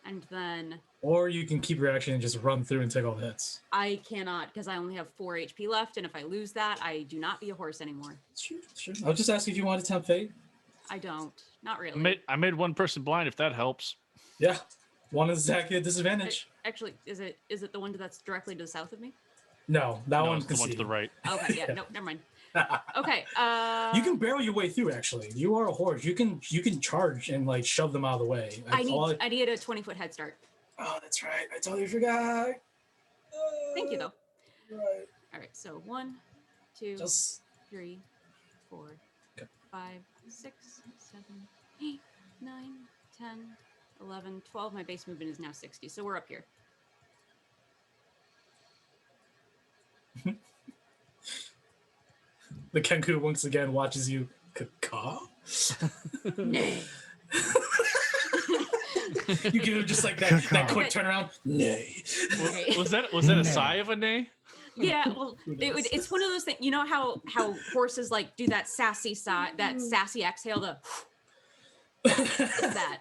And then Or you can keep your action and just run through and take all the hits. I cannot because I only have 4 HP left, and if I lose that, I do not be a horse anymore. Sure. I'll just ask if you want to tempt fate. I don't. Not really. I made one person blind. If that helps. Yeah. One is exactly a disadvantage. Actually, is it the one that's directly to the south of me? No, that No, one it's the one to the right. Okay. Yeah. No. Never mind. Okay. You can barrel your way through. Actually, you are a horse. You can charge and like shove them out of the way. I need a 20-foot head start. Oh, that's right. I totally forgot. Thank you though. Right. All right. So 1, 2, 3, 4, 5, 6, 7, 8, 9, 10, 11, 12. My base movement is now 60. So we're up here. The Kenku once again watches you. Caw? Nay. You give him just like that quick turnaround. Nay. Was that a sigh of a nay? Yeah, well, it's one of those things. You know how horses like do that sassy that sassy exhale. It's that.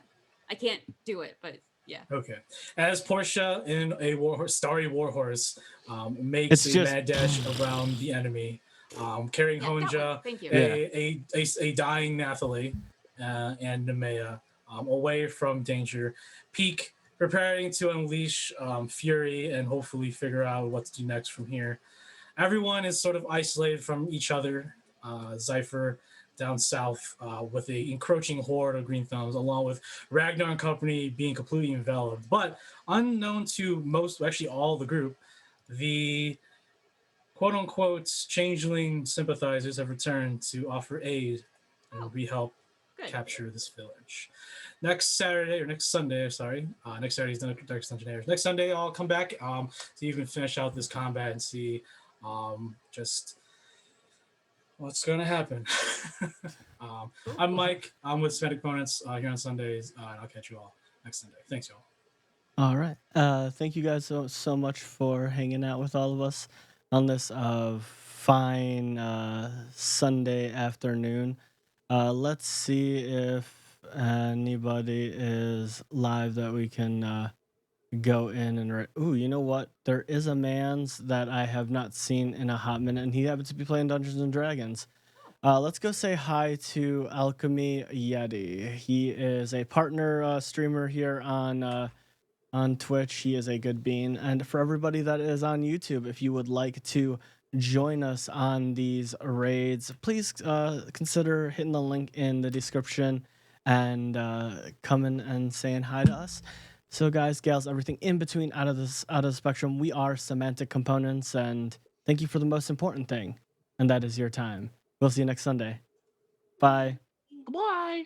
I can't do it, but yeah. Okay. As Portia in a starry warhorse makes a mad dash around the enemy, carrying Honja, a dying Nathalie, and Nemea away from danger. Peak preparing to unleash fury and hopefully figure out what to do next from here. Everyone is sort of isolated from each other. Zypher down south with a encroaching horde of Green Thumbs, along with Ragnar and company being completely enveloped. But unknown to most, actually all the group, the quote-unquote changeling sympathizers have returned to offer aid and help capture this village. Next Sunday, next Saturday is Dark Legionnaires. Next Sunday, I'll come back so you can finish out this combat and see just what's going to happen. I'm Mike. I'm with Semitic Opponents here on Sundays, and I'll catch you all next Sunday. Thanks, y'all. All right. Thank you guys so much for hanging out with all of us on this fine Sunday afternoon. Let's see if anybody is live that we can go in and ooh, you know what? There is a man's that I have not seen in a hot minute, and he happens to be playing Dungeons and Dragons. Let's go say hi to Alchemy Yeti. He is a partner streamer here on Twitch. He is a good bean. And for everybody that is on YouTube, if you would like to join us on these raids, please consider hitting the link in the description and coming and saying hi to us. So guys, gals, everything in between out of the spectrum, we are Semantic Components, and thank you for the most important thing, and that is your time. We'll see you next Sunday. Bye. Goodbye.